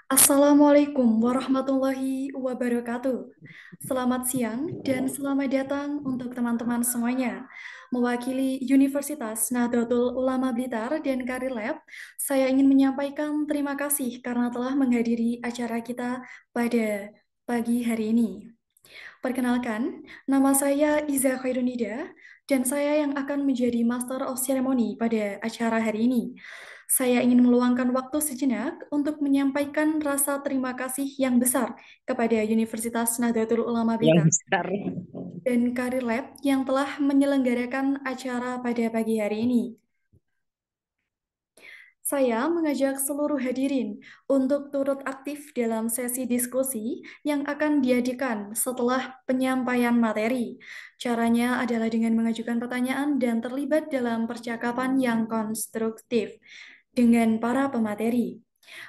Assalamualaikum warahmatullahi wabarakatuh. Selamat siang dan selamat datang untuk teman-teman semuanya. Mewakili Universitas Nahdlatul Ulama Blitar dan Karir Lab, saya ingin menyampaikan terima kasih karena telah menghadiri acara kita pada pagi hari ini. Perkenalkan, nama saya Iza Khairunida dan saya yang akan menjadi Master of Ceremony pada acara hari ini. Saya ingin meluangkan waktu sejenak untuk menyampaikan rasa terima kasih yang besar kepada Universitas Nahdlatul Ulama Yang Blitar besar. dan Karir Lab yang telah menyelenggarakan acara pada pagi hari ini. Saya mengajak seluruh hadirin untuk turut aktif dalam sesi diskusi yang akan diadakan setelah penyampaian materi. Caranya adalah dengan mengajukan pertanyaan dan terlibat dalam percakapan yang konstruktif dengan para pemateri.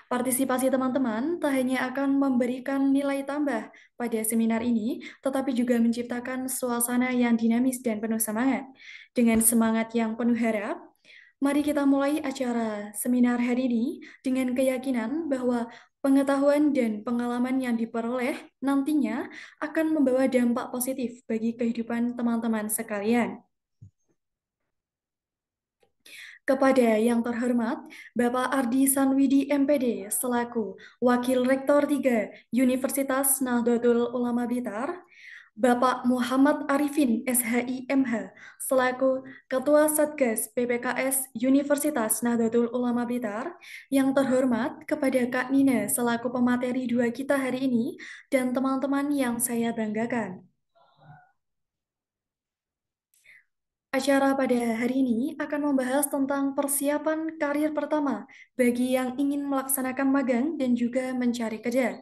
Partisipasi teman-teman tak hanya akan memberikan nilai tambah pada seminar ini, tetapi juga menciptakan suasana yang dinamis dan penuh semangat. Dengan semangat yang penuh harap, mari kita mulai acara seminar hari ini dengan keyakinan bahwa pengetahuan dan pengalaman yang diperoleh nantinya akan membawa dampak positif bagi kehidupan teman-teman sekalian. Kepada yang terhormat, Bapak Ardi Sanwidi MPD selaku Wakil Rektor 3 Universitas Nahdlatul Ulama Blitar, Bapak Muhammad Arifin SHI MH selaku Ketua Satgas PPKS Universitas Nahdlatul Ulama Blitar, yang terhormat kepada Kak Nina selaku pemateri dua kita hari ini, dan teman-teman yang saya banggakan. Acara pada hari ini akan membahas tentang persiapan karir pertama bagi yang ingin melaksanakan magang dan juga mencari kerja,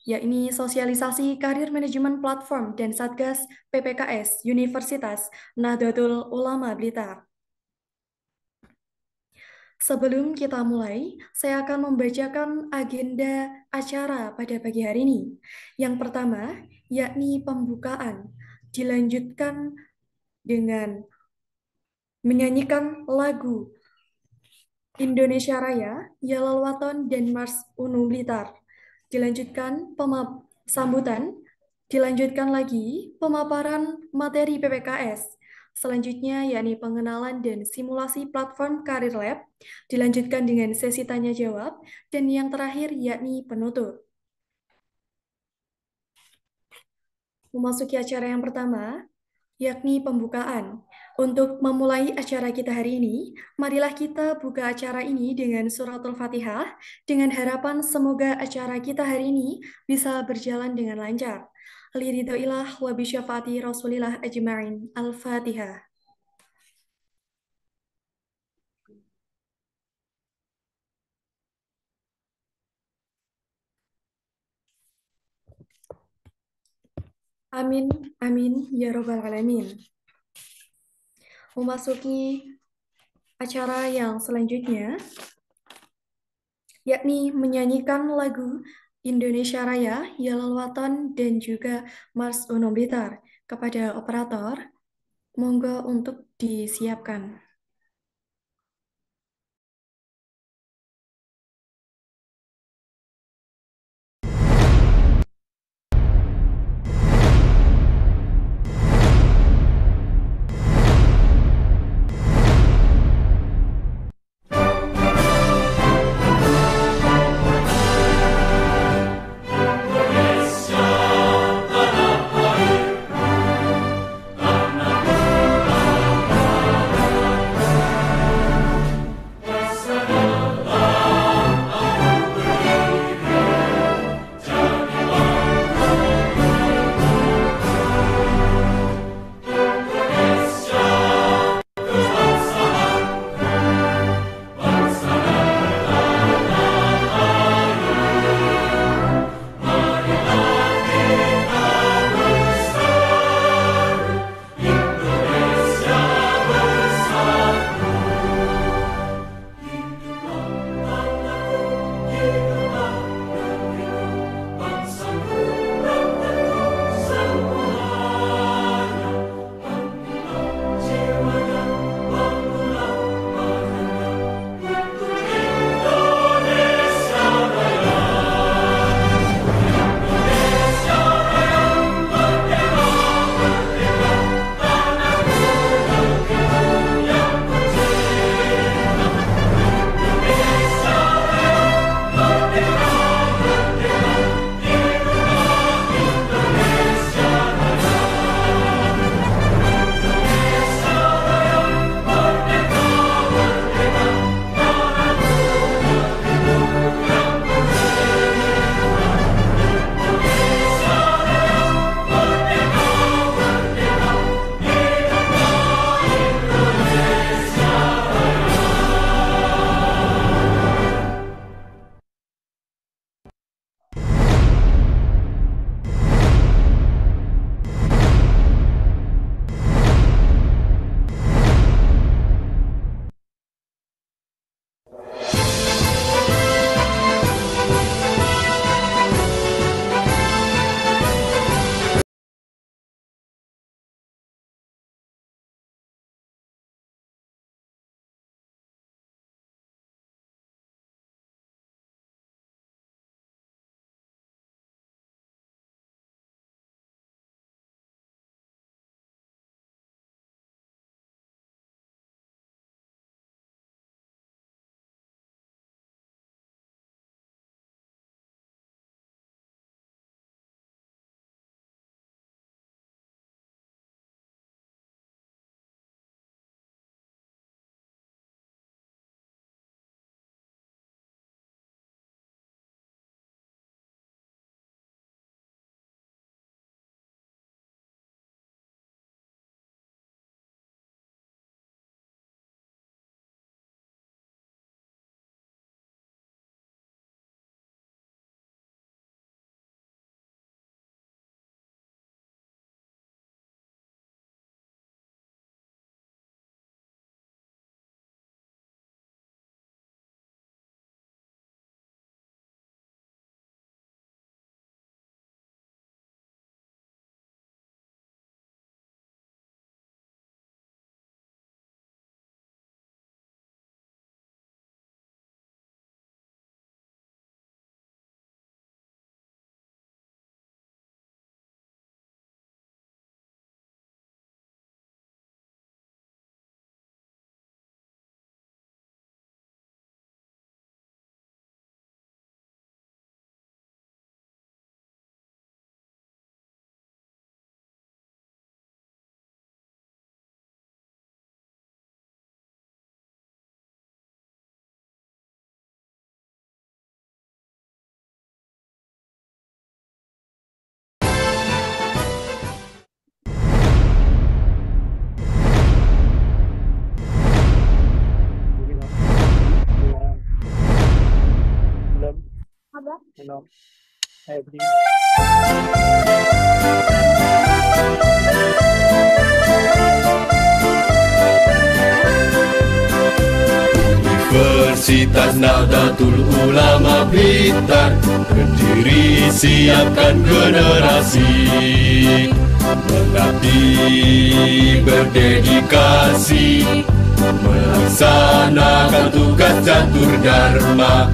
yakni sosialisasi karir manajemen platform dan Satgas PPKS Universitas Nahdlatul Ulama Blitar. Sebelum kita mulai, saya akan membacakan agenda acara pada pagi hari ini. Yang pertama, yakni pembukaan, dilanjutkan dengan menyanyikan lagu Indonesia Raya, Yalal Waton, dan Mars Unu Blitar. Dilanjutkan sambutan, dilanjutkan lagi pemaparan materi PPKS. Selanjutnya yakni pengenalan dan simulasi platform Karir Lab, dilanjutkan dengan sesi tanya jawab, dan yang terakhir yakni penutup. Memasuki acara yang pertama, yakni pembukaan. Untuk memulai acara kita hari ini, marilah kita buka acara ini dengan suratul Fatihah, dengan harapan semoga acara kita hari ini bisa berjalan dengan lancar. Liridhoilah wa bisyafaati Rasulillah ajma'in. Al-Fatihah. Amin, amin, ya robbal alamin. Memasuki acara yang selanjutnya, yakni menyanyikan lagu Indonesia Raya, Yalal Waton, dan juga Mars Uno Blitar. Kepada operator, monggo untuk disiapkan. Hello, every Universitas Nahdlatul Ulama Blitar berdiri siapkan generasi mengabdi berdedikasi melaksanakan tugas catur dharma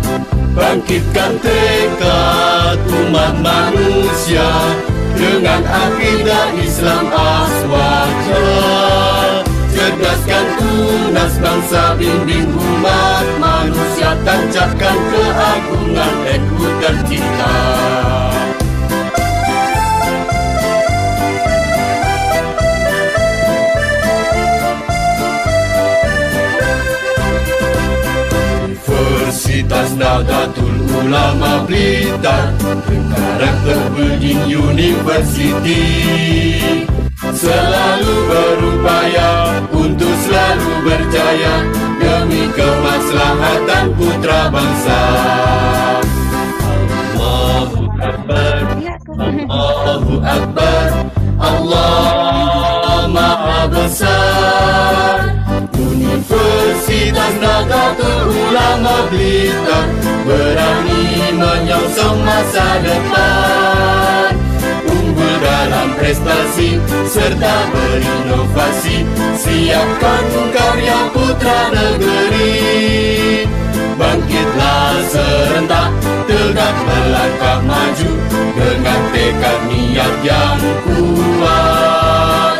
bangkitkan tekad umat manusia dengan akidah Islam aswaja. Cerdaskan tunas bangsa, bimbing umat manusia, tancapkan keagungan NU tercinta. Universitas Nahdlatul Ulama Blitar berkarakter building university, selalu berupaya untuk selalu berjaya demi kemaslahatan putra bangsa. Allahu Akbar, Allahu Akbar, Allah Maha Besar. Universitas Nahdlatul Ulama Blitar berani menyongsong masa depan, unggul dalam prestasi serta berinovasi, siapkan karya putra negeri. Bangkitlah serentak, tegak melangkah maju dengan tekad niat yang kuat.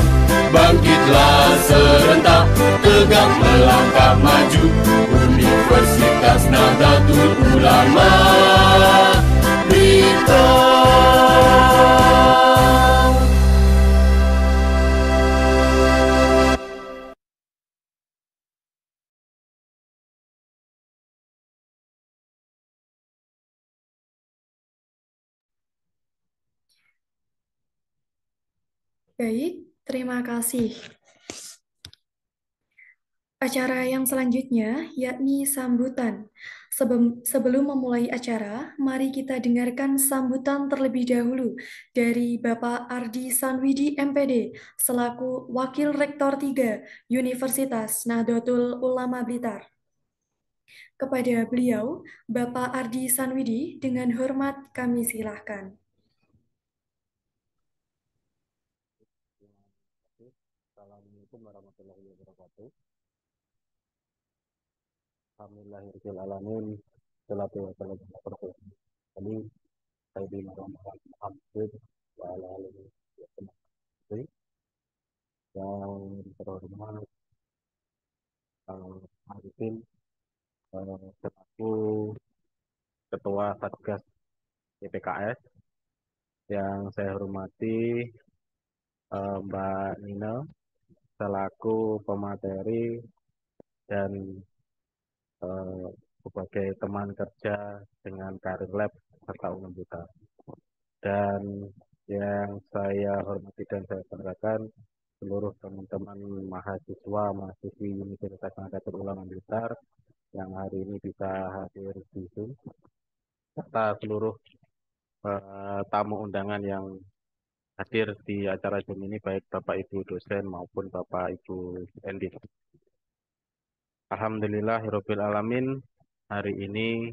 Bangkitlah serentak, tegak melangkah maju, Universitas Nahdlatul Ulama Blitar. Baik, terima kasih. Acara yang selanjutnya yakni sambutan. Sebelum memulai acara, mari kita dengarkan sambutan terlebih dahulu dari Bapak Ardi Sanwidi MPD selaku Wakil Rektor 3 Universitas Nahdlatul Ulama Blitar. Kepada beliau, Bapak Ardi Sanwidi, dengan hormat kami silahkan. Assalamualaikum warahmatullahi wabarakatuh. Alhamdulillahirrahmanirrahim. Salatu wassalamu ala rasulillah. Kami Sayyidina Muhammad wa ala alihi wa sahbihi. Yang terhormat Arifin selaku Ketua Satgas PPKS, yang saya hormati Mbak Nina selaku pemateri dan sebagai teman kerja dengan Karir Lab serta Unum Buta. Dan yang saya hormati dan saya banggakan seluruh teman-teman mahasiswi Universitas Nahdlatul Ulama Blitar yang hari ini bisa hadir di Zoom, serta seluruh tamu undangan yang hadir di acara Zoom ini, baik Bapak Ibu dosen maupun Bapak Ibu Endi. Alhamdulillahirabbil alamin, hari ini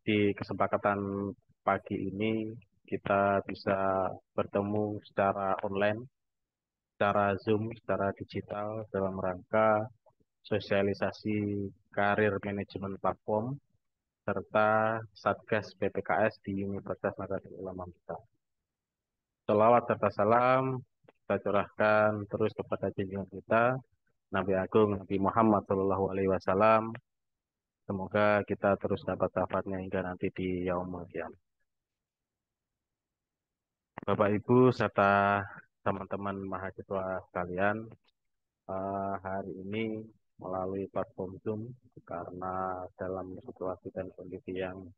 di kesempatan pagi ini kita bisa bertemu secara online, secara Zoom, secara digital dalam rangka sosialisasi karir manajemen platform serta Satgas PPKS di Universitas Nahdlatul Ulama Blitar. Sholawat serta salam kita curahkan terus kepada junjungan kita Nabi Agung Nabi Muhammad SAW. Semoga kita terus dapat syafaatnya hingga nanti di yaumul qiyamah. Bapak Ibu serta teman-teman mahasiswa sekalian, hari ini melalui platform Zoom karena dalam situasi dan kondisi yang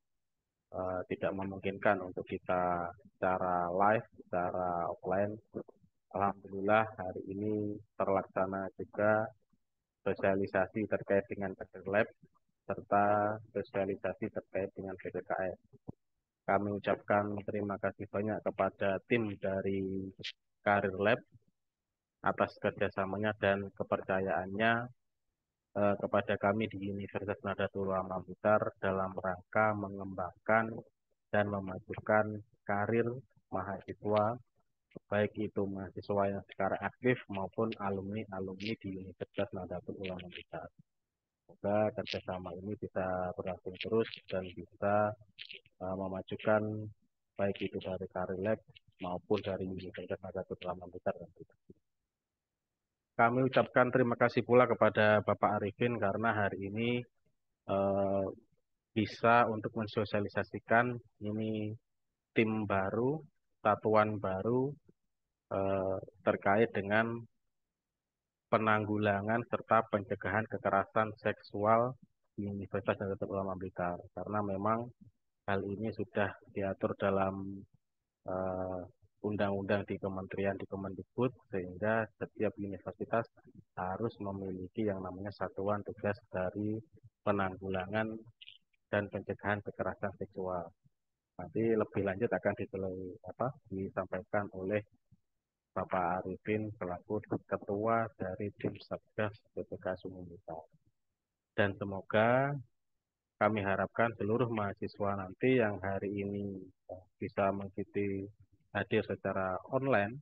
tidak memungkinkan untuk kita secara live, secara offline. Alhamdulillah hari ini terlaksana juga sosialisasi terkait dengan Karir Lab serta sosialisasi terkait dengan PPKS. Kami ucapkan terima kasih banyak kepada tim dari Karir Lab atas kerjasamanya dan kepercayaannya kepada kami di Universitas Nahdlatul Ulama Blitar dalam rangka mengembangkan dan memajukan karir mahasiswa, baik itu mahasiswa yang sekarang aktif maupun alumni-alumni di Universitas Nahdlatul Ulama Blitar. Semoga kerjasama ini bisa berlangsung terus dan bisa memajukan baik itu dari Karir Lab maupun dari Universitas Nahdlatul Ulama Blitar. Kami ucapkan terima kasih pula kepada Bapak Arifin karena hari ini bisa untuk mensosialisasikan ini tim baru, satuan baru terkait dengan penanggulangan serta pencegahan kekerasan seksual di Universitas Nahdlatul Ulama Blitar. Karena memang hal ini sudah diatur dalam undang-undang di kementerian di Kemendikbud, sehingga setiap universitas harus memiliki yang namanya satuan tugas dari penanggulangan dan pencegahan kekerasan seksual. Nanti lebih lanjut akan disampaikan oleh Bapak Arifin selaku Ketua dari tim Satgas PPKS Umum Blitar. Dan semoga kami harapkan seluruh mahasiswa nanti yang hari ini bisa mengikuti hadir secara online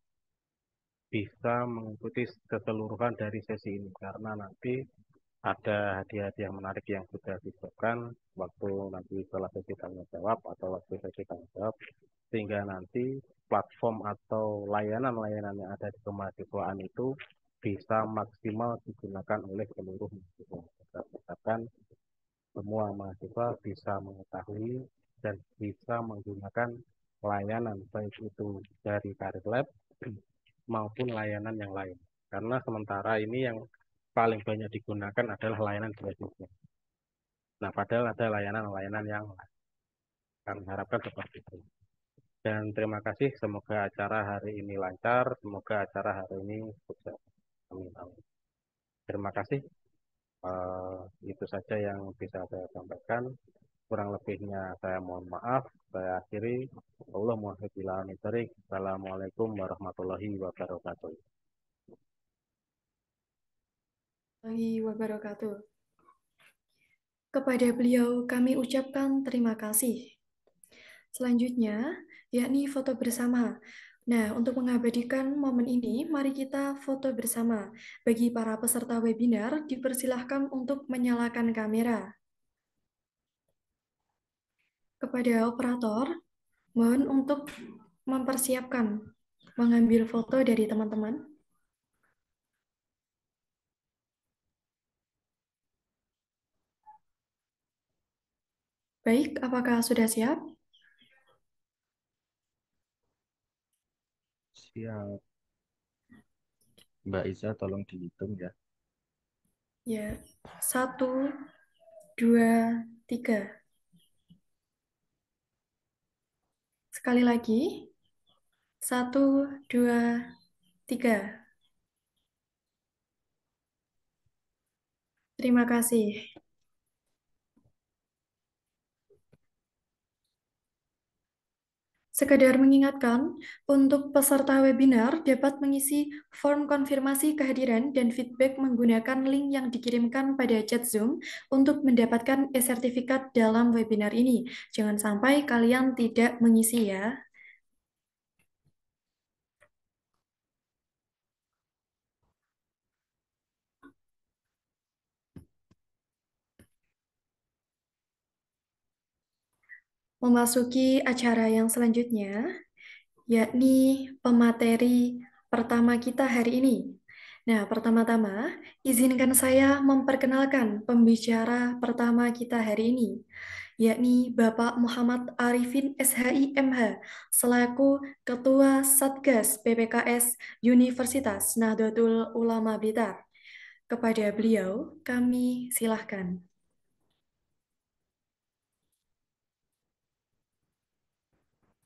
bisa mengikuti keseluruhan dari sesi ini karena nanti ada hadiah-hadiah menarik yang sudah disiapkan waktu nanti setelah sesi tanya jawab atau waktu sesi tanya jawab, sehingga nanti platform atau layanan-layanan yang ada di kemahasiswaan itu bisa maksimal digunakan oleh seluruh mahasiswa. Kita harapkan semua mahasiswa bisa mengetahui dan bisa menggunakan layanan baik itu dari Karir Lab maupun layanan yang lain. Karena sementara ini yang paling banyak digunakan adalah layanan beasiswa. Nah, padahal ada layanan-layanan yang lain. Kami harapkan seperti itu. Dan terima kasih, semoga acara hari ini lancar, semoga acara hari ini sukses. Amin. Terima kasih. Itu saja yang bisa saya sampaikan. Kurang lebihnya saya mohon maaf. Saya akhiri. Assalamualaikum warahmatullahi wabarakatuh. Kepada beliau kami ucapkan terima kasih. Selanjutnya, yakni foto bersama. Nah, untuk mengabadikan momen ini, mari kita foto bersama. Bagi para peserta webinar, dipersilahkan untuk menyalakan kamera. Kepada operator, mohon untuk mempersiapkan mengambil foto dari teman-teman. Baik, apakah sudah siap? Siap. Mbak Isa, tolong dihitung ya. Ya, 1, 2, 3. Sekali lagi. 1, 2, 3. Terima kasih. Sekedar mengingatkan, untuk peserta webinar dapat mengisi form konfirmasi kehadiran dan feedback menggunakan link yang dikirimkan pada chat Zoom untuk mendapatkan e-sertifikat dalam webinar ini. Jangan sampai kalian tidak mengisi ya. Memasuki acara yang selanjutnya, yakni pemateri pertama kita hari ini. Nah, pertama-tama, izinkan saya memperkenalkan pembicara pertama kita hari ini, yakni Bapak Muhammad Arifin SHI MH, selaku Ketua Satgas PPKS Universitas Nahdlatul Ulama Blitar. Kepada beliau, kami silahkan.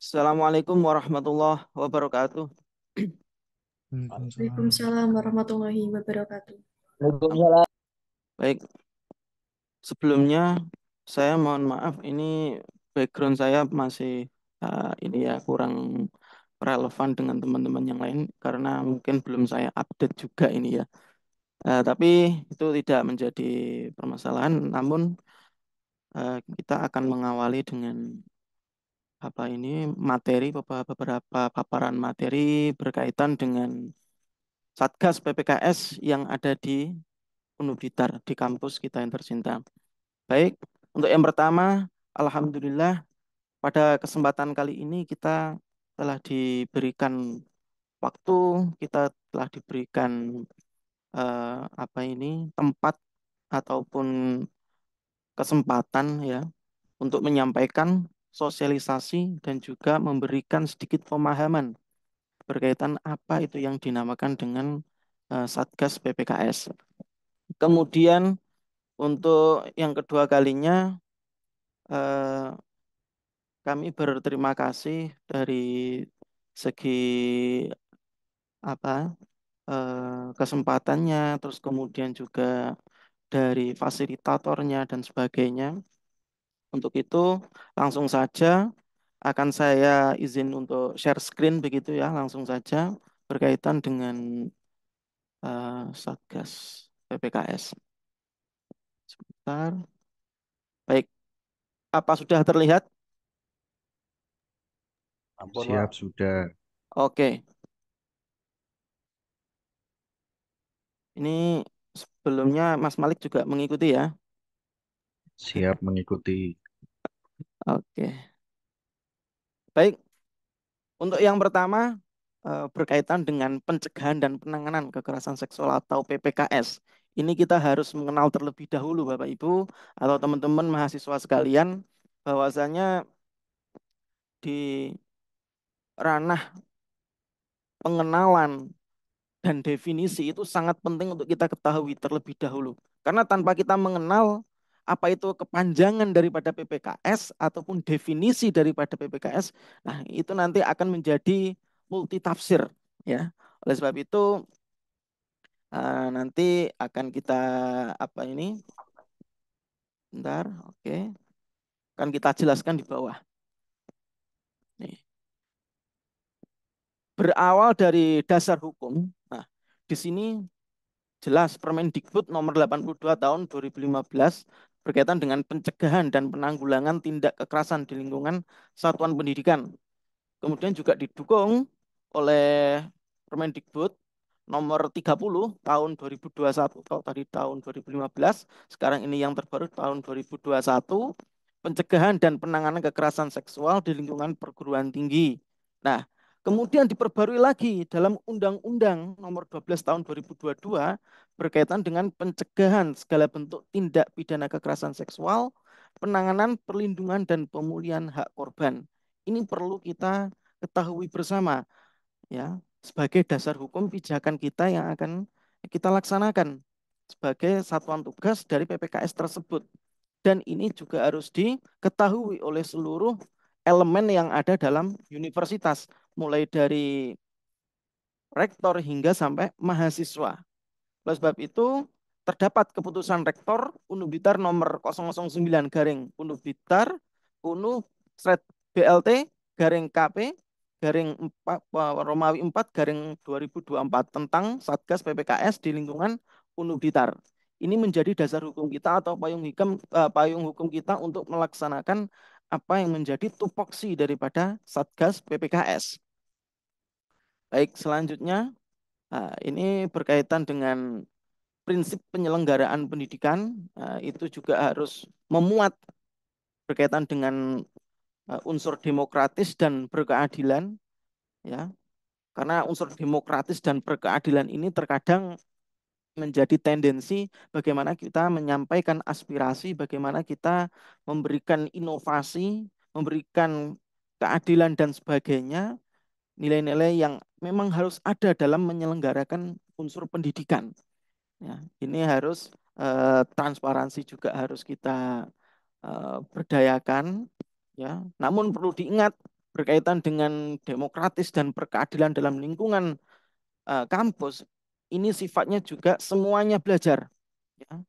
Assalamualaikum warahmatullahi wabarakatuh. Waalaikumsalam warahmatullahi wabarakatuh. Baik, Sebelumnya saya mohon maaf, ini background saya masih ini ya kurang relevan dengan teman-teman yang lain karena mungkin belum saya update juga ini ya. Tapi itu tidak menjadi permasalahan. Namun kita akan mengawali dengan beberapa paparan materi berkaitan dengan Satgas PPKS yang ada di Uniblitar di kampus kita yang tercinta. Baik, untuk yang pertama, alhamdulillah pada kesempatan kali ini kita telah diberikan waktu, kita telah diberikan tempat ataupun kesempatan ya untuk menyampaikan sosialisasi dan juga memberikan sedikit pemahaman berkaitan apa itu yang dinamakan dengan Satgas PPKS. Kemudian untuk yang kedua kalinya eh, kami berterima kasih dari segi apa kesempatannya, terus kemudian juga dari fasilitatornya dan sebagainya. Untuk itu langsung saja akan saya izin untuk share screen begitu ya, langsung saja berkaitan dengan Satgas PPKS. Sebentar. Baik, apa sudah terlihat? Ampun, Siap Pak. sudah. Oke, ini sebelumnya Mas Malik juga mengikuti ya. Siap mengikuti. Oke, baik. Untuk yang pertama berkaitan dengan pencegahan dan penanganan kekerasan seksual atau PPKS. Ini kita harus mengenal terlebih dahulu Bapak Ibu atau teman-teman mahasiswa sekalian bahwasanya di ranah pengenalan dan definisi itu sangat penting untuk kita ketahui terlebih dahulu. Karena tanpa kita mengenal apa itu kepanjangan daripada PPKS ataupun definisi daripada PPKS, nah itu nanti akan menjadi multitafsir ya. Oleh sebab itu nanti akan kita apa ini? Bentar, oke. Akan kita jelaskan di bawah. Nih. Berawal dari dasar hukum. Nah, di sini jelas Permendikbud nomor 82 tahun 2015 berkaitan dengan pencegahan dan penanggulangan tindak kekerasan di lingkungan satuan pendidikan. Kemudian juga didukung oleh Permendikbud nomor 30 tahun 2021. Kalau tadi tahun 2015, sekarang ini yang terbaru tahun 2021, pencegahan dan penanganan kekerasan seksual di lingkungan perguruan tinggi. Nah, kemudian diperbarui lagi dalam Undang-Undang nomor 12 tahun 2022 berkaitan dengan pencegahan segala bentuk tindak pidana kekerasan seksual, penanganan, perlindungan, dan pemulihan hak korban. Ini perlu kita ketahui bersama ya sebagai dasar hukum pijakan kita yang akan kita laksanakan sebagai satuan tugas dari PPKS tersebut. Dan ini juga harus diketahui oleh seluruh elemen yang ada dalam universitas, mulai dari rektor hingga sampai mahasiswa. Oleh sebab itu, terdapat keputusan rektor Uniblitar nomor 009 garing Uniblitar Unu BLT garing KP garing 4, Romawi 4 garing 2024 tentang Satgas PPKS di lingkungan Uniblitar. Ini menjadi dasar hukum kita atau payung hukum kita untuk melaksanakan apa yang menjadi tupoksi daripada Satgas PPKS. Baik, selanjutnya ini berkaitan dengan prinsip penyelenggaraan pendidikan. Itu juga harus memuat berkaitan dengan unsur demokratis dan berkeadilan ya. Karena unsur demokratis dan berkeadilan ini terkadang menjadi tendensi bagaimana kita menyampaikan aspirasi, bagaimana kita memberikan inovasi, memberikan keadilan dan sebagainya, nilai-nilai yang memang harus ada dalam menyelenggarakan unsur pendidikan. Ya, ini harus transparansi juga harus kita berdayakan. Ya, namun perlu diingat berkaitan dengan demokratis dan berkeadilan dalam lingkungan kampus, ini sifatnya juga semuanya belajar. Ya.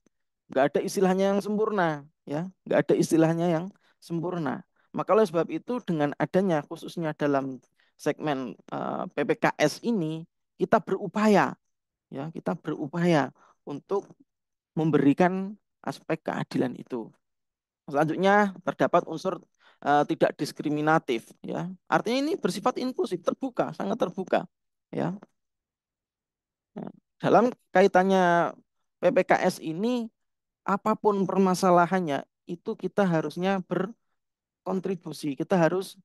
nggak ada istilahnya yang sempurna, ya, nggak ada istilahnya yang sempurna. Maka oleh sebab itu dengan adanya khususnya dalam segmen PPKS ini kita berupaya, ya, kita berupaya untuk memberikan aspek keadilan itu. Selanjutnya terdapat unsur tidak diskriminatif, ya. Artinya ini bersifat inklusif, terbuka, sangat terbuka, ya. Nah, dalam kaitannya PPKS ini apapun permasalahannya itu kita harusnya berkontribusi, kita harus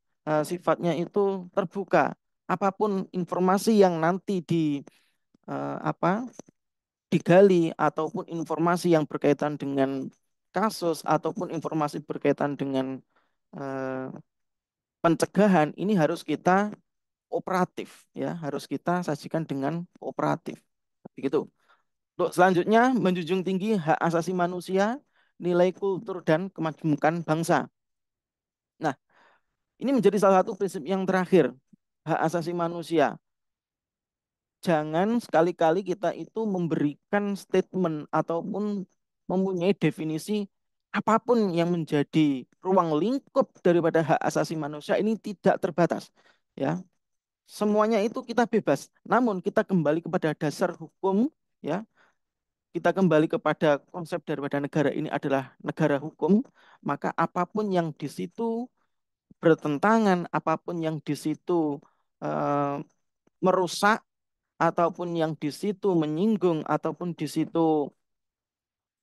sifatnya itu terbuka. Apapun informasi yang nanti digali ataupun informasi yang berkaitan dengan kasus ataupun informasi berkaitan dengan eh, pencegahan ini harus kita operatif, ya, harus kita sajikan dengan operatif. Begitu. Untuk selanjutnya menjunjung tinggi hak asasi manusia, nilai kultur dan kemajemukan bangsa. Nah, ini menjadi salah satu prinsip yang terakhir, hak asasi manusia. Jangan sekali-kali kita itu memberikan statement ataupun mempunyai definisi apapun yang menjadi ruang lingkup daripada hak asasi manusia ini tidak terbatas, ya. Semuanya itu kita bebas. Namun kita kembali kepada dasar hukum, ya. Kita kembali kepada konsep daripada negara ini adalah negara hukum, maka apapun yang di situ bertentangan, apapun yang di situ eh, merusak, ataupun yang di situ menyinggung, ataupun di situ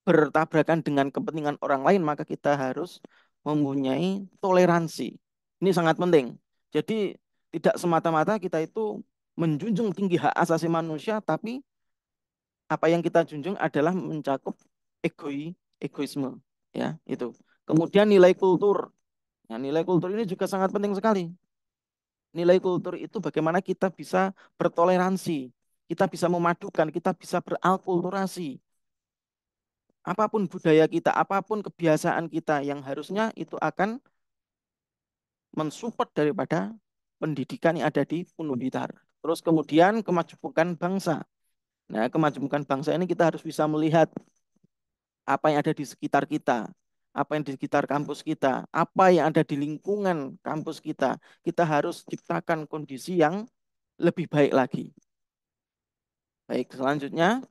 bertabrakan dengan kepentingan orang lain, maka kita harus mempunyai toleransi. Ini sangat penting. Jadi tidak semata-mata kita itu menjunjung tinggi hak asasi manusia, tapi apa yang kita junjung adalah mencakup egoisme, ya, itu. Kemudian nilai kultur. Nah, nilai kultur ini juga sangat penting sekali. Nilai kultur itu bagaimana kita bisa bertoleransi, kita bisa memadukan, kita bisa beralkulturasi. Apapun budaya kita, apapun kebiasaan kita yang harusnya itu akan mensupport daripada pendidikan yang ada di Unubitar. Terus kemudian kemajemukan bangsa. Nah, kemajemukan bangsa ini kita harus bisa melihat apa yang ada di sekitar kita, apa yang di sekitar kampus kita, apa yang ada di lingkungan kampus kita. Kita harus ciptakan kondisi yang lebih baik lagi. Baik, selanjutnya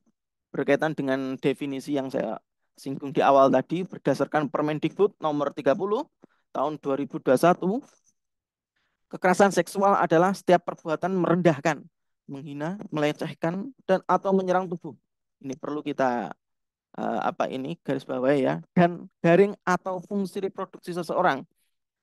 berkaitan dengan definisi yang saya singgung di awal tadi, berdasarkan Permendikbud nomor 30 tahun 2021, kekerasan seksual adalah setiap perbuatan merendahkan, menghina, melecehkan, dan atau menyerang tubuh. Ini perlu kita garis bawahi, ya, dan garing atau fungsi reproduksi seseorang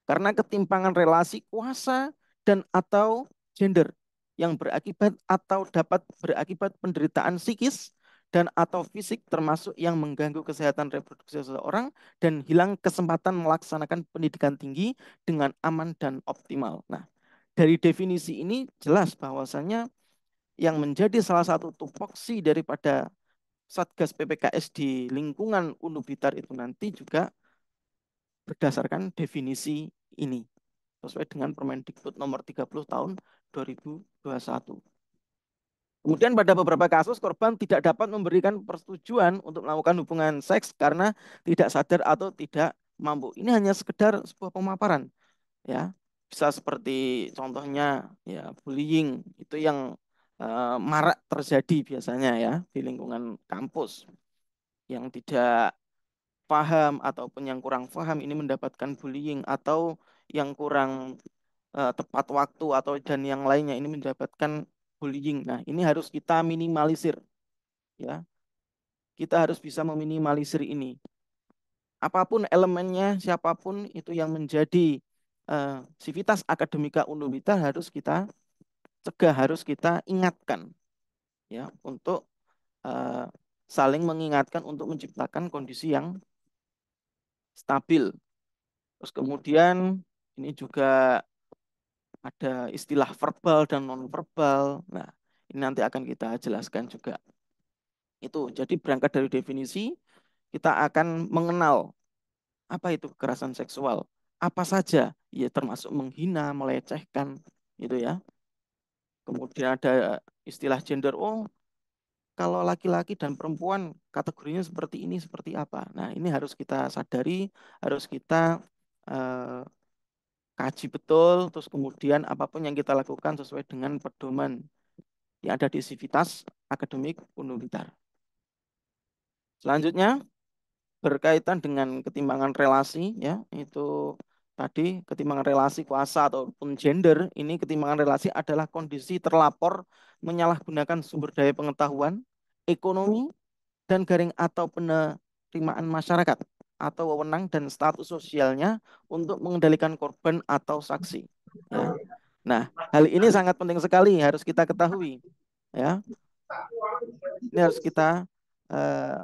karena ketimpangan relasi kuasa dan atau gender yang berakibat atau dapat berakibat penderitaan psikis dan atau fisik termasuk yang mengganggu kesehatan reproduksi seseorang dan hilang kesempatan melaksanakan pendidikan tinggi dengan aman dan optimal. Nah, dari definisi ini jelas bahwasannya yang menjadi salah satu tupoksi daripada Satgas PPKS di lingkungan Unubitar itu nanti juga berdasarkan definisi ini sesuai dengan Permendikbud nomor 30 tahun 2021. Kemudian pada beberapa kasus korban tidak dapat memberikan persetujuan untuk melakukan hubungan seks karena tidak sadar atau tidak mampu. Ini hanya sekedar sebuah pemaparan, ya. Bisa seperti contohnya ya bullying itu yang marak terjadi biasanya, ya, di lingkungan kampus. Yang tidak paham ataupun yang kurang paham ini mendapatkan bullying, atau yang kurang tepat waktu atau dan yang lainnya ini mendapatkan bullying. Nah, ini harus kita minimalisir, ya. Kita harus bisa meminimalisir ini. Apapun elemennya, siapapun itu yang menjadi sivitas akademika Unubita harus kita cegah, harus kita ingatkan, ya, untuk saling mengingatkan untuk menciptakan kondisi yang stabil. Terus kemudian ini juga ada istilah verbal dan non-verbal. Nah, ini nanti akan kita jelaskan juga. Itu jadi berangkat dari definisi, kita akan mengenal apa itu kekerasan seksual. Apa saja, ya termasuk menghina, melecehkan, gitu, ya. Kemudian ada istilah gender. Oh, kalau laki-laki dan perempuan kategorinya seperti ini, seperti apa. Nah, ini harus kita sadari, harus kita eh, kaji betul, terus kemudian apapun yang kita lakukan sesuai dengan pedoman yang ada di Sivitas Akademik Unumbitar. Selanjutnya berkaitan dengan ketimbangan relasi, ya, itu tadi ketimbangan relasi kuasa ataupun gender. Ini ketimbangan relasi adalah kondisi terlapor menyalahgunakan sumber daya pengetahuan, ekonomi, dan garing atau penerimaan masyarakat atau wewenang dan status sosialnya untuk mengendalikan korban atau saksi. Ya. Nah, hal ini sangat penting sekali, harus kita ketahui. Ya, ini harus kita eh,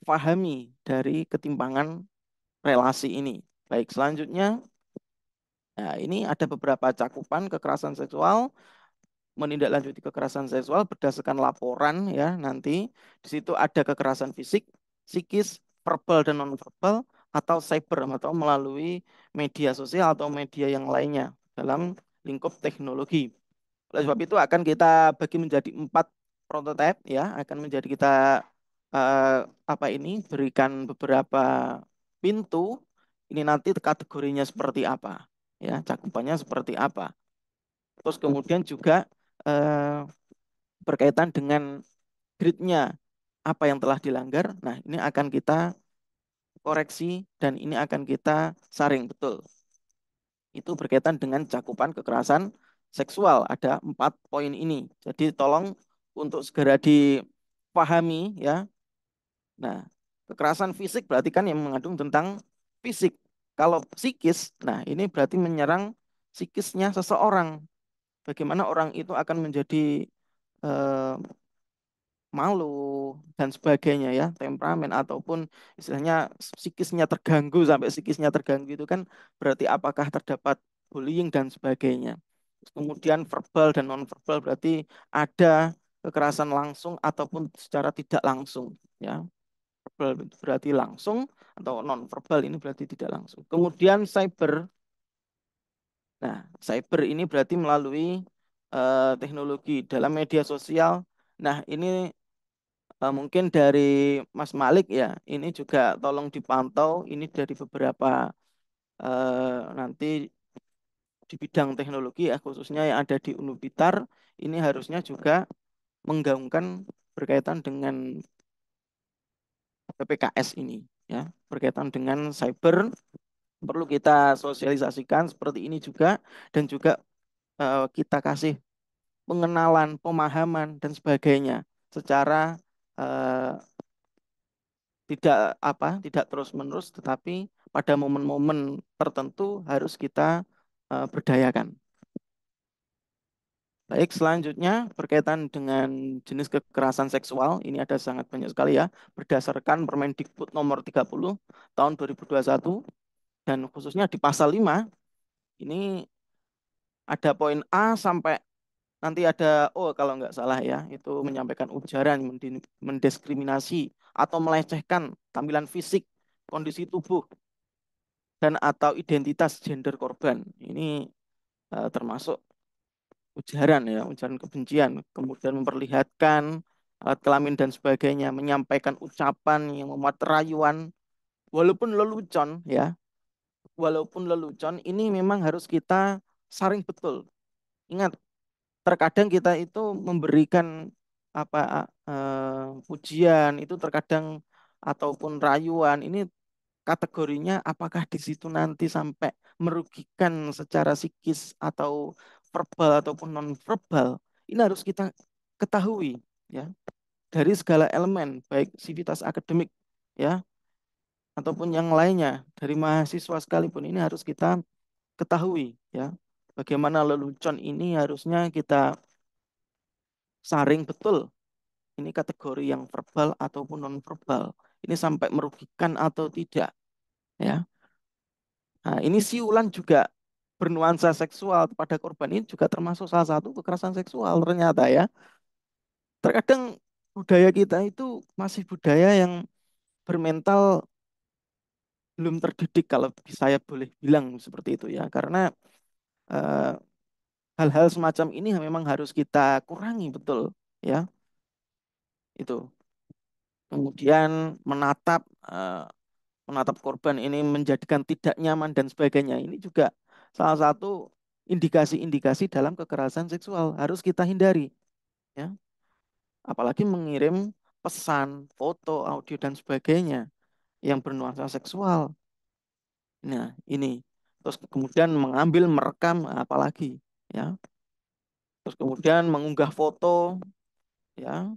pahami dari ketimpangan relasi ini. Baik, selanjutnya, nah ini ada beberapa cakupan kekerasan seksual, menindaklanjuti kekerasan seksual berdasarkan laporan ya nanti. Di situ ada kekerasan fisik, psikis, verbal dan nonverbal atau cyber atau melalui media sosial atau media yang lainnya dalam lingkup teknologi. Oleh sebab itu akan kita bagi menjadi 4 prototipe ya, akan menjadi kita berikan beberapa pintu. Ini nanti kategorinya seperti apa ya, cakupannya seperti apa. Terus kemudian juga eh, berkaitan dengan gridnya apa yang telah dilanggar. Nah, ini akan kita koreksi dan ini akan kita saring betul. Itu berkaitan dengan cakupan kekerasan seksual. Ada 4 poin ini. Jadi tolong untuk segera dipahami ya. Nah, kekerasan fisik berarti kan yang mengandung tentang fisik. Kalau psikis, nah ini berarti menyerang psikisnya seseorang. Bagaimana orang itu akan menjadi eh, malu dan sebagainya ya, temperamen ataupun istilahnya psikisnya terganggu, sampai psikisnya terganggu itu kan berarti apakah terdapat bullying dan sebagainya. Kemudian verbal dan non-verbal berarti ada kekerasan langsung ataupun secara tidak langsung ya. Verbal berarti langsung atau non-verbal ini berarti tidak langsung. Kemudian cyber. Nah, cyber ini berarti melalui teknologi dalam media sosial. Nah, ini mungkin dari Mas Malik ya, ini juga tolong dipantau. Ini dari beberapa nanti di bidang teknologi ya, khususnya yang ada di Unubitar, ini harusnya juga menggaungkan berkaitan dengan PPKS ini ya, berkaitan dengan cyber perlu kita sosialisasikan seperti ini juga, dan juga kita kasih pengenalan, pemahaman dan sebagainya secara eh, tidak terus-menerus, tetapi pada momen-momen tertentu harus kita berdayakan. Baik, selanjutnya berkaitan dengan jenis kekerasan seksual, ini ada sangat banyak sekali ya, berdasarkan Permendikbud nomor 30 tahun 2021, dan khususnya di pasal 5, ini ada poin A sampai nanti ada O kalau nggak salah ya, itu menyampaikan ujaran, mendiskriminasi, atau melecehkan tampilan fisik, kondisi tubuh, dan atau identitas gender korban. Ini termasuk ujaran ya, ujaran kebencian, kemudian memperlihatkan alat kelamin dan sebagainya, menyampaikan ucapan yang memuat rayuan, walaupun lelucon ya, walaupun lelucon, ini memang harus kita saring betul. Ingat, terkadang kita itu memberikan pujian itu terkadang ataupun rayuan ini kategorinya apakah di situ nanti sampai merugikan secara psikis atau verbal ataupun non verbal, ini harus kita ketahui ya, dari segala elemen baik sivitas akademik ya ataupun yang lainnya, dari mahasiswa sekalipun ini harus kita ketahui ya, bagaimana lelucon ini harusnya kita saring betul. Ini kategori yang verbal ataupun non verbal. Ini sampai merugikan atau tidak ya. Nah, ini siulan juga bernuansa seksual pada korban ini juga termasuk salah satu kekerasan seksual ternyata ya. Terkadang budaya kita itu masih budaya yang bermental belum terdidik kalau saya boleh bilang seperti itu ya. Karena eh, hal-hal semacam ini memang harus kita kurangi betul ya. Itu. Kemudian menatap korban ini menjadikan tidak nyaman dan sebagainya. Ini juga salah satu indikasi-indikasi dalam kekerasan seksual harus kita hindari, ya. Apalagi mengirim pesan, foto, audio dan sebagainya yang bernuansa seksual. Nah, ini. Terus kemudian mengambil, merekam, apalagi, ya. Terus kemudian mengunggah foto, ya.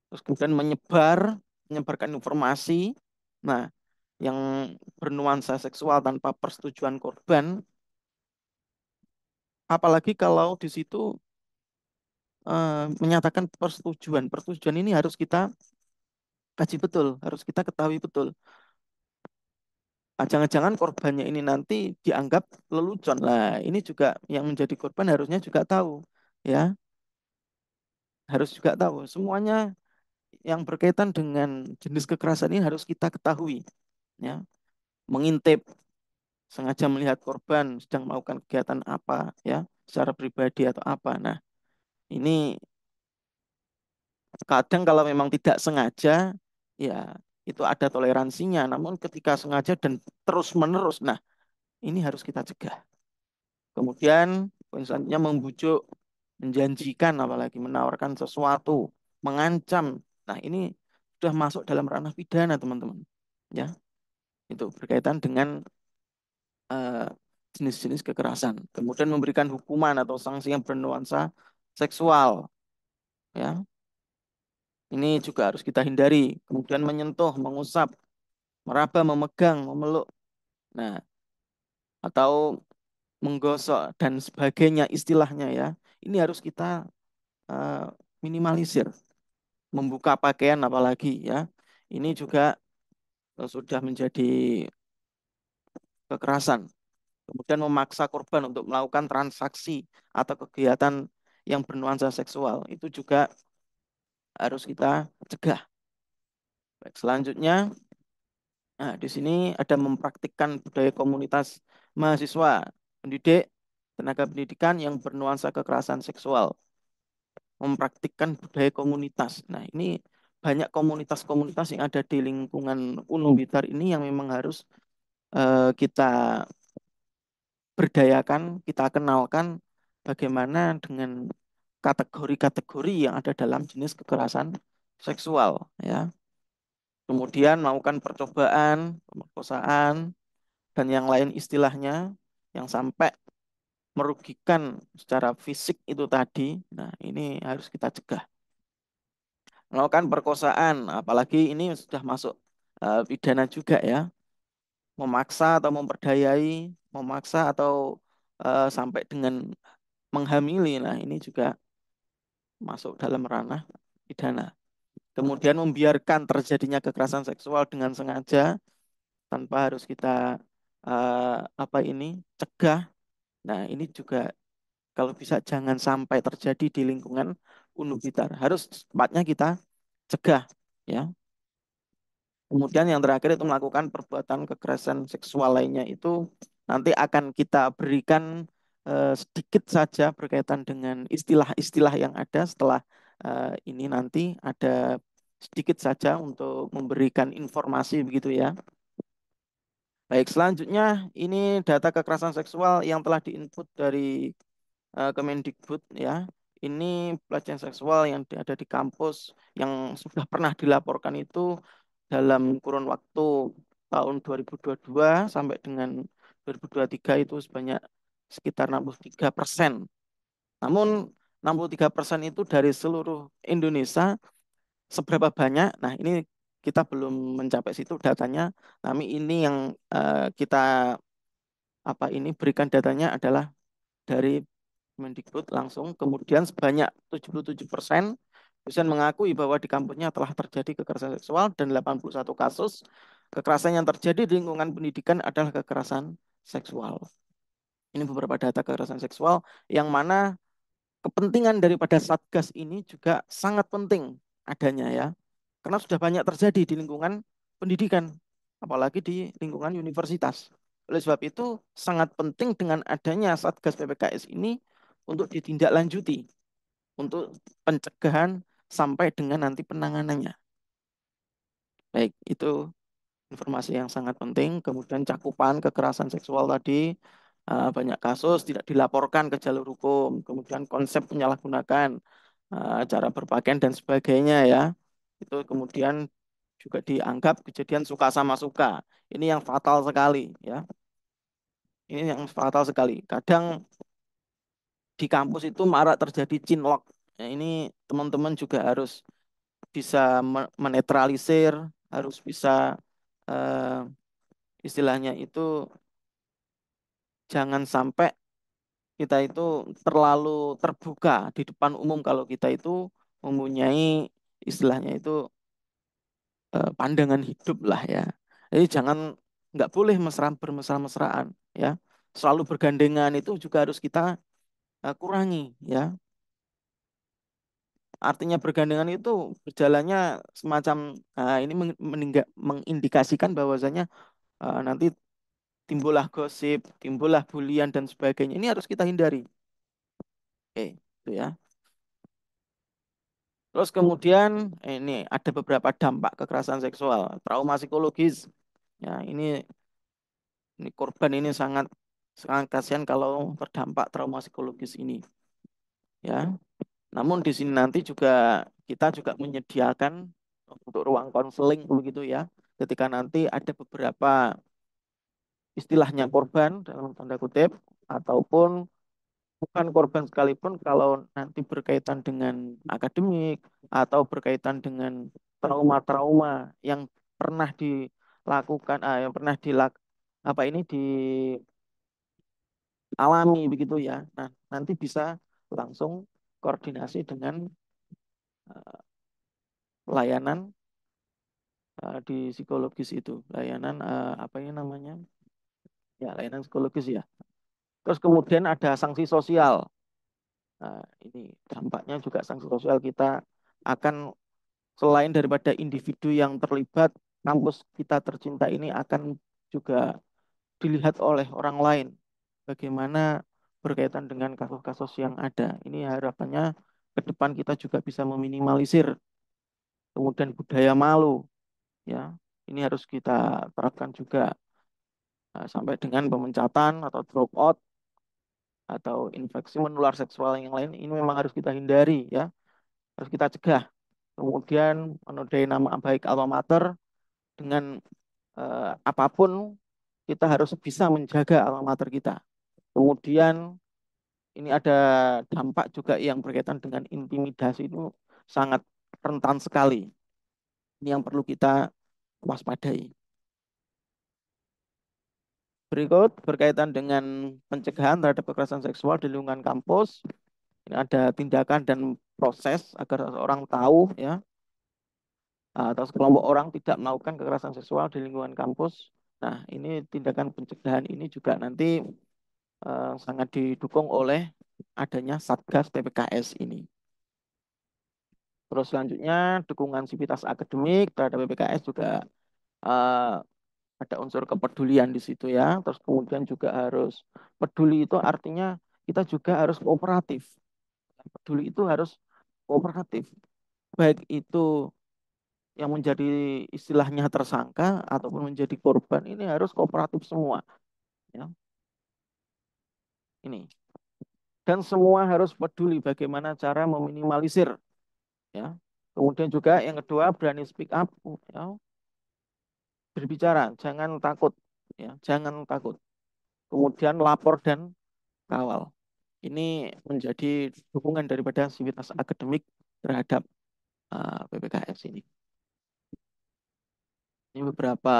Terus kemudian menyebarkan informasi. Nah, yang bernuansa seksual tanpa persetujuan korban, apalagi kalau di situ menyatakan persetujuan. Persetujuan ini harus kita kaji betul, harus kita ketahui betul. Jangan-jangan korbannya ini nanti dianggap lelucon. Lah, ini juga yang menjadi korban harusnya juga tahu, ya. Harus juga tahu. Semuanya yang berkaitan dengan jenis kekerasan ini harus kita ketahui, ya. Mengintip, sengaja melihat korban sedang melakukan kegiatan apa, ya, secara pribadi atau apa. Nah, ini kadang kalau memang tidak sengaja, ya itu ada toleransinya. Namun ketika sengaja dan terus-menerus, nah ini harus kita cegah. Kemudian poin selanjutnya membujuk, menjanjikan, apalagi menawarkan sesuatu, mengancam. Nah ini sudah masuk dalam ranah pidana, teman-teman. Ya, itu berkaitan dengan eh, jenis-jenis kekerasan. Kemudian memberikan hukuman atau sanksi yang bernuansa seksual. Ya, ini juga harus kita hindari. Kemudian menyentuh, mengusap, meraba, memegang, memeluk. Nah, atau menggosok dan sebagainya istilahnya, ya. Ini harus kita eh, minimalisir. Membuka pakaian apalagi, ya. Ini juga sudah menjadi kekerasan. Kemudian memaksa korban untuk melakukan transaksi atau kegiatan yang bernuansa seksual. Itu juga harus kita cegah. Baik, selanjutnya, nah, di sini ada mempraktikkan budaya komunitas mahasiswa, pendidik, tenaga pendidikan yang bernuansa kekerasan seksual. Mempraktikkan budaya komunitas. Nah, ini banyak komunitas-komunitas yang ada di lingkungan Unum Blitar ini yang memang harus kita berdayakan, kita kenalkan bagaimana dengan kategori-kategori yang ada dalam jenis kekerasan seksual, ya. Kemudian melakukan percobaan, pemerkosaan, dan yang lain istilahnya yang sampai merugikan secara fisik itu tadi. Nah, ini harus kita cegah. Melakukan perkosaan, apalagi ini sudah masuk pidana juga, ya. Memaksa atau memperdayai, memaksa atau sampai dengan menghamili. Nah, ini juga masuk dalam ranah pidana. Kemudian membiarkan terjadinya kekerasan seksual dengan sengaja tanpa harus kita cegah. Nah, ini juga kalau bisa jangan sampai terjadi di lingkungan Unum Blitar. Harus cepatnya kita cegah, ya. Kemudian yang terakhir itu melakukan perbuatan kekerasan seksual lainnya itu nanti akan kita berikan sedikit saja berkaitan dengan istilah-istilah yang ada setelah ini nanti ada sedikit saja untuk memberikan informasi begitu, ya. Baik, selanjutnya ini data kekerasan seksual yang telah diinput dari Kemendikbud, ya. Ini pelecehan seksual yang ada di kampus yang sudah pernah dilaporkan itu dalam kurun waktu tahun 2022 sampai dengan 2023 itu sebanyak sekitar 63%. Namun 63% itu dari seluruh Indonesia seberapa banyak? Nah, ini kita belum mencapai situ datanya. Tapi ini yang kita berikan datanya adalah dari Mendikbud langsung. Kemudian sebanyak 77% dosen mengakui bahwa di kampusnya telah terjadi kekerasan seksual dan 81 kasus kekerasan yang terjadi di lingkungan pendidikan adalah kekerasan seksual. Ini beberapa data kekerasan seksual yang mana kepentingan daripada Satgas ini juga sangat penting adanya, ya. Karena sudah banyak terjadi di lingkungan pendidikan, apalagi di lingkungan universitas. Oleh sebab itu sangat penting dengan adanya Satgas PPKS ini untuk ditindaklanjuti untuk pencegahan sampai dengan nanti penanganannya. Baik, itu informasi yang sangat penting. Kemudian cakupan kekerasan seksual tadi, banyak kasus tidak dilaporkan ke jalur hukum. Kemudian konsep penyalahgunaan cara berpakaian dan sebagainya ya. Itu kemudian juga dianggap kejadian suka sama suka. Ini yang fatal sekali ya. Ini yang fatal sekali. Kadang di kampus itu marak terjadi cinlok. Nah, ini teman-teman juga harus bisa menetralisir, harus bisa eh, istilahnya itu jangan sampai kita itu terlalu terbuka di depan umum kalau kita itu mempunyai istilahnya itu pandangan hidup lah ya. Jadi jangan nggak boleh bermesra-mesraan ya. Selalu bergandengan itu juga harus kita kurangi ya. Artinya bergandengan itu berjalannya semacam ini mengindikasikan bahwasanya nanti timbullah gosip, timbullah bulian dan sebagainya. Ini harus kita hindari. Oke, itu ya. Terus kemudian ini ada beberapa dampak kekerasan seksual, trauma psikologis. Ya, ini korban ini sangat sangat kasihan kalau terdampak trauma psikologis ini. Ya. Namun di sini nanti juga kita juga menyediakan untuk ruang konseling begitu ya. Ketika nanti ada beberapa istilahnya korban dalam tanda kutip ataupun bukan korban sekalipun kalau nanti berkaitan dengan akademik atau berkaitan dengan trauma-trauma yang pernah dilakukan yang pernah apa ini dialami begitu ya. Nah, nanti bisa langsung koordinasi dengan eh, layanan di psikologis itu, layanan apa ini namanya? Ya, layanan psikologis ya. Terus kemudian ada sanksi sosial. Nah, ini dampaknya juga sanksi sosial kita akan selain daripada individu yang terlibat, kampus kita tercinta ini akan juga dilihat oleh orang lain. Bagaimana berkaitan dengan kasus-kasus yang ada. Ini harapannya ke depan kita juga bisa meminimalisir kemudian budaya malu. Ya, ini harus kita terapkan juga sampai dengan pemecatan atau drop out atau infeksi menular seksual yang lain. Ini memang harus kita hindari ya, harus kita cegah. Kemudian menodai nama baik alma mater dengan apapun kita harus bisa menjaga alma mater kita. Kemudian ini ada dampak juga yang berkaitan dengan intimidasi itu sangat rentan sekali. Ini yang perlu kita waspadai. Berikut berkaitan dengan pencegahan terhadap kekerasan seksual di lingkungan kampus. Ini ada tindakan dan proses agar seseorang tahu ya atau sekelompok orang tidak melakukan kekerasan seksual di lingkungan kampus. Nah, ini tindakan pencegahan ini juga nanti sangat didukung oleh adanya Satgas PPKS ini. Terus selanjutnya dukungan sivitas akademik terhadap PPKS juga uh, ada unsur kepedulian di situ ya. Terus kemudian juga harus peduli itu artinya kita juga harus kooperatif. Peduli itu harus kooperatif. Baik itu yang menjadi istilahnya tersangka ataupun menjadi korban ini harus kooperatif semua. Ya. Ini. Dan semua harus peduli bagaimana cara meminimalisir. Ya. Kemudian juga yang kedua berani speak up. Ya. Berbicara, jangan takut. Ya. Jangan takut. Kemudian lapor dan kawal. Ini menjadi dukungan daripada sivitas akademik terhadap PPKS ini. Ini beberapa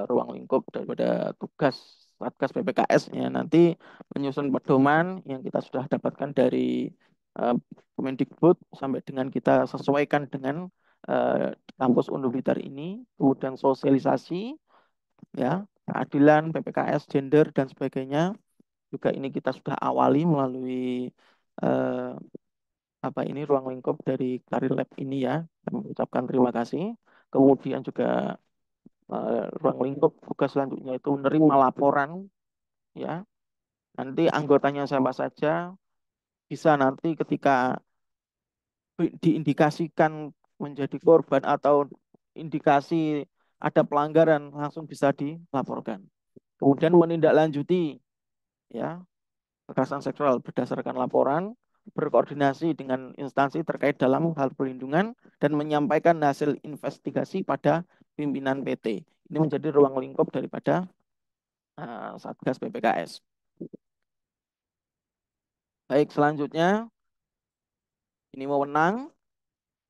ruang lingkup daripada tugas Satgas PPKS ya nanti menyusun pedoman yang kita sudah dapatkan dari Kemendikbud sampai dengan kita sesuaikan dengan kampus Undu Blitar ini, kemudian sosialisasi ya, keadilan, PPKS, gender dan sebagainya juga ini kita sudah awali melalui apa ini ruang lingkup dari Karir Lab ini ya. Kami mengucapkan terima kasih. Kemudian juga ruang lingkup tugas selanjutnya itu menerima laporan ya. Nanti anggotanya siapa saja bisa nanti ketika diindikasikan menjadi korban atau indikasi ada pelanggaran langsung bisa dilaporkan. Kemudian menindaklanjuti ya kekerasan seksual berdasarkan laporan, berkoordinasi dengan instansi terkait dalam hal perlindungan dan menyampaikan hasil investigasi pada pimpinan PT. Ini menjadi ruang lingkup daripada Satgas PPKS. Baik, selanjutnya ini wewenang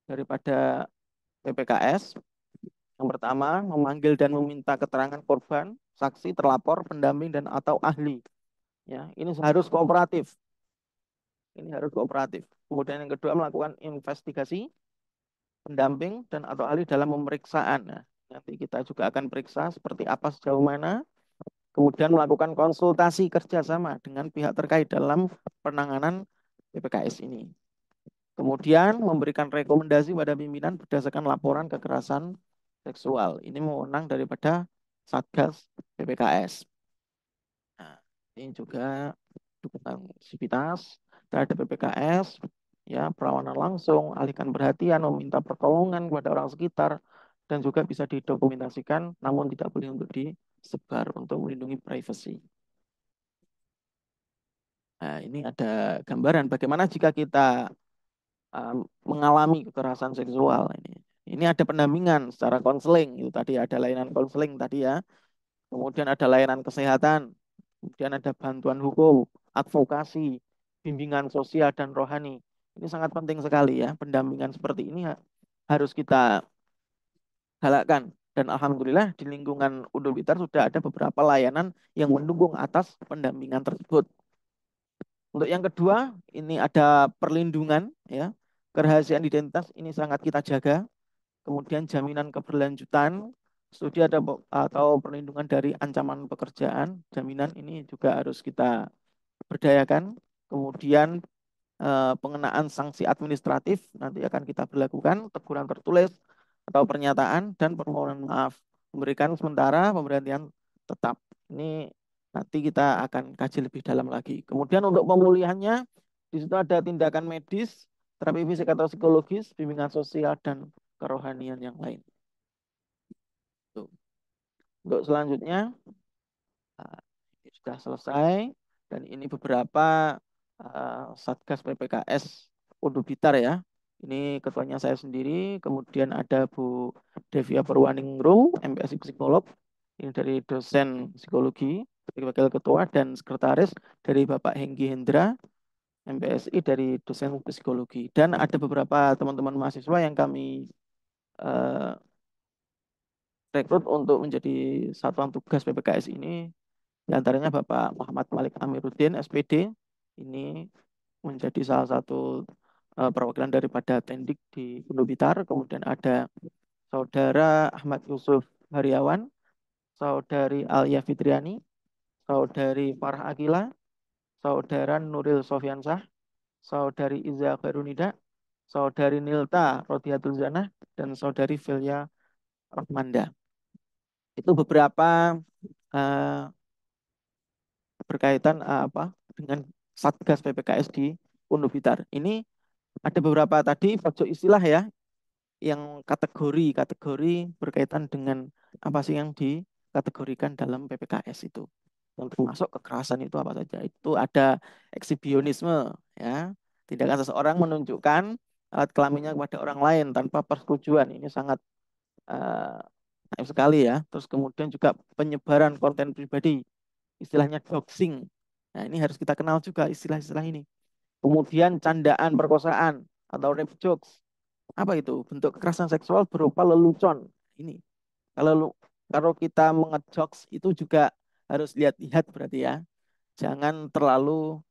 daripada PPKS. Yang pertama, memanggil dan meminta keterangan korban, saksi, terlapor, pendamping, dan atau ahli. Ya, ini harus kooperatif. Ini harus kooperatif. Kemudian yang kedua, melakukan investigasi, pendamping, dan atau ahli dalam pemeriksaan. Nah, nanti kita juga akan periksa seperti apa sejauh mana. Kemudian melakukan konsultasi kerjasama dengan pihak terkait dalam penanganan PPKS ini. Kemudian memberikan rekomendasi pada pimpinan berdasarkan laporan kekerasan seksual. Ini mewenang daripada Satgas PPKS. Nah, ini juga dukungan sivitas terhadap PPKS, ya, perlawanan langsung, alihkan perhatian, meminta pertolongan kepada orang sekitar, dan juga bisa didokumentasikan, namun tidak boleh untuk disebar untuk melindungi privasi. Nah, ini ada gambaran bagaimana jika kita mengalami kekerasan seksual ini. Ini ada pendampingan secara konseling, itu tadi ada layanan konseling tadi ya. Kemudian ada layanan kesehatan, kemudian ada bantuan hukum, advokasi, bimbingan sosial dan rohani. Ini sangat penting sekali ya, pendampingan seperti ini harus kita galakkan. Dan alhamdulillah di lingkungan Undo Blitar sudah ada beberapa layanan yang mendukung atas pendampingan tersebut. Untuk yang kedua, ini ada perlindungan ya. Kerahasiaan identitas ini sangat kita jaga. Kemudian jaminan keberlanjutan, studi ada atau perlindungan dari ancaman pekerjaan, jaminan ini juga harus kita berdayakan. Kemudian pengenaan sanksi administratif nanti akan kita berlakukan, teguran tertulis atau pernyataan dan permohonan maaf. Memberikan sementara, pemberhentian tetap. Ini nanti kita akan kaji lebih dalam lagi. Kemudian untuk pemulihannya, di situ ada tindakan medis, terapi fisik atau psikologis, bimbingan sosial, dan kerohanian yang lain. Tuh. Untuk selanjutnya, ini sudah selesai. Dan ini beberapa Satgas PPKS Undo Blitar ya. Ini ketuanya saya sendiri, kemudian ada Bu Devia Purwaningrum, MPSI Psikolog, ini dari dosen psikologi, wakil ketua, dan sekretaris dari Bapak Hengki Hendra, MPSI dari dosen psikologi. Dan ada beberapa teman-teman mahasiswa yang kami rekrut untuk menjadi satuan tugas PPKS ini. Di antaranya Bapak Muhammad Malik Amiruddin, SPD, ini menjadi salah satu perwakilan daripada Tendik di Undo Blitar. Kemudian ada Saudara Ahmad Yusuf Hariawan, Saudari Alia Fitriani, Saudari Farah Akila, Saudara Nuril Sofyansah, Saudari Iza Khairunida, Saudari Nilta Rodiatul Zanah, dan Saudari Velia Rahmanda. Itu beberapa berkaitan dengan Satgas PPKS di Undo Blitar. Ini ada beberapa tadi pojok istilah ya, yang kategori berkaitan dengan apa sih yang dikategorikan dalam PPKS itu. Yang termasuk kekerasan itu apa saja. Itu ada ekshibionisme ya, tindakan seseorang menunjukkan alat kelaminnya kepada orang lain tanpa persetujuan. Ini sangat sekali ya. Terus kemudian juga penyebaran konten pribadi, istilahnya doxing. Nah, ini harus kita kenal juga istilah-istilah ini. Kemudian candaan perkosaan atau rape jokes. Apa itu? Bentuk kekerasan seksual berupa lelucon. Ini. Kalau kita mengejokes itu juga harus lihat-lihat berarti ya. Jangan terlalu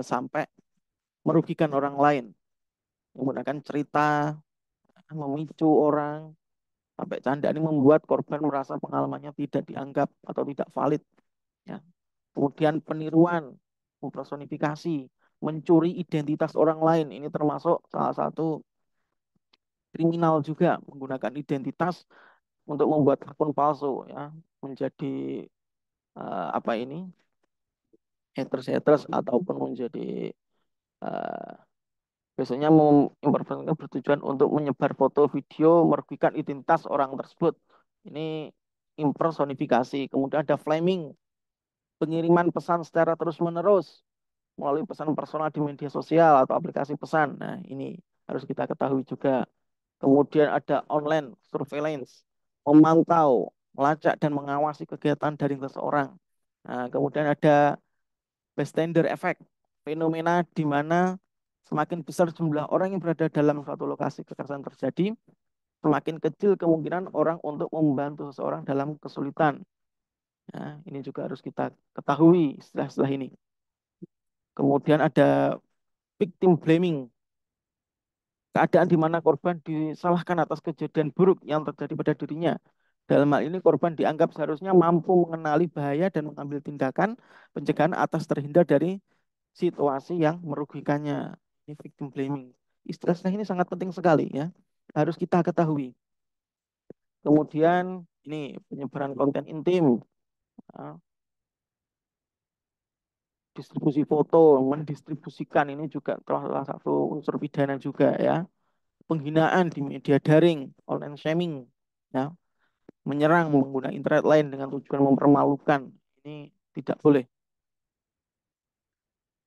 sampai merugikan orang lain. Menggunakan cerita, memicu orang, sampai candaan ini membuat korban merasa pengalamannya tidak dianggap atau tidak valid. Ya. Kemudian peniruan, mempersonifikasi, mencuri identitas orang lain. Ini termasuk salah satu kriminal juga, menggunakan identitas untuk membuat akun palsu ya, menjadi haters ataupun menjadi Biasanya impersonation bertujuan untuk menyebar foto, video, merugikan identitas orang tersebut. Ini impersonifikasi. Kemudian ada flaming, pengiriman pesan secara terus-menerus melalui pesan personal di media sosial atau aplikasi pesan. Nah, ini harus kita ketahui juga. Kemudian ada online surveillance, memantau, melacak, dan mengawasi kegiatan dari seseorang. Nah, kemudian ada bystander effect, fenomena di mana semakin besar jumlah orang yang berada dalam suatu lokasi kekerasan terjadi, semakin kecil kemungkinan orang untuk membantu seseorang dalam kesulitan. Nah, ini juga harus kita ketahui istilah-istilah ini. Kemudian ada victim blaming, keadaan di mana korban disalahkan atas kejadian buruk yang terjadi pada dirinya. Dalam hal ini korban dianggap seharusnya mampu mengenali bahaya dan mengambil tindakan pencegahan atas terhindar dari situasi yang merugikannya. Ini victim blaming. Istilah ini sangat penting sekali ya. Harus kita ketahui. Kemudian ini penyebaran konten intim. Distribusi foto, mendistribusikan ini juga salah satu unsur pidana juga ya. Penghinaan di media daring, online shaming, ya, menyerang menggunakan internet lain dengan tujuan mempermalukan, ini tidak boleh.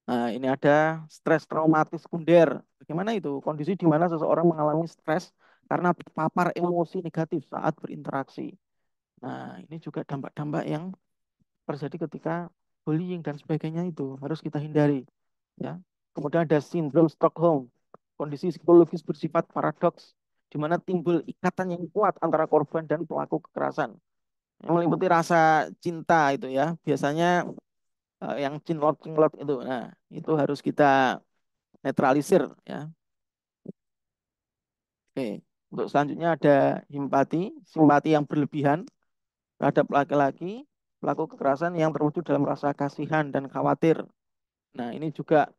Nah, ini ada stres traumatis sekunder. Bagaimana itu? Kondisi di mana seseorang mengalami stres karena terpapar emosi negatif saat berinteraksi. Nah, ini juga dampak-dampak yang terjadi ketika bullying dan sebagainya itu harus kita hindari. Ya. Kemudian ada sindrom Stockholm, kondisi psikologis bersifat paradoks, di mana timbul ikatan yang kuat antara korban dan pelaku kekerasan. Yang meliputi rasa cinta itu ya, biasanya yang cinlok-cinlok itu. Nah, itu harus kita netralisir ya. Oke, untuk selanjutnya ada simpati yang berlebihan terhadap laki-laki, pelaku kekerasan yang terwujud dalam rasa kasihan dan khawatir. Nah, ini juga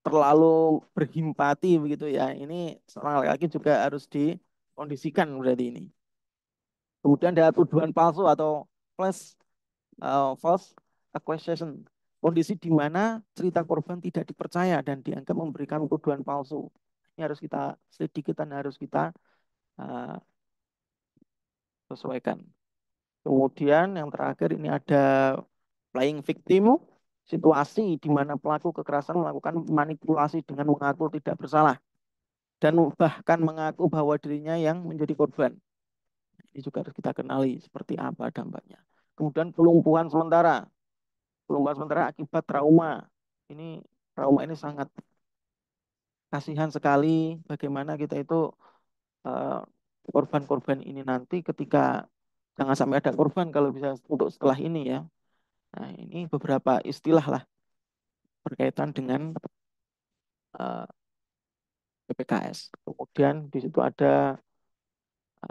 terlalu berhimpati begitu ya. Ini seorang laki-laki juga harus dikondisikan berarti ini. Kemudian ada tuduhan palsu atau false accusation. Kondisi di mana cerita korban tidak dipercaya dan dianggap memberikan tuduhan palsu. Ini harus kita sedikit dan harus kita uh, sesuaikan. Kemudian yang terakhir ini ada playing victim, situasi di mana pelaku kekerasan melakukan manipulasi dengan mengaku tidak bersalah dan bahkan mengaku bahwa dirinya yang menjadi korban. Ini juga harus kita kenali seperti apa dampaknya. Kemudian kelumpuhan sementara akibat trauma. Ini trauma ini sangat kasihan sekali bagaimana kita itu korban-korban ini nanti ketika jangan sampai ada korban kalau bisa untuk setelah ini ya. Nah, ini beberapa istilah lah berkaitan dengan PPKS. Kemudian di situ ada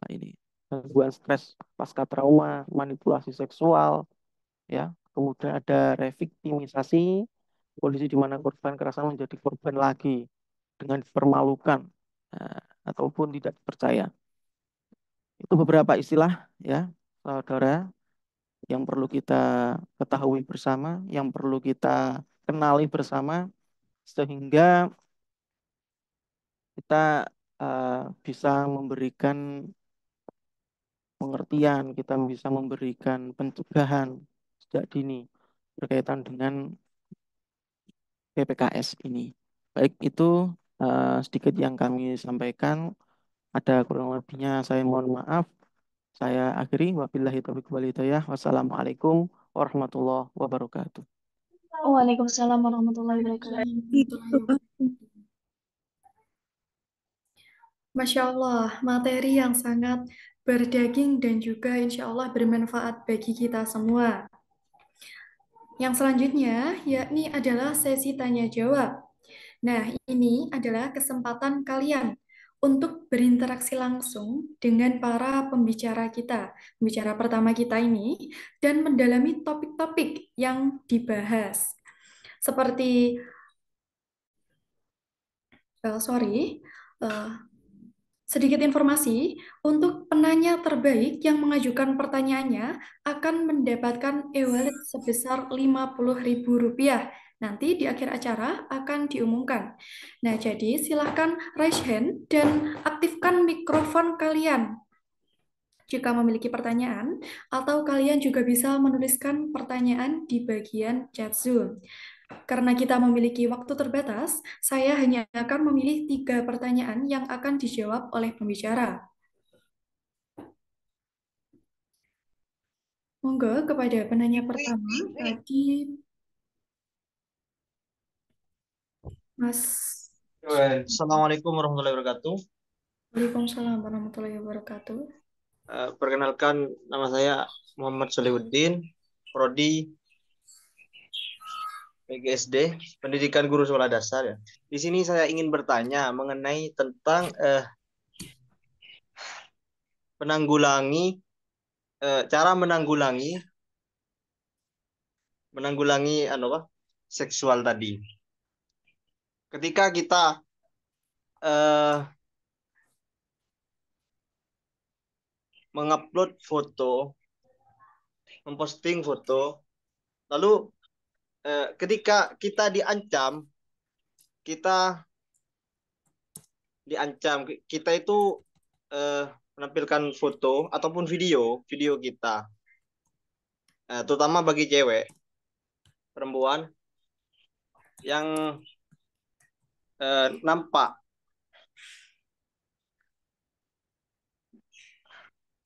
ini gangguan stres pasca trauma, manipulasi seksual, ya. Kemudian ada reviktimisasi, kondisi di mana korban kekerasan menjadi korban lagi dengan dipermalukan ataupun tidak percaya. Itu beberapa istilah ya, saudara, yang perlu kita ketahui bersama, yang perlu kita kenali bersama, sehingga kita bisa memberikan pengertian, kita bisa memberikan pencegahan sejak dini berkaitan dengan PPKS ini. Baik, itu sedikit yang kami sampaikan. Ada kurang lebihnya saya mohon maaf. Saya akhiri. Wabillahi taufiq wal hidayah. Wassalamualaikum warahmatullahi wabarakatuh. Waalaikumsalam warahmatullahi wabarakatuh. Masya Allah, materi yang sangat berdaging dan juga insya Allah bermanfaat bagi kita semua. Yang selanjutnya yakni adalah sesi tanya jawab. Nah, ini adalah kesempatan kalian untuk berinteraksi langsung dengan para pembicara kita, pembicara pertama kita ini, dan mendalami topik-topik yang dibahas. Seperti, sedikit informasi, untuk penanya terbaik yang mengajukan pertanyaannya akan mendapatkan e-wallet sebesar Rp50.000 Nanti di akhir acara akan diumumkan. Nah, jadi silahkan raise hand dan aktifkan mikrofon kalian jika memiliki pertanyaan, atau kalian juga bisa menuliskan pertanyaan di bagian chat Zoom. Karena kita memiliki waktu terbatas, saya hanya akan memilih 3 pertanyaan yang akan dijawab oleh pembicara. Monggo kepada penanya pertama, tadi Mas. Assalamualaikum warahmatullahi wabarakatuh. Waalaikumsalam warahmatullahi wabarakatuh. Perkenalkan, nama saya Muhammad Solihuddin, Prodi PGSD, Pendidikan Guru Sekolah Dasar. Ya. Di sini saya ingin bertanya mengenai tentang cara menanggulangi seksual tadi. Ketika kita mengupload foto, memposting foto, lalu ketika kita diancam, kita itu menampilkan foto ataupun video kita, terutama bagi cewek, perempuan yang nampak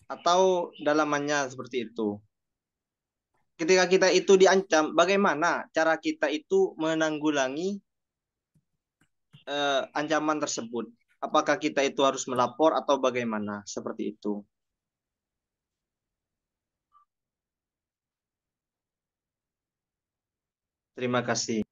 atau dalamannya seperti itu. Ketika kita itu diancam, bagaimana cara kita itu menanggulangi ancaman tersebut? Apakah kita itu harus melapor atau bagaimana? Seperti itu. Terima kasih.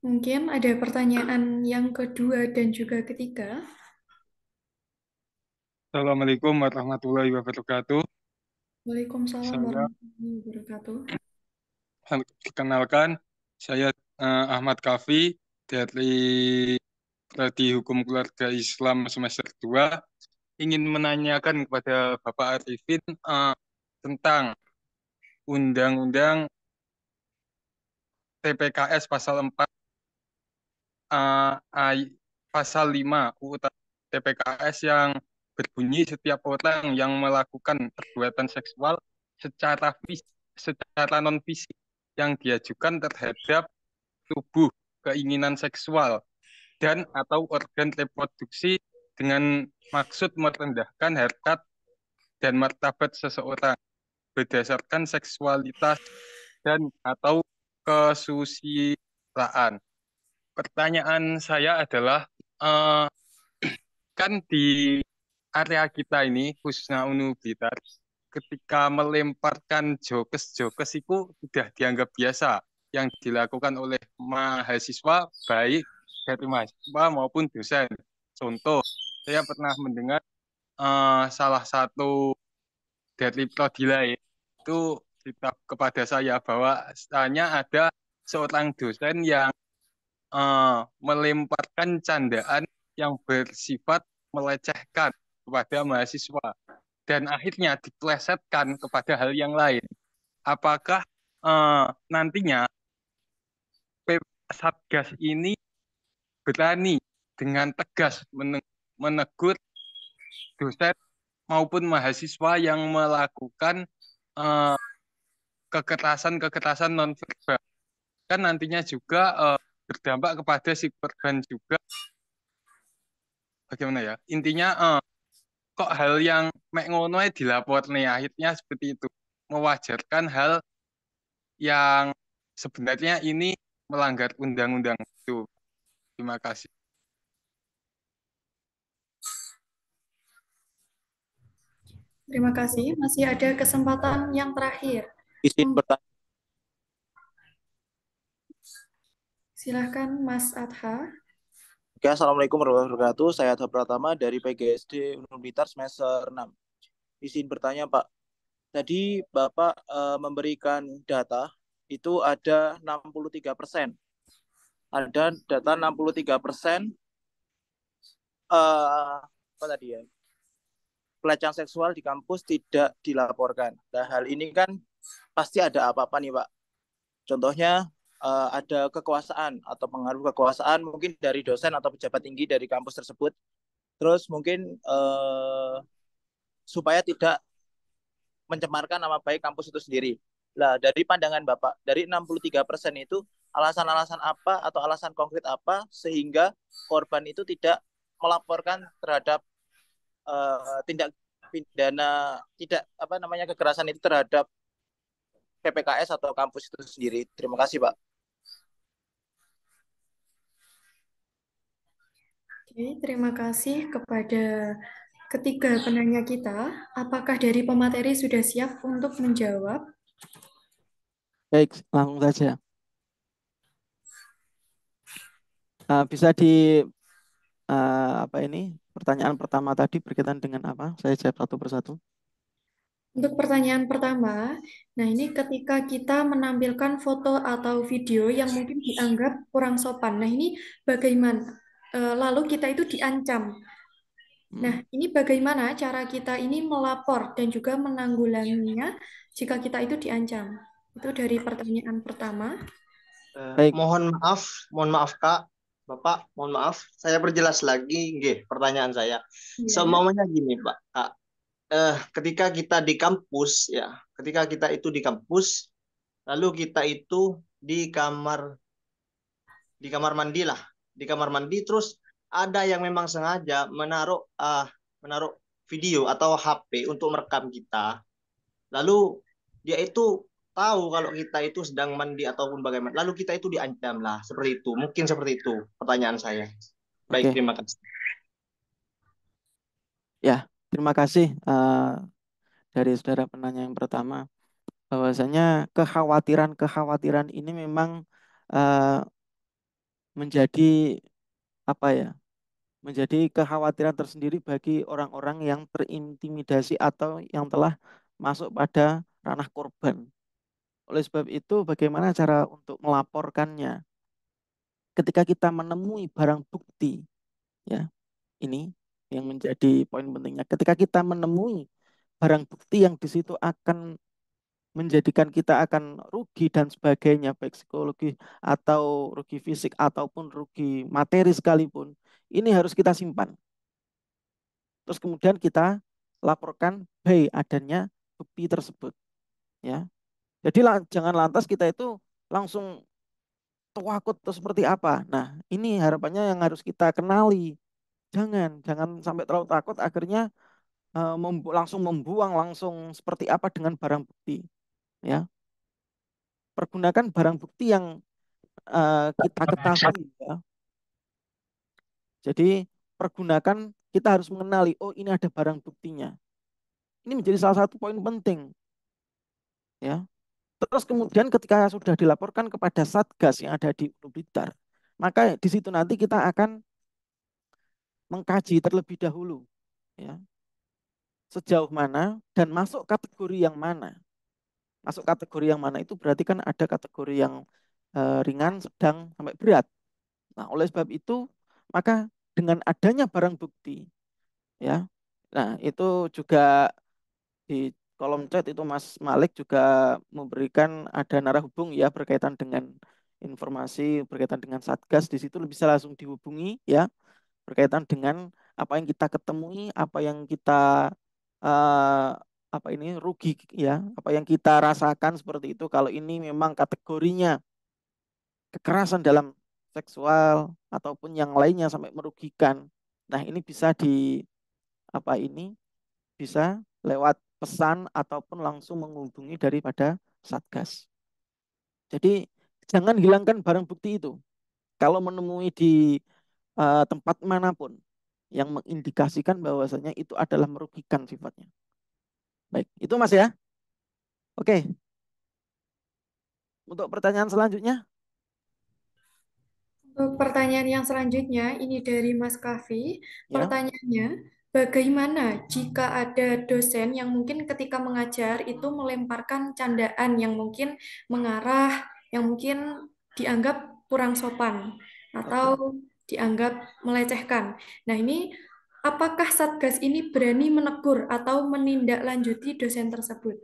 Mungkin ada pertanyaan yang kedua dan juga ketiga. Assalamualaikum warahmatullahi wabarakatuh. Waalaikumsalam Saya warahmatullahi wabarakatuh. perkenalkan, saya Ahmad Kafi dari Prodi Hukum Keluarga Islam semester 2. Ingin menanyakan kepada Bapak Arifin tentang Undang-Undang TPKS pasal 4 pasal 5 UU TPKS yang berbunyi setiap orang yang melakukan perbuatan seksual secara non fisik yang diajukan terhadap tubuh, keinginan seksual dan atau organ reproduksi dengan maksud merendahkan harkat dan martabat seseorang berdasarkan seksualitas dan atau kesusilaan. Pertanyaan saya adalah, kan di area kita ini, khususnya UNU Blitar, ketika melemparkan jokes-jokes itu sudah dianggap biasa yang dilakukan oleh mahasiswa, baik dari mahasiswa maupun dosen. Contoh, saya pernah mendengar salah satu dari prodi lain itu cerita kepada saya bahwa hanya ada seorang dosen yang melemparkan candaan yang bersifat melecehkan kepada mahasiswa dan akhirnya diplesetkan kepada hal yang lain. Apakah nantinya Satgas ini berani dengan tegas menegur dosen maupun mahasiswa yang melakukan kekerasan nonverbal? Kan nantinya juga berdampak kepada si korban juga. Bagaimana ya? Intinya kok hal yang mek ngono dilapor nih, akhirnya seperti itu. Mewajarkan hal yang sebenarnya ini melanggar undang-undang itu. Terima kasih. Terima kasih. Masih ada kesempatan yang terakhir. Izin bertanya. Silahkan Mas Adha. Oke, Assalamualaikum warahmatullahi wabarakatuh. Saya Adha Pratama dari PGSD UNU Blitar semester 6. Izin bertanya, Pak. Tadi Bapak memberikan data itu ada 63%. ada data 63% apa tadi ya? Pelecehan seksual di kampus tidak dilaporkan. Nah, hal ini kan pasti ada apa-apa nih, Pak. Contohnya ada kekuasaan atau pengaruh kekuasaan mungkin dari dosen atau pejabat tinggi dari kampus tersebut. Terus mungkin supaya tidak mencemarkan nama baik kampus itu sendiri. Nah, dari pandangan Bapak, dari 63% itu alasan-alasan apa atau alasan konkret apa sehingga korban itu tidak melaporkan terhadap tindak pidana tidak apa namanya kekerasan itu terhadap PPKS atau kampus itu sendiri. Terima kasih, Pak. Oke, terima kasih kepada ketiga penanya kita. Apakah dari pemateri sudah siap untuk menjawab? Baik, langsung saja. Bisa di apa ini pertanyaan pertama tadi berkaitan dengan apa? Saya jawab satu persatu. Untuk pertanyaan pertama, nah ini ketika kita menampilkan foto atau video yang mungkin dianggap kurang sopan. Nah ini bagaimana? Lalu kita itu diancam. Nah ini bagaimana cara kita ini melapor dan juga menanggulanginya jika kita itu diancam? Itu dari pertanyaan pertama. Baik. Mohon maaf Kak, Bapak, mohon maaf. Saya perjelas lagi, nggih, pertanyaan saya. Iya. Semuanya gini, Pak. Kak, ketika kita di kampus ya, ketika kita itu di kampus, lalu kita itu di kamar mandi lah, di kamar mandi terus ada yang memang sengaja menaruh video atau HP untuk merekam kita. Lalu dia itu tahu kalau kita itu sedang mandi ataupun bagaimana. Lalu kita itu diancam lah, seperti itu. Mungkin seperti itu pertanyaan saya. Baik, Oke. terima kasih. Ya, terima kasih dari saudara penanya yang pertama. Bahwasanya kekhawatiran ini memang menjadi apa ya? Menjadi kekhawatiran tersendiri bagi orang-orang yang terintimidasi atau yang telah masuk pada ranah korban. Oleh sebab itu, bagaimana cara untuk melaporkannya? Ketika kita menemui barang bukti, ya, ini yang menjadi poin pentingnya. Ketika kita menemui barang bukti yang di situ akan menjadikan kita akan rugi dan sebagainya, baik psikologi atau rugi fisik ataupun rugi materi sekalipun, ini harus kita simpan. Terus kemudian kita laporkan by adanya bukti tersebut. Ya, jadi jangan lantas kita itu langsung takut atau seperti apa. Nah, ini harapannya yang harus kita kenali. Jangan sampai terlalu takut akhirnya langsung membuang langsung seperti apa dengan barang bukti. Ya, pergunakan barang bukti yang kita ketahui. Ya. Jadi pergunakan kita harus mengenali. Oh, ini ada barang buktinya. Ini menjadi salah satu poin penting. Ya. Terus kemudian ketika sudah dilaporkan kepada Satgas yang ada di Ulu Blitar, maka di situ nanti kita akan mengkaji terlebih dahulu, ya, sejauh mana dan masuk kategori yang mana. Masuk kategori yang mana itu berarti kan ada kategori yang ringan, sedang, sampai berat. Nah, oleh sebab itu, maka dengan adanya barang bukti, ya, nah itu juga di kolom chat itu Mas Malik juga memberikan ada narah hubung ya berkaitan dengan informasi berkaitan dengan Satgas, di situ bisa langsung dihubungi ya berkaitan dengan apa yang kita ketemui, apa yang kita apa ini rugi ya, apa yang kita rasakan seperti itu kalau ini memang kategorinya kekerasan dalam seksual ataupun yang lainnya sampai merugikan. Nah, ini bisa di apa ini bisa lewat pesan ataupun langsung menghubungi daripada Satgas. Jadi jangan hilangkan barang bukti itu. Kalau menemui di tempat manapun yang mengindikasikan bahwasanya itu adalah merugikan sifatnya. Baik, itu Mas ya. Oke. Untuk pertanyaan selanjutnya. Untuk pertanyaan yang selanjutnya, ini dari Mas Kavi. Ya. Pertanyaannya, bagaimana jika ada dosen yang mungkin ketika mengajar itu melemparkan candaan yang mungkin mengarah, yang mungkin dianggap kurang sopan atau dianggap melecehkan. Nah, ini apakah Satgas ini berani menegur atau menindaklanjuti dosen tersebut?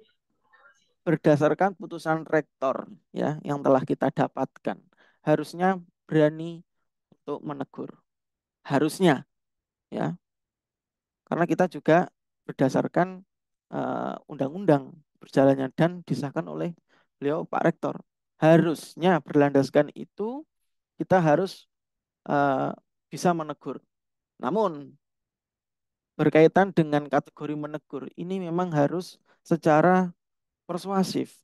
Berdasarkan putusan rektor ya yang telah kita dapatkan, harusnya berani untuk menegur. Harusnya ya. Karena kita juga berdasarkan undang-undang berjalannya dan disahkan oleh beliau Pak Rektor. Harusnya berlandaskan itu kita harus bisa menegur. Namun berkaitan dengan kategori menegur ini memang harus secara persuasif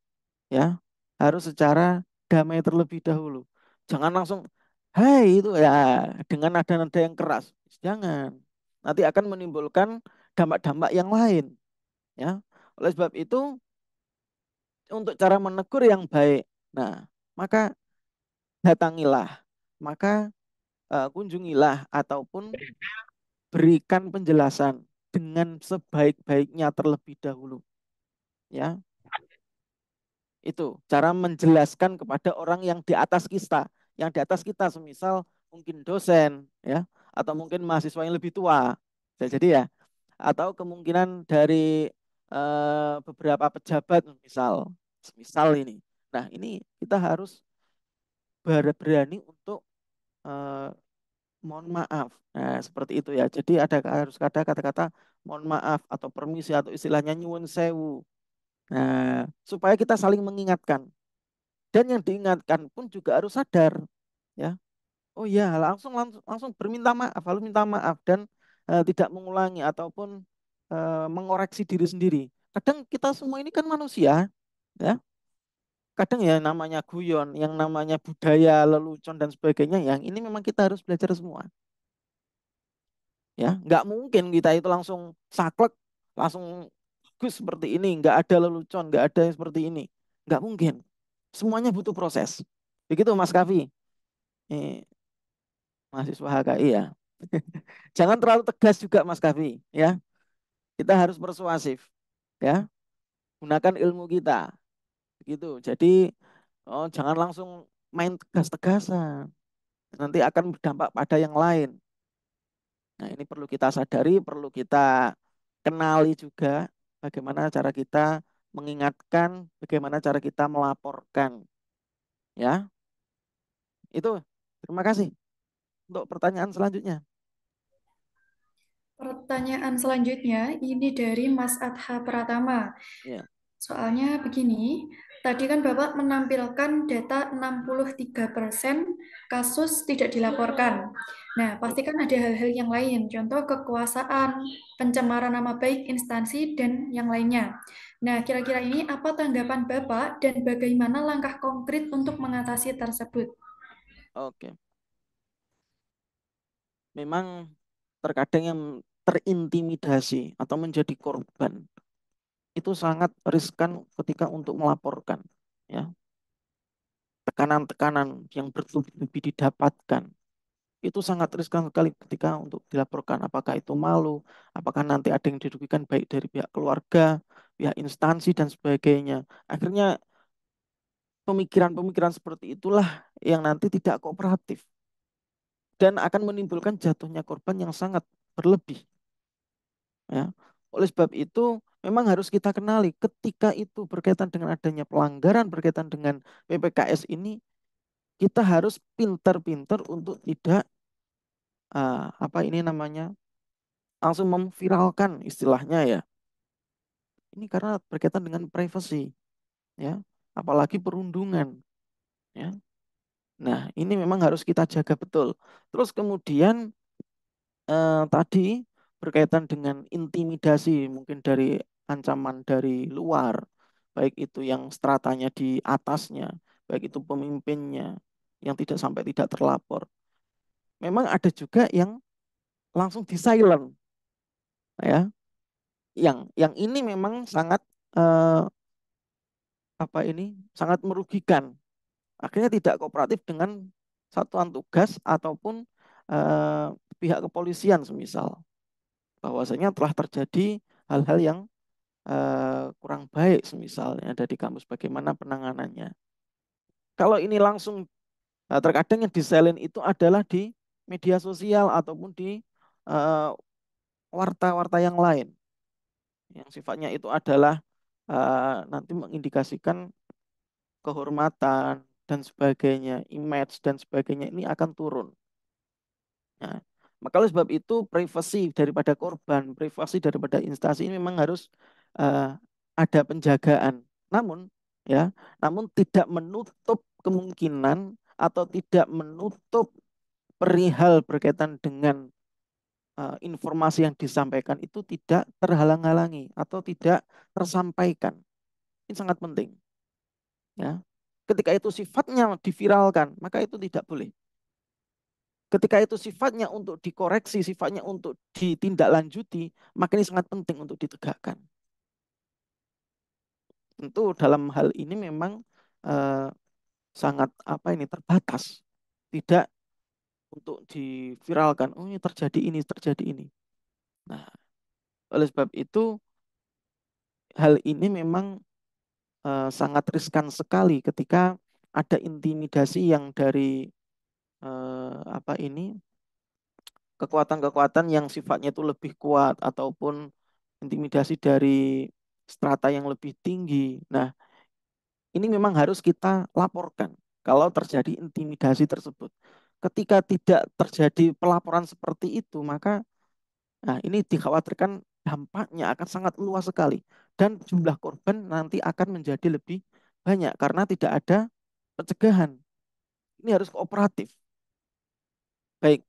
ya, harus secara damai terlebih dahulu. Jangan langsung hai itu ya dengan nada-nada yang keras. Jangan. Nanti akan menimbulkan dampak-dampak yang lain ya. Oleh sebab itu untuk cara menegur yang baik. Nah, maka datangilah, maka kunjungilah ataupun berikan penjelasan dengan sebaik-baiknya terlebih dahulu. Ya, itu cara menjelaskan kepada orang yang di atas kita, semisal mungkin dosen, ya, atau mungkin mahasiswa yang lebih tua. Jadi ya, atau kemungkinan dari beberapa pejabat, misal ini. Nah, ini kita harus berani untuk mohon maaf. Nah, seperti itu ya. Jadi harus ada kata-kata mohon maaf atau permisi atau istilahnya nyuwun sewu. Nah, supaya kita saling mengingatkan. Dan yang diingatkan pun juga harus sadar, ya. Oh iya, langsung berminta maaf, lalu minta maaf dan tidak mengulangi ataupun mengoreksi diri sendiri. Kadang kita semua ini kan manusia, ya. Kadang ya namanya guyon, yang namanya budaya, lelucon dan sebagainya, yang ini memang kita harus belajar semua. Ya, nggak mungkin kita itu langsung saklek, langsung bagus seperti ini, nggak ada lelucon, nggak ada yang seperti ini, nggak mungkin. Semuanya butuh proses. Begitu Mas Kavi, mahasiswa HKI ya. Jangan terlalu tegas juga Mas Kavi, ya. Kita harus persuasif, ya. Gunakan ilmu kita, begitu. Jadi jangan langsung main tegas-tegasan, nanti akan berdampak pada yang lain. Nah, ini perlu kita sadari, perlu kita kenali juga bagaimana cara kita mengingatkan, bagaimana cara kita melaporkan. Ya, itu. Terima kasih. Untuk pertanyaan selanjutnya. Pertanyaan selanjutnya ini dari Mas Adha Pratama. Ya. Soalnya begini, tadi kan Bapak menampilkan data 63% kasus tidak dilaporkan. Nah, pasti kan ada hal-hal yang lain, contoh kekuasaan, pencemaran nama baik instansi, dan yang lainnya. Nah, kira-kira ini apa tanggapan Bapak dan bagaimana langkah konkret untuk mengatasi tersebut? Oke. Memang terkadang yang terintimidasi atau menjadi korban itu sangat riskan ketika untuk melaporkan, ya. Tekanan-tekanan yang bertubi-tubi didapatkan itu sangat riskan sekali ketika untuk dilaporkan. Apakah itu malu, apakah nanti ada yang dirugikan baik dari pihak keluarga, pihak instansi dan sebagainya. Akhirnya pemikiran-pemikiran seperti itulah yang nanti tidak kooperatif dan akan menimbulkan jatuhnya korban yang sangat berlebih. Ya. Oleh sebab itu, memang harus kita kenali ketika itu berkaitan dengan adanya pelanggaran berkaitan dengan PPKS ini, kita harus pintar-pintar untuk tidak langsung memviralkan istilahnya ya. Ini karena berkaitan dengan privacy, ya, apalagi perundungan, ya. Nah, ini memang harus kita jaga betul. Terus kemudian tadi berkaitan dengan intimidasi mungkin dari ancaman dari luar, baik itu yang stratanya di atasnya, baik itu pemimpinnya yang tidak terlapor. Memang ada juga yang langsung di silent, ya. Yang ini memang sangat sangat merugikan. Akhirnya tidak kooperatif dengan satuan tugas ataupun pihak kepolisian semisal. Bahwasanya telah terjadi hal-hal yang kurang baik semisalnya ada di kampus, bagaimana penanganannya. Kalau ini langsung Nah, terkadang yang disalin itu adalah di media sosial ataupun di eh, warta-warta yang lain yang sifatnya itu adalah nanti mengindikasikan kehormatan dan sebagainya, image dan sebagainya ini akan turun. Nah, maka oleh sebab itu privasi daripada korban, privasi daripada instansi ini memang harus ada penjagaan. Namun ya, namun tidak menutup kemungkinan atau tidak menutup perihal berkaitan dengan informasi yang disampaikan itu tidak terhalang-halangi atau tidak tersampaikan. Ini sangat penting. Ya. Ketika itu sifatnya diviralkan, maka itu tidak boleh. Ketika itu sifatnya untuk dikoreksi, sifatnya untuk ditindaklanjuti, maka ini sangat penting untuk ditegakkan. Tentu dalam hal ini memang sangat terbatas. Tidak untuk diviralkan. Oh, ini terjadi ini, terjadi ini. Nah, oleh sebab itu hal ini memang sangat riskan sekali ketika ada intimidasi yang dari kekuatan-kekuatan yang sifatnya itu lebih kuat ataupun intimidasi dari strata yang lebih tinggi. Nah, ini memang harus kita laporkan kalau terjadi intimidasi tersebut. Ketika tidak terjadi pelaporan seperti itu, maka ini dikhawatirkan dampaknya akan sangat luas sekali dan jumlah korban nanti akan menjadi lebih banyak karena tidak ada pencegahan. Ini harus kooperatif. Baik,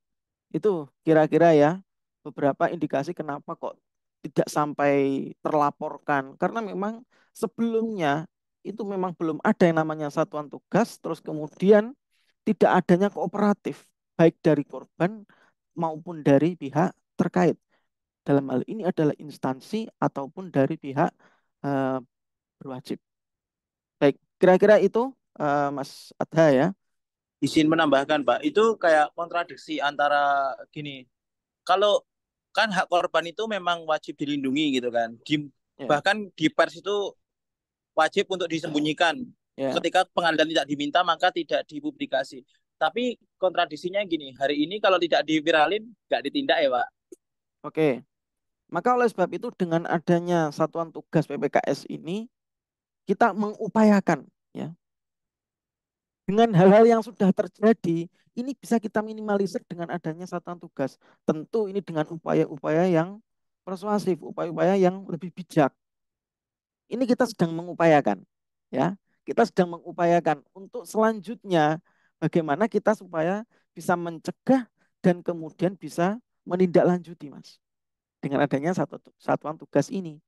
itu kira-kira ya beberapa indikasi kenapa kok tidak sampai terlaporkan. Karena memang sebelumnya itu memang belum ada yang namanya satuan tugas, terus kemudian tidak adanya kooperatif, baik dari korban maupun dari pihak terkait. Dalam hal ini adalah instansi ataupun dari pihak berwajib. Baik, kira-kira itu Mas Adha ya. Izin menambahkan, Pak, itu kayak kontradiksi antara gini, kalau kan hak korban itu memang wajib dilindungi gitu kan, bahkan di pers itu wajib untuk disembunyikan. Ketika pengadilan tidak diminta maka tidak dipublikasi. Tapi kontradiksinya gini, hari ini kalau tidak diviralin nggak ditindak ya, Pak. Oke, maka oleh sebab itu dengan adanya satuan tugas PPKS ini kita mengupayakan ya dengan hal-hal yang sudah terjadi, ini bisa kita minimalisir dengan adanya satuan tugas. Tentu ini dengan upaya-upaya yang persuasif, upaya-upaya yang lebih bijak. Ini kita sedang mengupayakan, ya. Kita sedang mengupayakan untuk selanjutnya bagaimana kita supaya bisa mencegah dan kemudian bisa menindaklanjuti, Mas. Dengan adanya satuan tugas ini.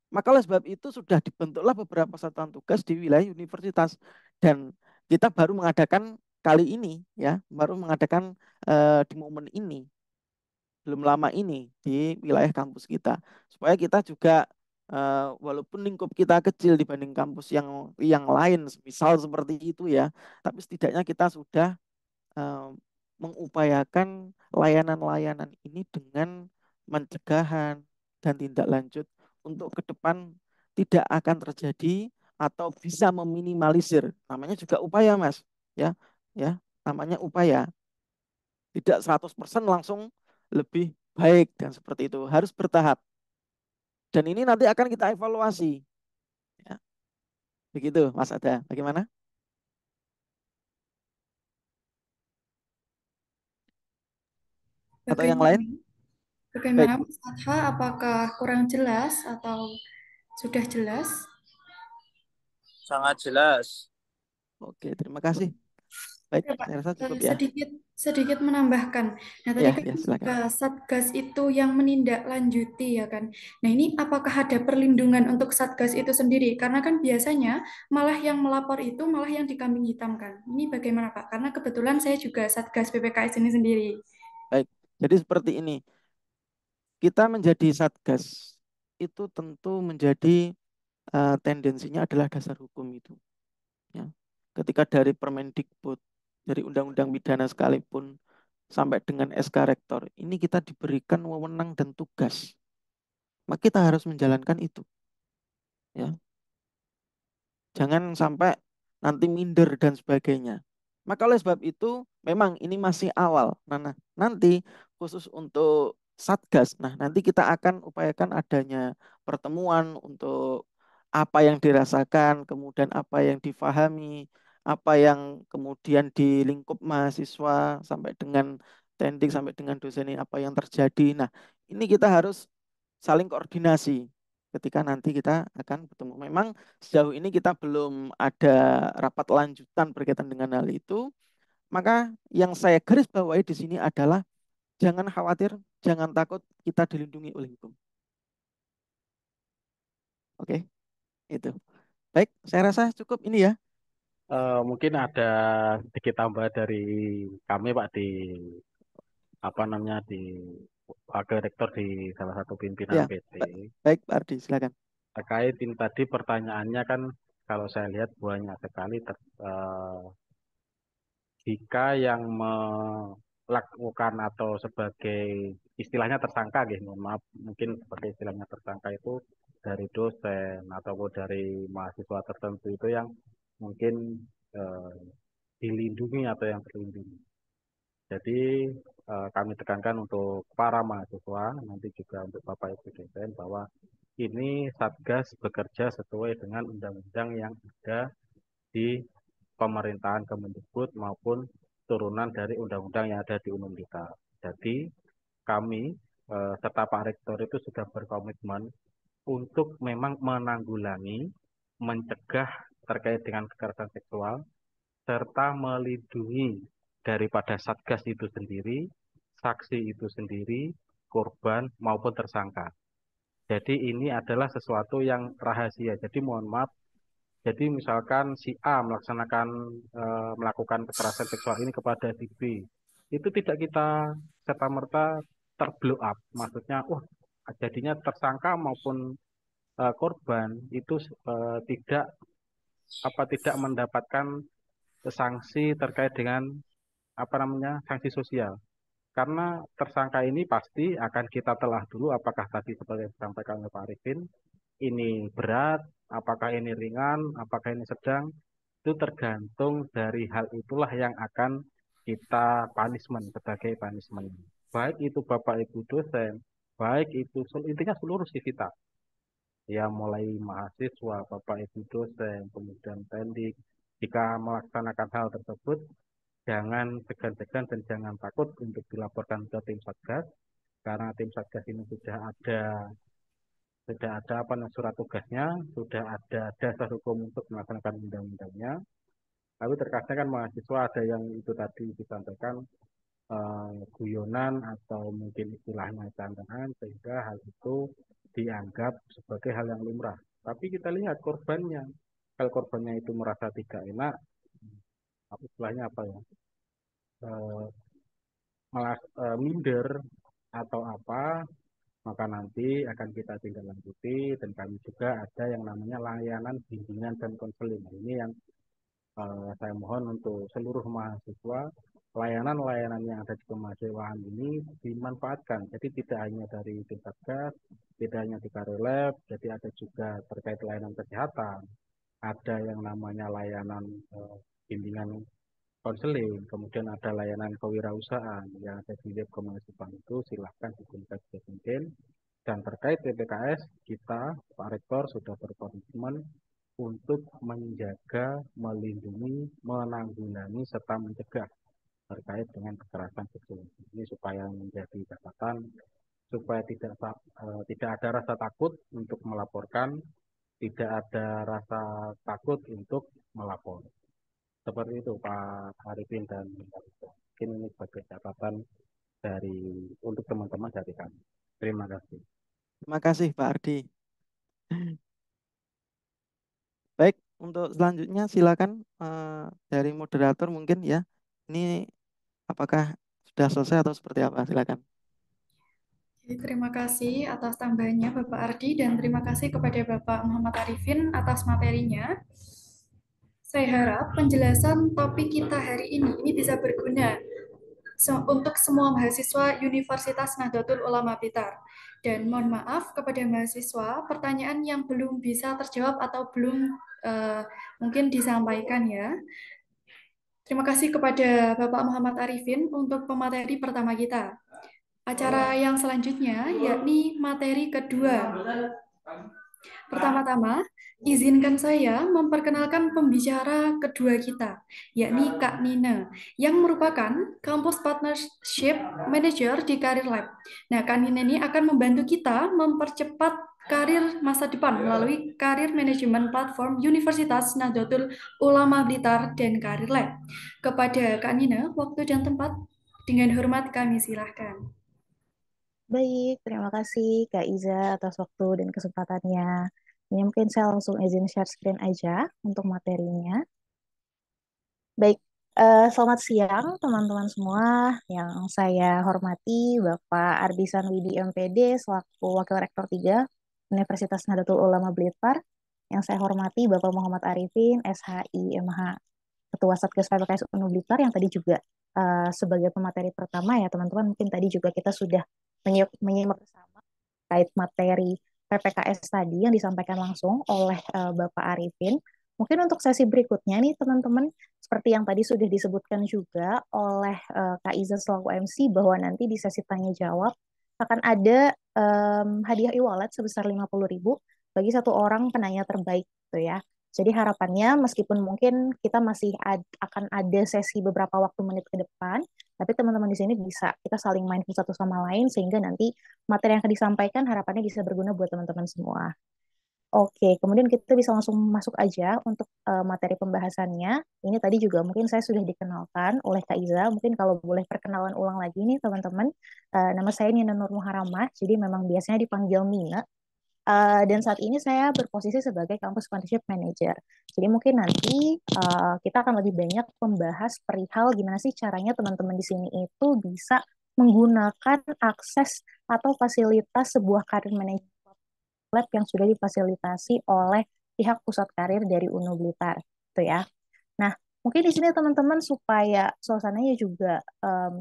Maka oleh sebab itu sudah dibentuklah beberapa satuan tugas di wilayah universitas dan kita baru mengadakan kali ini ya, baru mengadakan di momen ini belum lama ini di wilayah kampus kita supaya kita juga walaupun lingkup kita kecil dibanding kampus yang lain misal seperti itu ya, tapi setidaknya kita sudah mengupayakan layanan-layanan ini dengan pencegahan dan tindak lanjut untuk ke depan tidak akan terjadi atau bisa meminimalisir. Namanya juga upaya, Mas. Ya, namanya upaya. Tidak 100% langsung lebih baik dan seperti itu. Harus bertahap. Dan ini nanti akan kita evaluasi. Ya. Begitu, Mas Ada. Bagaimana? Atau yang lain? Bagaimana Mas Adha? Apakah kurang jelas atau sudah jelas? Sangat jelas. Oke, terima kasih. Baik, Ya, Pak. saya rasa cukup ya. Sedikit menambahkan. Nah, tadi kan silakan. juga Satgas itu yang menindaklanjuti ya kan. Nah, ini apakah ada perlindungan untuk Satgas itu sendiri? Karena kan biasanya malah yang melapor itu malah yang dikambing hitamkan. Ini bagaimana Pak? Karena kebetulan saya juga Satgas PPKS ini sendiri. Baik, jadi seperti ini. Kita menjadi Satgas itu tentu menjadi tendensinya adalah dasar hukum itu. Ya. Ketika dari Permendikbud, dari Undang-Undang Pidana sekalipun, sampai dengan SK Rektor, ini kita diberikan wewenang dan tugas. Maka kita harus menjalankan itu. Ya. Jangan sampai nanti minder dan sebagainya. Maka oleh sebab itu memang ini masih awal. Nanti khusus untuk Satgas, nanti kita akan upayakan adanya pertemuan untuk apa yang dirasakan, kemudian apa yang difahami, apa yang kemudian di lingkup mahasiswa sampai dengan tending sampai dengan dosen ini apa yang terjadi. Nah, ini kita harus saling koordinasi ketika nanti kita akan bertemu. Memang sejauh ini kita belum ada rapat lanjutan berkaitan dengan hal itu. Maka yang saya garis bawahi di sini adalah jangan khawatir, jangan takut, kita dilindungi oleh hukum. Oke, itu. Baik, saya rasa cukup ini ya. Mungkin ada sedikit tambah dari kami Pak di wakil rektor di salah satu pimpinan Ya, PT. baik Pak Ardi, silakan. Terkait ini tadi pertanyaannya kan kalau saya lihat banyak sekali jika yang melakukan atau sebagai istilahnya tersangka, mohon maaf, mungkin sebagai istilahnya tersangka itu dari dosen ataupun dari mahasiswa tertentu itu yang mungkin eh, dilindungi atau yang terlindungi. Jadi kami tekankan untuk para mahasiswa, nanti juga untuk Bapak Ibu dosen bahwa ini Satgas bekerja sesuai dengan undang-undang yang ada di pemerintahan Kemendikbud maupun turunan dari undang-undang yang ada di Unumdikta. Jadi kami serta Pak Rektor itu sudah berkomitmen untuk memang menanggulangi, mencegah terkait dengan kekerasan seksual, serta melindungi daripada Satgas itu sendiri, saksi itu sendiri, korban maupun tersangka. Jadi ini adalah sesuatu yang rahasia. Jadi mohon maaf, jadi misalkan si A melakukan kekerasan seksual ini kepada si B, itu tidak kita serta-merta terblow up. Maksudnya, wah jadinya tersangka maupun korban itu tidak mendapatkan sanksi terkait dengan sanksi sosial. Karena tersangka ini pasti akan kita telah dulu apakah tadi seperti disampaikan oleh Pak Arifin, ini berat, apakah ini ringan, apakah ini sedang, itu tergantung dari hal itulah yang akan kita punishment sebagai punishment. Baik itu Bapak Ibu dosen, baik itu intinya seluruh sivitas. Ya mulai mahasiswa, Bapak Ibu dosen, kemudian pendik, jika melaksanakan hal tersebut, jangan segan-segan dan jangan takut untuk dilaporkan ke tim Satgas, karena tim Satgas ini sudah ada surat tugasnya, sudah ada dasar hukum untuk melaksanakan undang-undangnya. Tapi terkadang kan mahasiswa ada yang itu tadi disampaikan guyonan atau mungkin istilahnya candaan, sehingga hal itu dianggap sebagai hal yang lumrah. Tapi kita lihat korbannya, kalau korbannya itu merasa tidak enak, istilahnya apa ya, malah minder atau apa, maka nanti akan kita tindak lanjuti, dan kami juga ada yang namanya layanan bimbingan dan konseling. Ini yang saya mohon untuk seluruh mahasiswa, layanan-layanan yang ada di kemahasiswaan ini dimanfaatkan. Jadi tidak hanya dari tim Satgas, tidak hanya di Karelab, jadi ada juga terkait layanan kesehatan, ada yang namanya layanan bimbingan konseling, kemudian ada layanan kewirausahaan yang ada di web kemahasiswaan itu, silahkan digunakan mungkin. Dan terkait PPKS, kita Pak Rektor sudah berkomitmen untuk menjaga, melindungi, menanggulangi, serta mencegah terkait dengan kekerasan seksual. Ini supaya menjadi catatan, supaya tidak ada rasa takut untuk melaporkan, tidak ada rasa takut untuk melapor. Seperti itu Pak Arifin dan Pak Rito. Mungkin ini sebagai catatan untuk teman-teman dari kami. Terima kasih. Terima kasih Pak Ardi. Baik, untuk selanjutnya silakan dari moderator mungkin ya. Ini apakah sudah selesai atau seperti apa? Silakan. Terima kasih atas tambahannya Bapak Ardi dan terima kasih kepada Bapak Muhammad Arifin atas materinya. Saya harap penjelasan topik kita hari ini bisa berguna untuk semua mahasiswa Universitas Nahdlatul Ulama Blitar. Dan mohon maaf kepada mahasiswa, pertanyaan yang belum bisa terjawab atau belum mungkin disampaikan ya. Terima kasih kepada Bapak Muhammad Arifin untuk pemateri pertama kita. Acara yang selanjutnya yakni materi kedua. Pertama-tama, izinkan saya memperkenalkan pembicara kedua kita, yakni Kak Nina, yang merupakan Campus Partnership Manager di Career Lab. Nah, Kak Nina ini akan membantu kita mempercepat karir masa depan melalui karir manajemen platform Universitas Nahdlatul Ulama Blitar dan Career Lab. Kepada Kak Nina, waktu dan tempat dengan hormat kami silahkan. Baik, terima kasih Kak Iza atas waktu dan kesempatannya. Ini mungkin saya langsung izin share screen aja untuk materinya. Baik, selamat siang teman-teman semua. Yang saya hormati Bapak Ardi Sanwidi MPD selaku Wakil Rektor 3 Universitas Nahdlatul Ulama Blitar. Yang saya hormati Bapak Muhammad Arifin, SHI, MH, Ketua Satgas PPKS UNU Blitar yang tadi juga sebagai pemateri pertama ya teman-teman. Mungkin tadi juga kita sudah menyimak bersama terkait materi PPKS tadi yang disampaikan langsung oleh Bapak Arifin. Mungkin untuk sesi berikutnya nih teman-teman, seperti yang tadi sudah disebutkan juga oleh Kak Iza selaku MC bahwa nanti di sesi tanya jawab akan ada hadiah e-wallet sebesar 50.000 bagi satu orang penanya terbaik gitu ya. Jadi harapannya meskipun mungkin kita masih akan ada sesi beberapa waktu menit ke depan, tapi teman-teman di sini bisa kita saling mindful satu sama lain sehingga nanti materi yang akan disampaikan harapannya bisa berguna buat teman-teman semua. Oke, kemudian kita bisa langsung masuk aja untuk materi pembahasannya. Ini tadi juga mungkin saya sudah dikenalkan oleh Kak Iza. Mungkin kalau boleh perkenalan ulang lagi nih teman-teman. Nama saya Nina Nur Muharamah, jadi memang biasanya dipanggil Mina. Dan saat ini saya berposisi sebagai Campus Partnership Manager. Jadi mungkin nanti kita akan lebih banyak membahas perihal gimana sih caranya teman-teman di sini itu bisa menggunakan akses atau fasilitas sebuah karir manajemen lab yang sudah difasilitasi oleh pihak pusat karir dari UNU Blitar, gitu ya. Nah, mungkin di sini teman-teman supaya suasananya juga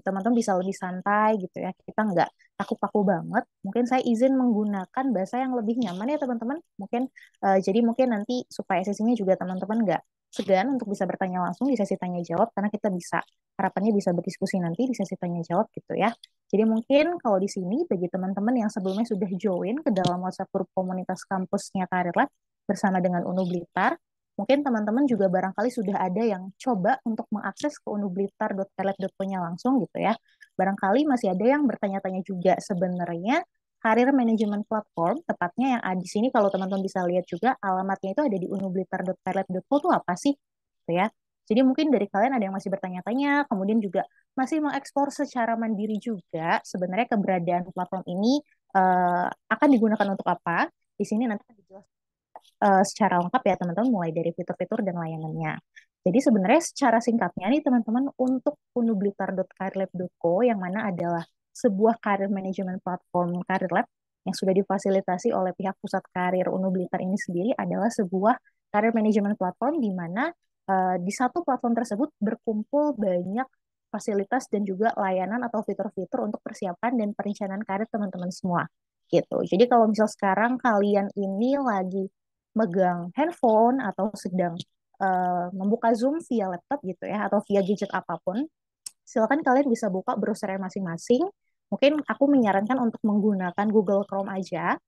teman-teman bisa lebih santai gitu ya. Kita nggak kaku-kaku banget. Mungkin saya izin menggunakan bahasa yang lebih nyaman ya teman-teman. Mungkin jadi mungkin nanti supaya sesinya juga teman-teman nggak segan untuk bisa bertanya langsung di sesi tanya jawab karena kita bisa harapannya bisa berdiskusi nanti di sesi tanya jawab gitu ya. Jadi mungkin kalau di sini bagi teman-teman yang sebelumnya sudah join ke dalam WhatsApp grup komunitas kampusnya Career Lab bersama dengan UNU Blitar, mungkin teman-teman juga barangkali sudah ada yang coba untuk mengakses ke unublitar.careerlab.co-nya langsung gitu ya. Barangkali masih ada yang bertanya-tanya juga sebenarnya karir manajemen platform, tepatnya yang ada di sini kalau teman-teman bisa lihat juga alamatnya itu ada di unublitar.careerlab.co itu apa sih? Gitu ya. Jadi mungkin dari kalian ada yang masih bertanya-tanya, kemudian juga masih mengeksplor secara mandiri juga sebenarnya keberadaan platform ini akan digunakan untuk apa. Di sini nanti akan dijelaskan secara lengkap ya teman-teman, mulai dari fitur-fitur dan layanannya. Jadi sebenarnya secara singkatnya nih teman-teman, untuk unublitar.careerlab.co yang mana adalah sebuah karir manajemen platform Career Lab yang sudah difasilitasi oleh pihak pusat karir UNU Blitar ini sendiri adalah sebuah karir manajemen platform di mana di satu platform tersebut berkumpul banyak fasilitas dan juga layanan atau fitur-fitur untuk persiapan dan perencanaan karir teman-teman semua gitu. Jadi kalau misal sekarang kalian ini lagi megang handphone atau sedang membuka Zoom via laptop gitu ya atau via gadget apapun, silakan kalian bisa buka browser masing-masing. Mungkin aku menyarankan untuk menggunakan Google Chrome aja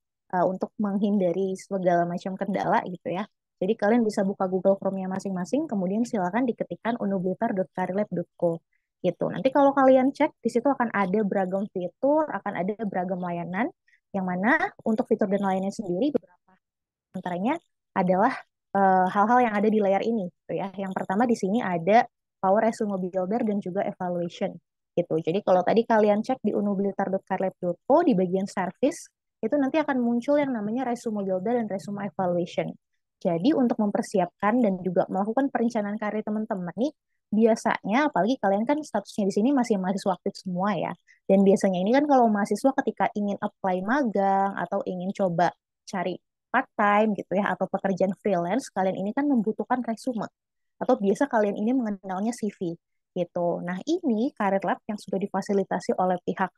untuk menghindari segala macam kendala gitu ya. Jadi kalian bisa buka Google Chrome-nya masing-masing, kemudian silakan diketikkan unublitar.careerlab.co gitu. Nanti kalau kalian cek, di situ akan ada beragam fitur, akan ada beragam layanan, yang mana untuk fitur dan layanannya sendiri beberapa antaranya adalah hal-hal yang ada di layar ini gitu ya. Yang pertama di sini ada Power Resume Builder dan juga Evaluation gitu. Jadi kalau tadi kalian cek di unublitar.careerlab.co di bagian service itu nanti akan muncul yang namanya Resume Builder dan Resume Evaluation. Jadi untuk mempersiapkan dan juga melakukan perencanaan karir teman-teman nih, biasanya apalagi kalian kan statusnya di sini masih mahasiswa aktif semua ya. Dan biasanya ini kan kalau mahasiswa ketika ingin apply magang atau ingin coba cari part-time gitu ya atau pekerjaan freelance, kalian ini kan membutuhkan resume atau biasa kalian ini mengenalnya CV gitu. Nah, ini Career Lab yang sudah difasilitasi oleh pihak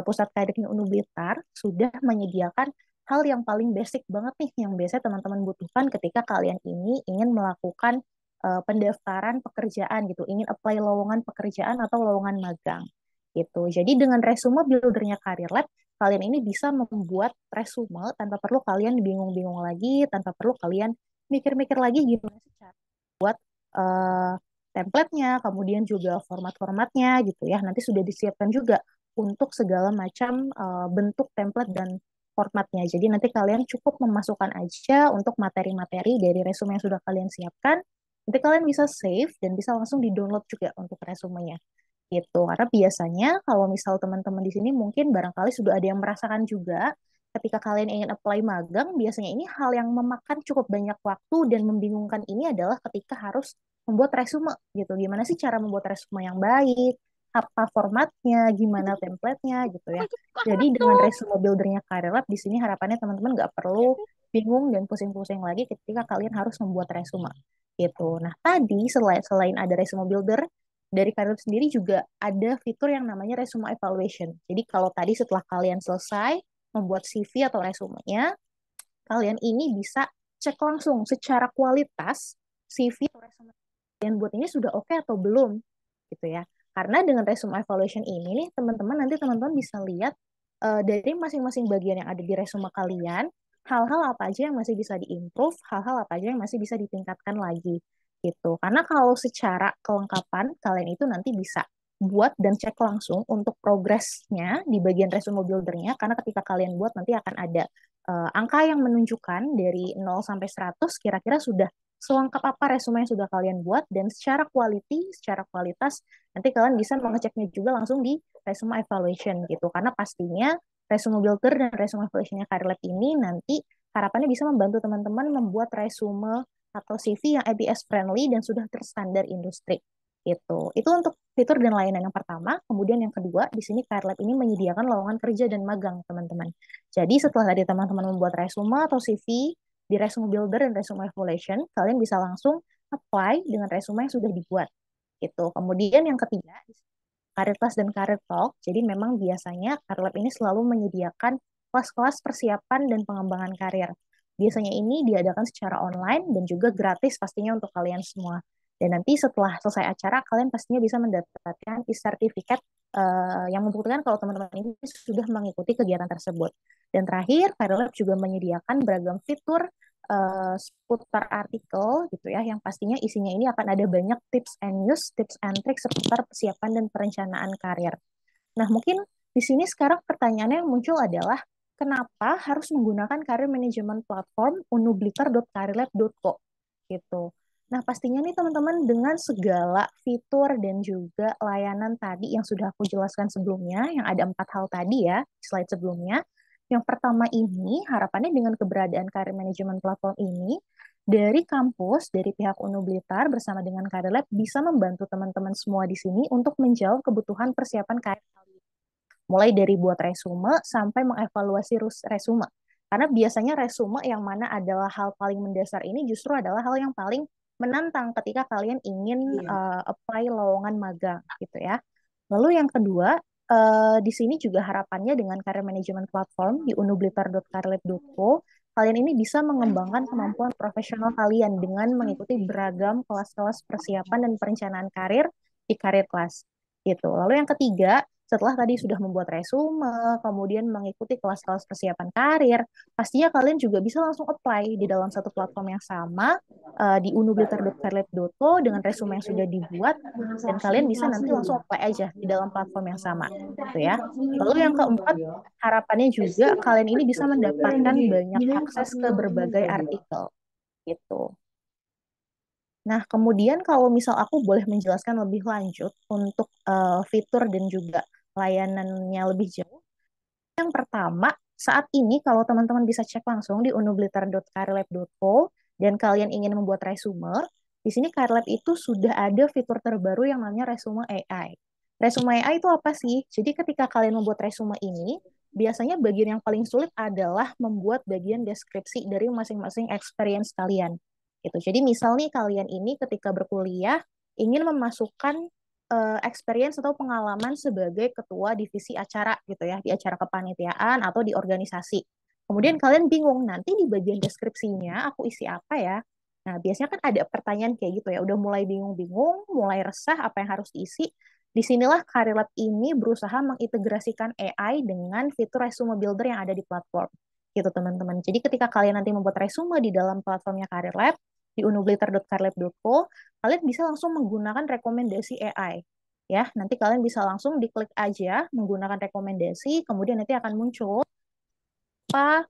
pusat karirnya UNU Blitar sudah menyediakan hal yang paling basic banget nih yang biasa teman-teman butuhkan ketika kalian ini ingin melakukan pendaftaran pekerjaan gitu, ingin apply lowongan pekerjaan atau lowongan magang gitu. Jadi dengan resume buildernya Career Lab, kalian ini bisa membuat resume tanpa perlu kalian bingung-bingung lagi, tanpa perlu kalian mikir-mikir lagi gimana sih cara buat template-nya, kemudian juga format-formatnya gitu ya. Nanti sudah disiapkan juga untuk segala macam bentuk template dan formatnya. Jadi nanti kalian cukup memasukkan aja untuk materi-materi dari resume yang sudah kalian siapkan. Nanti kalian bisa save dan bisa langsung di-download juga untuk resumenya gitu. Karena biasanya kalau misal teman-teman di sini mungkin barangkali sudah ada yang merasakan juga ketika kalian ingin apply magang, biasanya ini hal yang memakan cukup banyak waktu dan membingungkan ini adalah ketika harus membuat resume gitu. Gimana sih cara membuat resume yang baik? Apa formatnya, gimana template-nya gitu ya. Jadi dengan resume buildernya Career Lab di sini harapannya teman-teman nggak perlu bingung dan pusing-pusing lagi ketika kalian harus membuat resume gitu. Nah, tadi selain ada resume builder, dari Career Lab sendiri juga ada fitur yang namanya resume evaluation. Jadi kalau tadi setelah kalian selesai membuat CV atau resumenya, kalian ini bisa cek langsung secara kualitas CV atau resume kalian buat ini sudah oke atau belum gitu ya. Karena dengan resume evaluation ini nih teman-teman nanti teman-teman bisa lihat dari masing-masing bagian yang ada di resume kalian, hal-hal apa aja yang masih bisa diimprove, hal-hal apa aja yang masih bisa ditingkatkan lagi gitu. Karena kalau secara kelengkapan kalian itu nanti bisa buat dan cek langsung untuk progresnya di bagian resume buildernya, karena ketika kalian buat nanti akan ada angka yang menunjukkan dari 0 sampai 100 kira-kira sudah selengkap apa resume yang sudah kalian buat, dan secara quality, secara kualitas nanti kalian bisa mengeceknya juga langsung di resume evaluation gitu. Karena pastinya resume builder dan resume evaluationnya Career Lab ini nanti harapannya bisa membantu teman-teman membuat resume atau CV yang ABS friendly dan sudah terstandar industri. Itu untuk fitur dan layanan yang pertama. Kemudian yang kedua, di sini Career Lab ini menyediakan lowongan kerja dan magang, teman-teman. Jadi setelah tadi teman-teman membuat resume atau CV di resume builder dan resume evaluation, kalian bisa langsung apply dengan resume yang sudah dibuat. Kemudian yang ketiga, Career Class dan Career Talk. Jadi memang biasanya Career Lab ini selalu menyediakan kelas-kelas persiapan dan pengembangan karir. Biasanya ini diadakan secara online dan juga gratis pastinya untuk kalian semua. Dan nanti setelah selesai acara, kalian pastinya bisa mendapatkan e-sertifikat yang membuktikan kalau teman-teman ini sudah mengikuti kegiatan tersebut. Dan terakhir, Career Lab juga menyediakan beragam fitur seputar artikel gitu ya, yang pastinya isinya ini akan ada banyak tips and news, tips and tricks seputar persiapan dan perencanaan karir. Nah, mungkin di sini sekarang pertanyaannya yang muncul adalah kenapa harus menggunakan career management platform unublitar.careerlab.co gitu. Nah, pastinya nih teman-teman dengan segala fitur dan juga layanan tadi yang sudah aku jelaskan sebelumnya, yang ada 4 hal tadi ya, slide sebelumnya. Yang pertama ini, harapannya dengan keberadaan career management platform ini, dari kampus, dari pihak Unublitar bersama dengan Career Lab bisa membantu teman-teman semua di sini untuk menjawab kebutuhan persiapan karir kalian. Mulai dari buat resume sampai mengevaluasi resume. Karena biasanya resume yang mana adalah hal paling mendasar ini justru adalah hal yang paling menantang ketika kalian ingin apply lowongan magang gitu ya. Lalu yang kedua, di sini juga harapannya dengan career management platform di unublitar.careerlab.co, kalian ini bisa mengembangkan kemampuan profesional kalian dengan mengikuti beragam kelas-kelas persiapan dan perencanaan karir di Career Class. Gitu. Lalu yang ketiga, setelah tadi sudah membuat resume, kemudian mengikuti kelas-kelas persiapan karir, pastinya kalian juga bisa langsung apply di dalam satu platform yang sama di unublitar.careerlab.co dengan resume yang sudah dibuat, dan kalian bisa nanti langsung apply aja di dalam platform yang sama gitu ya. Lalu yang keempat, harapannya juga kalian ini bisa mendapatkan banyak akses ke berbagai artikel gitu. Nah, kemudian kalau misal aku boleh menjelaskan lebih lanjut untuk fitur dan juga layanannya lebih jauh. Yang pertama, saat ini kalau teman-teman bisa cek langsung di unublitar.careerlab.co dan kalian ingin membuat resume, di sini Career Lab itu sudah ada fitur terbaru yang namanya Resume AI. Resume AI itu apa sih? Jadi ketika kalian membuat resume ini, biasanya bagian yang paling sulit adalah membuat bagian deskripsi dari masing-masing experience kalian. Gitu. Jadi misal nih kalian ini ketika berkuliah ingin memasukkan experience atau pengalaman sebagai ketua divisi acara gitu ya, di acara kepanitiaan atau di organisasi. Kemudian kalian bingung nanti di bagian deskripsinya aku isi apa ya? Nah, biasanya kan ada pertanyaan kayak gitu ya, udah mulai bingung-bingung, mulai resah apa yang harus diisi. Disinilah Career Lab ini berusaha mengintegrasikan AI dengan fitur resume builder yang ada di platform. Gitu teman-teman. Jadi ketika kalian nanti membuat resume di dalam platformnya Career Lab, di unublitter.careerlab.co, kalian bisa langsung menggunakan rekomendasi AI. Ya, nanti kalian bisa langsung diklik aja menggunakan rekomendasi, kemudian nanti akan muncul apa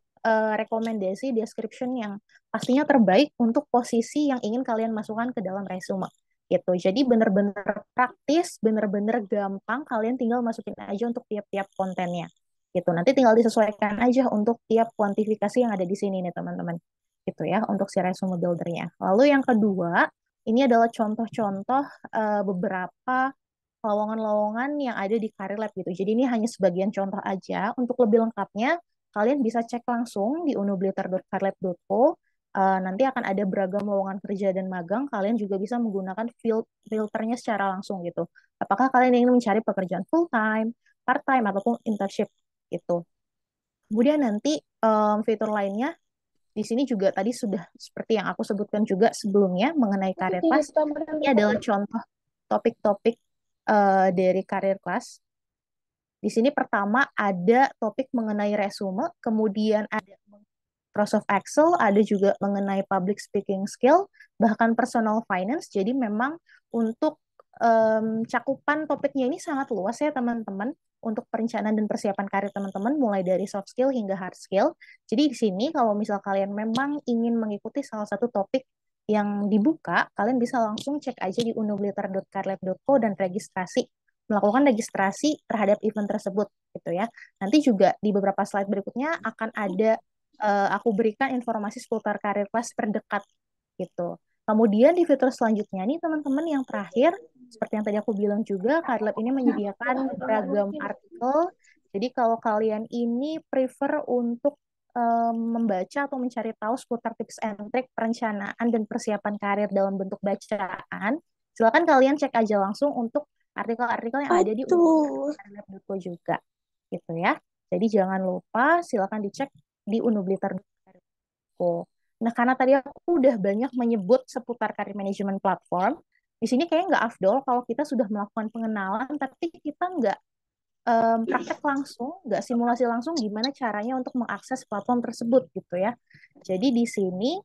rekomendasi description yang pastinya terbaik untuk posisi yang ingin kalian masukkan ke dalam resume gitu. Jadi benar-benar praktis, benar-benar gampang, kalian tinggal masukin aja untuk tiap-tiap kontennya gitu. Nanti tinggal disesuaikan aja untuk tiap kuantifikasi yang ada di sini nih teman-teman. Gitu ya untuk si resume buildernya. Lalu yang kedua, ini adalah contoh-contoh beberapa lowongan-lowongan yang ada di Career Lab gitu. Jadi ini hanya sebagian contoh aja. Untuk lebih lengkapnya, kalian bisa cek langsung di unublitter.careerlab.co. Nanti akan ada beragam lowongan kerja dan magang. Kalian juga bisa menggunakan filternya secara langsung gitu. Apakah kalian ingin mencari pekerjaan full time, part time ataupun internship gitu. Kemudian nanti fitur lainnya di sini juga tadi sudah seperti yang aku sebutkan juga sebelumnya mengenai Career Class. Ini adalah contoh topik-topik dari Career Class. Di sini pertama ada topik mengenai resume, kemudian ada Microsoft Excel, ada juga mengenai public speaking skill, bahkan personal finance. Jadi memang untuk cakupan topiknya ini sangat luas ya teman-teman untuk perencanaan dan persiapan karir teman-teman mulai dari soft skill hingga hard skill. Jadi di sini kalau misal kalian memang ingin mengikuti salah satu topik yang dibuka, kalian bisa langsung cek aja di unublitter.careerlab.co dan melakukan registrasi terhadap event tersebut gitu ya. Nanti juga di beberapa slide berikutnya akan ada aku berikan informasi seputar Career Class terdekat gitu. Kemudian di fitur selanjutnya nih teman-teman yang terakhir, seperti yang tadi aku bilang juga, Career Lab ini menyediakan beragam artikel. Jadi kalau kalian ini prefer untuk membaca atau mencari tahu seputar tips and trik perencanaan dan persiapan karir dalam bentuk bacaan, silakan kalian cek aja langsung untuk artikel-artikel yang ada di unublitter.careerlab.co juga gitu ya. Jadi jangan lupa silakan dicek di unublitter.careerlab.co. Nah, karena tadi aku udah banyak menyebut seputar career management platform, di sini kayaknya nggak afdol kalau kita sudah melakukan pengenalan, tapi kita nggak praktek langsung, nggak simulasi langsung gimana caranya untuk mengakses platform tersebut gitu ya. Jadi di sini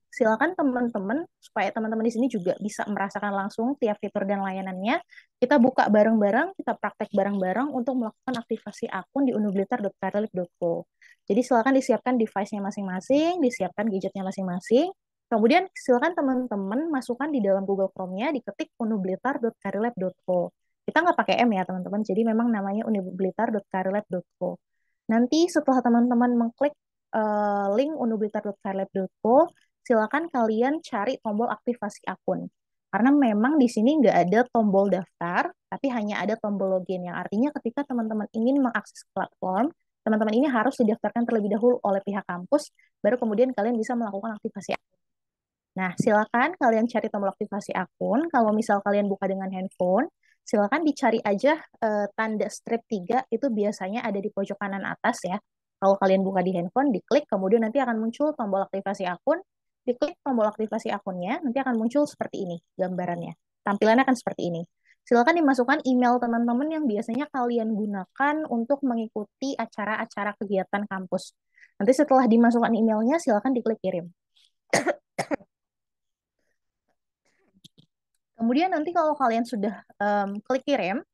silakan teman-teman supaya teman-teman di sini juga bisa merasakan langsung tiap fitur dan layanannya. Kita buka bareng-bareng, kita praktek bareng-bareng untuk melakukan aktivasi akun di unublitter.careerlab.co. Jadi silakan disiapkan device-nya masing-masing, disiapkan gadgetnya masing-masing. Kemudian silakan teman-teman masukkan di dalam Google Chrome-nya, diketik unublitter.careerlab.co. Kita nggak pakai M ya teman-teman, jadi memang namanya unublitter.careerlab.co. Nanti setelah teman-teman mengklik link unublitter.careerlab.co, silakan kalian cari tombol aktivasi akun. Karena memang di sini nggak ada tombol daftar, tapi hanya ada tombol login, yang artinya ketika teman-teman ingin mengakses platform, teman-teman ini harus didaftarkan terlebih dahulu oleh pihak kampus, baru kemudian kalian bisa melakukan aktivasi akun. Nah, silakan kalian cari tombol aktivasi akun. Kalau misal kalian buka dengan handphone, silakan dicari aja tanda strip 3, itu biasanya ada di pojok kanan atas ya. Kalau kalian buka di handphone, diklik, kemudian nanti akan muncul tombol aktivasi akun. Diklik tombol aktivasi akunnya, nanti akan muncul seperti ini gambarannya. Tampilannya akan seperti ini. Silakan dimasukkan email teman-teman yang biasanya kalian gunakan untuk mengikuti acara-acara kegiatan kampus. Nanti setelah dimasukkan emailnya, silakan diklik kirim. Kemudian nanti kalau kalian sudah klik kirim,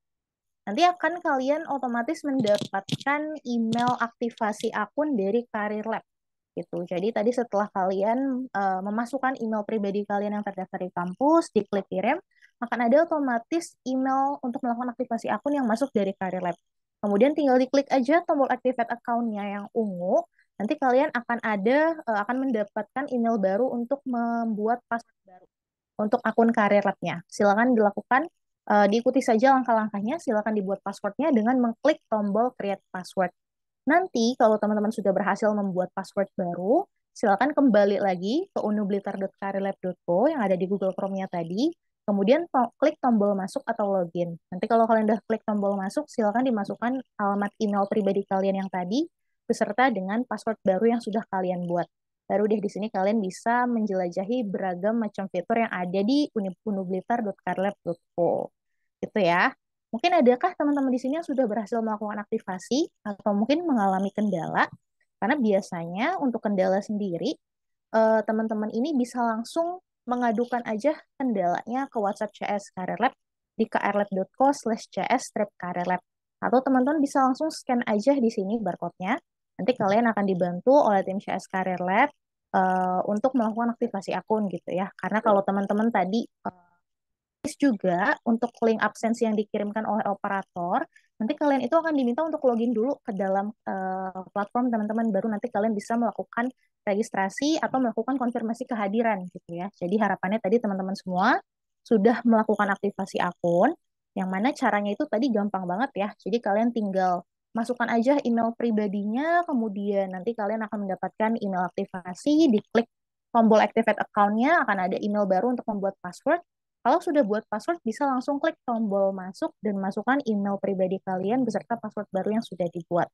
nanti akan kalian otomatis mendapatkan email aktivasi akun dari Career Lab. Gitu. Jadi tadi setelah kalian memasukkan email pribadi kalian yang terdaftar di kampus, diklik kirim, akan ada otomatis email untuk melakukan aktivasi akun yang masuk dari Career Lab. Kemudian tinggal diklik aja tombol activate account-nya yang ungu, nanti kalian akan mendapatkan email baru untuk membuat password baru untuk akun Career Lab-nya. Silakan dilakukan, diikuti saja langkah-langkahnya, silakan dibuat passwordnya dengan mengklik tombol create password. Nanti kalau teman-teman sudah berhasil membuat password baru, silakan kembali lagi ke unublitter.careerlab.co yang ada di Google Chrome-nya tadi, kemudian klik tombol masuk atau login. Nanti kalau kalian udah klik tombol masuk, silakan dimasukkan alamat email pribadi kalian yang tadi, beserta dengan password baru yang sudah kalian buat. baru deh di sini kalian bisa menjelajahi beragam macam fitur yang ada di unublitar.carlab.co. Gitu ya. Mungkin adakah teman-teman di sini yang sudah berhasil melakukan aktivasi atau mungkin mengalami kendala? Karena biasanya untuk kendala sendiri, teman-teman ini bisa langsung mengadukan aja kendalanya ke WhatsApp CS Career Lab di krlab.co/cs-careerlab. Atau teman-teman bisa langsung scan aja di sini barcode-nya. Nanti kalian akan dibantu oleh tim CS Career Lab untuk melakukan aktivasi akun gitu ya. Karena kalau teman-teman tadi juga untuk link absensi yang dikirimkan oleh operator, nanti kalian itu akan diminta untuk login dulu ke dalam platform teman-teman, baru nanti kalian bisa melakukan registrasi atau melakukan konfirmasi kehadiran gitu ya. Jadi harapannya tadi teman-teman semua sudah melakukan aktivasi akun, yang mana caranya itu tadi gampang banget ya. Jadi kalian tinggal masukkan aja email pribadinya, kemudian nanti kalian akan mendapatkan email aktivasi, diklik tombol activate account-nya, akan ada email baru untuk membuat password. Kalau sudah buat password, bisa langsung klik tombol masuk dan masukkan email pribadi kalian beserta password baru yang sudah dibuat.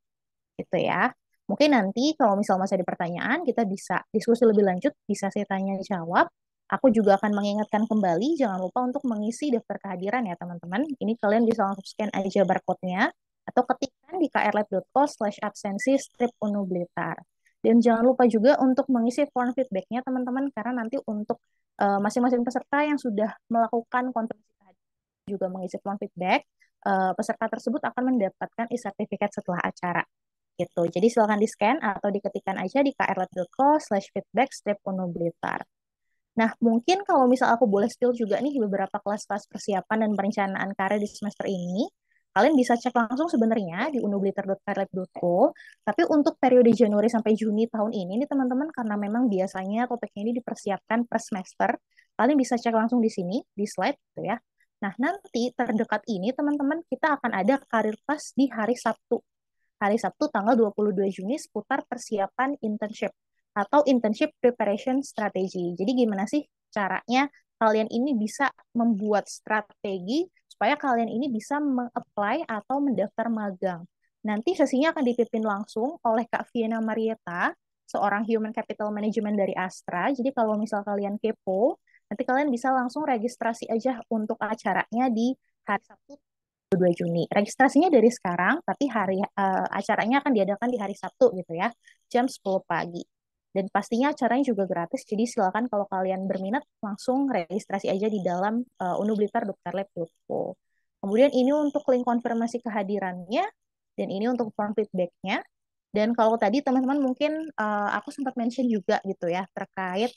Gitu ya. Mungkin nanti kalau misal masih ada pertanyaan, kita bisa diskusi lebih lanjut, bisa saya tanya jawab. Aku juga akan mengingatkan kembali, jangan lupa untuk mengisi daftar kehadiran ya teman-teman. Ini kalian bisa langsung scan aja barcode-nya, atau ketikkan di krlab.co/absensi-unublitar. Dan jangan lupa juga untuk mengisi form feedback-nya teman-teman, karena nanti untuk masing-masing peserta yang sudah melakukan konfirmasi juga mengisi form feedback, peserta tersebut akan mendapatkan e-sertifikat setelah acara. Gitu. Jadi silakan di-scan atau diketikkan aja di krlab.co/feedback-unublitar. Nah, mungkin kalau misal aku boleh spill juga nih beberapa kelas-kelas persiapan dan perencanaan karir di semester ini, kalian bisa cek langsung sebenarnya di unublitar.carlab.co. Tapi untuk periode Januari sampai Juni tahun ini nih teman-teman, karena memang biasanya topiknya ini dipersiapkan per semester, kalian bisa cek langsung di sini, di slide gitu ya. Nah, nanti terdekat ini teman-teman, kita akan ada karir class di hari Sabtu. Hari Sabtu tanggal 22 Juni seputar persiapan internship atau internship preparation strategy. Jadi gimana sih caranya kalian ini bisa membuat strategi supaya kalian ini bisa meng-apply atau mendaftar magang. Nanti sesinya akan dipimpin langsung oleh Kak Viena Marieta, seorang Human Capital Management dari Astra. Jadi kalau misal kalian kepo, nanti kalian bisa langsung registrasi aja untuk acaranya di hari Sabtu 2 Juni. Registrasinya dari sekarang, tapi acaranya akan diadakan di hari Sabtu gitu ya, jam 10 pagi. Dan pastinya acaranya juga gratis, jadi silakan kalau kalian berminat langsung registrasi aja di dalam unublitar.carlab.co. Kemudian ini untuk link konfirmasi kehadirannya, dan ini untuk form feedback-nya. Dan kalau tadi teman-teman mungkin aku sempat mention juga gitu ya, terkait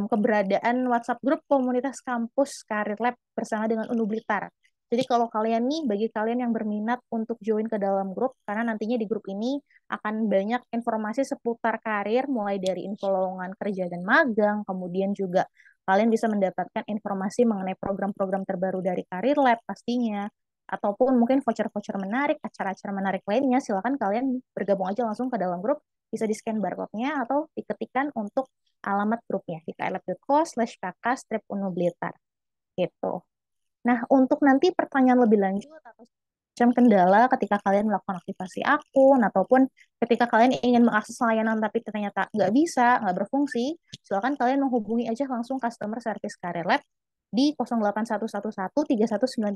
keberadaan WhatsApp grup komunitas kampus Career Lab bersama dengan Unublitar. Jadi kalau kalian nih, bagi kalian yang berminat untuk join ke dalam grup, karena nantinya di grup ini akan banyak informasi seputar karir, mulai dari info lowongan kerja dan magang, kemudian juga kalian bisa mendapatkan informasi mengenai program-program terbaru dari Career Lab pastinya, ataupun mungkin voucher-voucher menarik, acara-acara menarik lainnya, silakan kalian bergabung aja langsung ke dalam grup, bisa di-scan barcode-nya atau diketikkan untuk alamat grupnya di krlab.co/kk-unublitar. Gitu. Nah, untuk nanti pertanyaan lebih lanjut atau macam kendala ketika kalian melakukan aktivasi akun ataupun ketika kalian ingin mengakses layanan tapi ternyata nggak bisa, nggak berfungsi, silakan kalian menghubungi aja langsung customer service Career Lab di 08111319355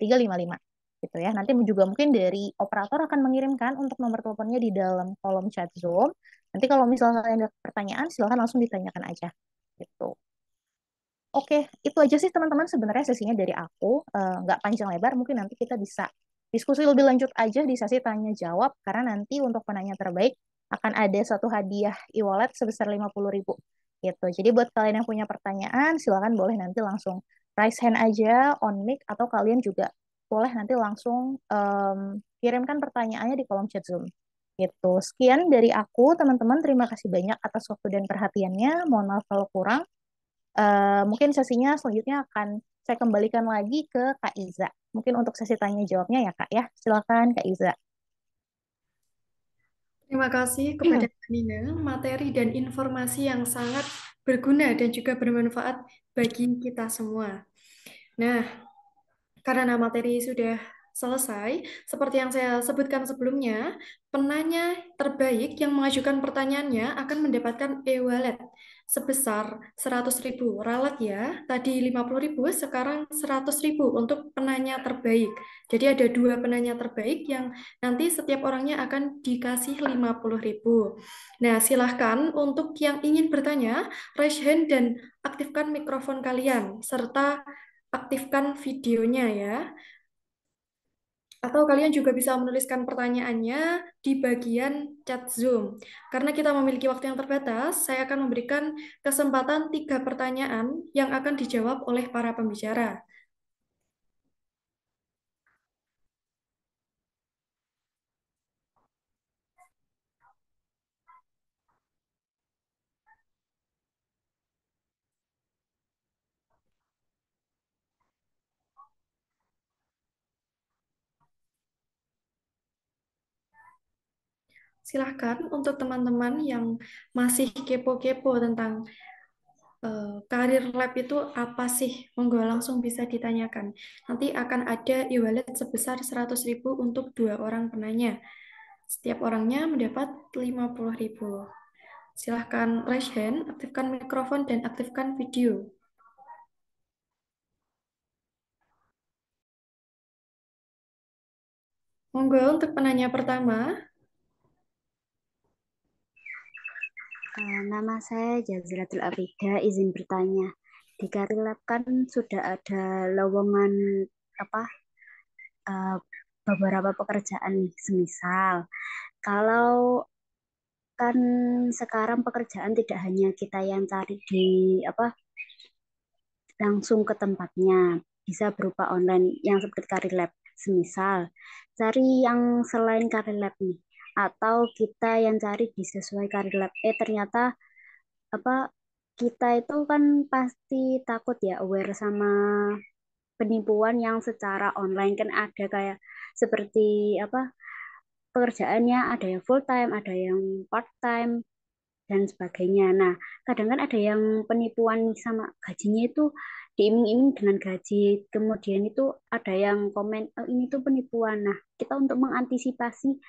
gitu ya. Nanti juga mungkin dari operator akan mengirimkan untuk nomor teleponnya di dalam kolom chat Zoom. Nanti kalau misalnya kalian ada pertanyaan, silakan langsung ditanyakan aja gitu. Oke, itu aja sih teman-teman sebenarnya sesinya dari aku. Nggak panjang lebar, mungkin nanti kita bisa diskusi lebih lanjut aja di sesi tanya jawab, karena nanti untuk penanya terbaik akan ada satu hadiah e-wallet sebesar 50.000 gitu. Jadi buat kalian yang punya pertanyaan, silakan boleh nanti langsung raise hand aja, on mic, atau kalian juga boleh nanti langsung kirimkan pertanyaannya di kolom chat Zoom. Gitu. Sekian dari aku, teman-teman. Terima kasih banyak atas waktu dan perhatiannya. Mohon maaf kalau kurang. Mungkin sesinya selanjutnya akan saya kembalikan lagi ke Kak Iza. Mungkin untuk sesi tanya jawabnya ya Kak ya. Silakan Kak Iza. Terima kasih kepada Kak Nina, materi dan informasi yang sangat berguna dan juga bermanfaat bagi kita semua. Nah, karena materi sudah selesai, seperti yang saya sebutkan sebelumnya, penanya terbaik yang mengajukan pertanyaannya akan mendapatkan e-wallet sebesar 100.000. Ralat ya, tadi 50.000, sekarang 100.000 untuk penanya terbaik. Jadi ada dua penanya terbaik yang nanti setiap orangnya akan dikasih 50.000. Nah, silahkan untuk yang ingin bertanya, raise hand dan aktifkan mikrofon kalian, serta aktifkan videonya ya. Atau kalian juga bisa menuliskan pertanyaannya di bagian chat Zoom. Karena kita memiliki waktu yang terbatas, saya akan memberikan kesempatan 3 pertanyaan yang akan dijawab oleh para pembicara. Silahkan untuk teman-teman yang masih kepo-kepo tentang karir lab itu apa sih? Monggo langsung bisa ditanyakan. Nanti akan ada e-wallet sebesar 100.000 untuk 2 orang penanya. Setiap orangnya mendapat 50.000. Silahkan raise hand, aktifkan mikrofon, dan aktifkan video. Monggo untuk penanya pertama. Nama saya Jazilatul Abida, izin bertanya. Di Karilab kan sudah ada lowongan beberapa pekerjaan nih, semisal kalau kan sekarang pekerjaan tidak hanya kita yang cari di langsung ke tempatnya, bisa berupa online yang seperti Karilab. Semisal cari yang selain Karilab nih, atau kita yang cari di sesuai Karilab. Ternyata kita itu kan pasti takut ya, aware sama penipuan yang secara online. Kan ada kayak seperti pekerjaannya, ada yang full time, ada yang part time dan sebagainya. Nah, kadang kan ada yang penipuan sama gajinya itu diiming-iming dengan gaji, kemudian itu ada yang komen, "Oh, ini tuh penipuan." Nah, kita untuk mengantisipasi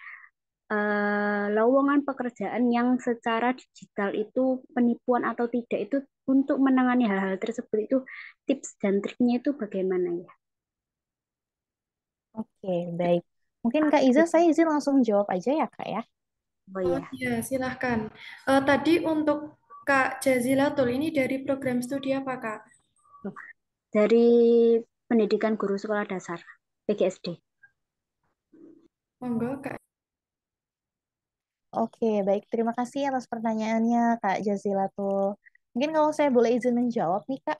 lowongan pekerjaan yang secara digital itu penipuan atau tidak, itu untuk menangani hal-hal tersebut, itu tips dan triknya itu bagaimana ya? Oke, baik. Mungkin Kak Iza, saya izin langsung jawab aja ya, Kak ya. Oh iya, silahkan. Tadi untuk Kak Jazilatul, ini dari program studi apa, Kak? Dari Pendidikan Guru Sekolah Dasar, PGSD. Monggo, Kak. Oke, baik. Terima kasih atas pertanyaannya, Kak Jazilatul. Mungkin kalau saya boleh izin menjawab nih, Kak.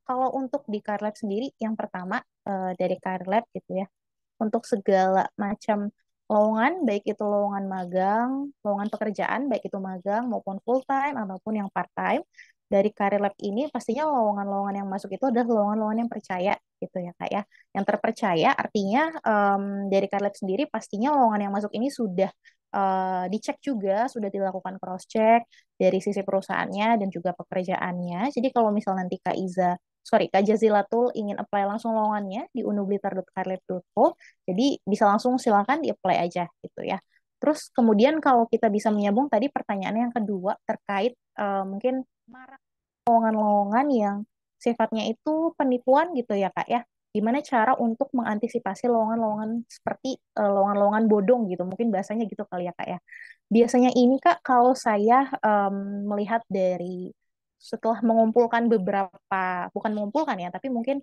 Kalau untuk di Carlab sendiri, yang pertama dari Carlab gitu ya, untuk segala macam lowongan, baik itu lowongan magang, lowongan pekerjaan, baik itu magang maupun full time ataupun yang part time, dari Career Lab ini pastinya lowongan-lowongan yang masuk itu adalah lowongan-lowongan yang percaya gitu ya Kak ya. Yang terpercaya artinya dari Career Lab sendiri pastinya lowongan yang masuk ini sudah dicek juga, sudah dilakukan cross check dari sisi perusahaannya dan juga pekerjaannya. Jadi kalau misal nanti Kak Jazilatul ingin apply langsung lowongannya di unublitar.carlab.co, jadi bisa langsung silakan di-apply aja gitu ya. Terus kemudian kalau kita bisa menyambung tadi pertanyaan yang kedua terkait mungkin marak lowongan-lowongan yang sifatnya itu penipuan gitu ya Kak ya. Gimana cara untuk mengantisipasi lowongan-lowongan seperti lowongan-lowongan bodong gitu, mungkin bahasanya gitu kali ya Kak ya. Biasanya ini Kak, kalau saya melihat dari setelah mengumpulkan beberapa, bukan mengumpulkan ya, tapi mungkin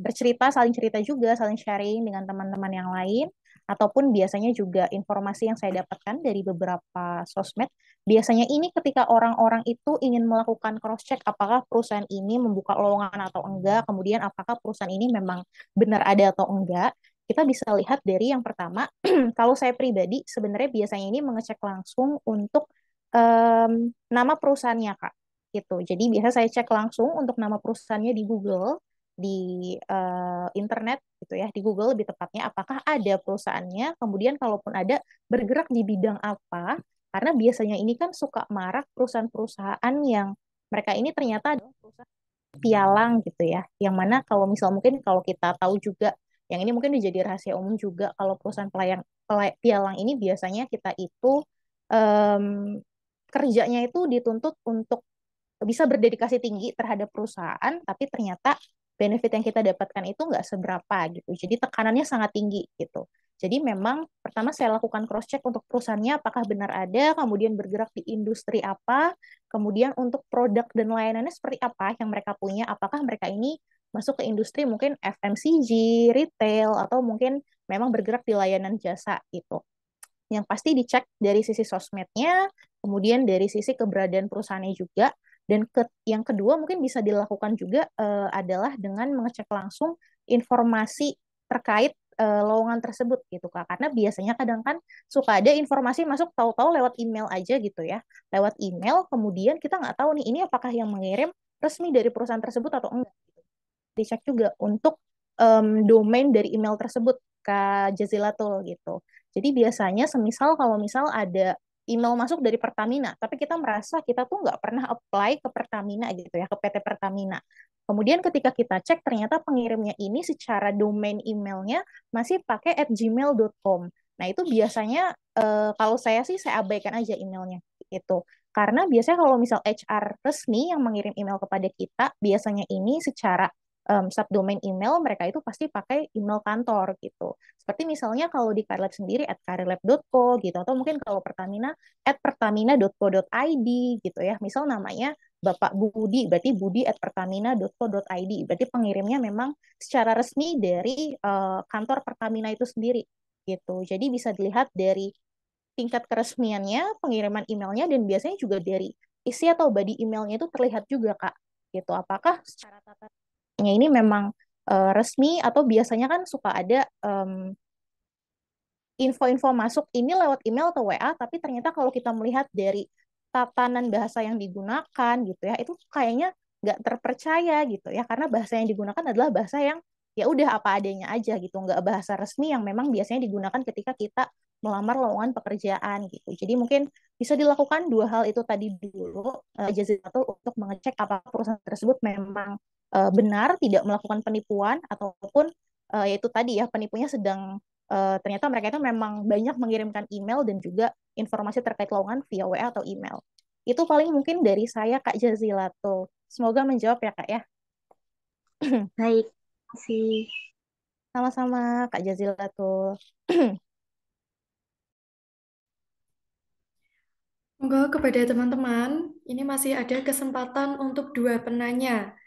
bercerita, saling cerita juga, saling sharing dengan teman-teman yang lain, ataupun biasanya juga informasi yang saya dapatkan dari beberapa sosmed, biasanya ini ketika orang-orang itu ingin melakukan cross-check apakah perusahaan ini membuka lowongan atau enggak, kemudian apakah perusahaan ini memang benar ada atau enggak, kita bisa lihat dari yang pertama, kalau saya pribadi sebenarnya biasanya ini mengecek langsung untuk nama perusahaannya, Kak gitu. Jadi biasa saya cek langsung untuk nama perusahaannya di Google, di internet gitu ya, di Google lebih tepatnya, apakah ada perusahaannya, kemudian kalaupun ada bergerak di bidang apa, karena biasanya ini kan suka marak perusahaan-perusahaan yang mereka ini ternyata adalah perusahaan pialang gitu ya, yang mana kalau misal mungkin kalau kita tahu juga Yang ini mungkin menjadi rahasia umum juga kalau perusahaan pialang ini biasanya kita itu em, kerjanya itu dituntut untuk bisa berdedikasi tinggi terhadap perusahaan, tapi ternyata benefit yang kita dapatkan itu nggak seberapa gitu. Jadi tekanannya sangat tinggi gitu. Jadi memang pertama saya lakukan cross check untuk perusahaannya apakah benar ada, kemudian bergerak di industri apa, kemudian untuk produk dan layanannya seperti apa yang mereka punya, apakah mereka ini masuk ke industri mungkin FMCG, retail, atau mungkin memang bergerak di layanan jasa gitu. Yang pasti dicek dari sisi sosmednya, kemudian dari sisi keberadaan perusahaannya juga, dan yang kedua mungkin bisa dilakukan juga adalah dengan mengecek langsung informasi terkait lowongan tersebut gitu Kak. Karena biasanya kadang kan suka ada informasi masuk tahu-tahu lewat email aja gitu ya. Lewat email kemudian kita nggak tahu nih ini apakah yang mengirim resmi dari perusahaan tersebut atau enggak. Dicek juga untuk domain dari email tersebut Kak Jazilatul gitu. Jadi biasanya semisal kalau misal ada email masuk dari Pertamina, tapi kita merasa kita tuh nggak pernah apply ke Pertamina gitu ya, ke PT Pertamina. Kemudian ketika kita cek ternyata pengirimnya ini secara domain emailnya masih pakai @gmail.com. Nah itu biasanya kalau saya sih saya abaikan aja emailnya itu. Karena biasanya kalau misal HR resmi yang mengirim email kepada kita, biasanya ini secara subdomain email mereka itu pasti pakai email kantor gitu. Seperti misalnya kalau di Karilab sendiri @karilab.co gitu atau mungkin kalau Pertamina @pertamina.co.id gitu ya. Misal namanya Bapak Budi, berarti budi@pertamina.co.id. Berarti pengirimnya memang secara resmi dari kantor Pertamina itu sendiri gitu. Jadi bisa dilihat dari tingkat keresmiannya, pengiriman emailnya, dan biasanya juga dari isi atau body emailnya itu terlihat juga Kak gitu. Apakah secara tata ini memang resmi atau biasanya kan suka ada info-info masuk ini lewat email atau WA, tapi ternyata kalau kita melihat dari tatanan bahasa yang digunakan gitu ya, itu kayaknya nggak terpercaya gitu ya, karena bahasa yang digunakan adalah bahasa yang ya udah apa adanya aja gitu, nggak bahasa resmi yang memang biasanya digunakan ketika kita melamar lowongan pekerjaan gitu. Jadi mungkin bisa dilakukan dua hal itu tadi dulu, Jazilatul, untuk mengecek apakah perusahaan tersebut memang benar tidak melakukan penipuan ataupun yaitu tadi ya penipunya sedang ternyata mereka itu memang banyak mengirimkan email dan juga informasi terkait lowongan via WA atau email. Itu paling mungkin dari saya Kak Jazilatul. Semoga menjawab ya Kak ya. Baik, kasih. Sama-sama Kak Jazilatul. Monggo kepada teman-teman, ini masih ada kesempatan untuk dua penanya.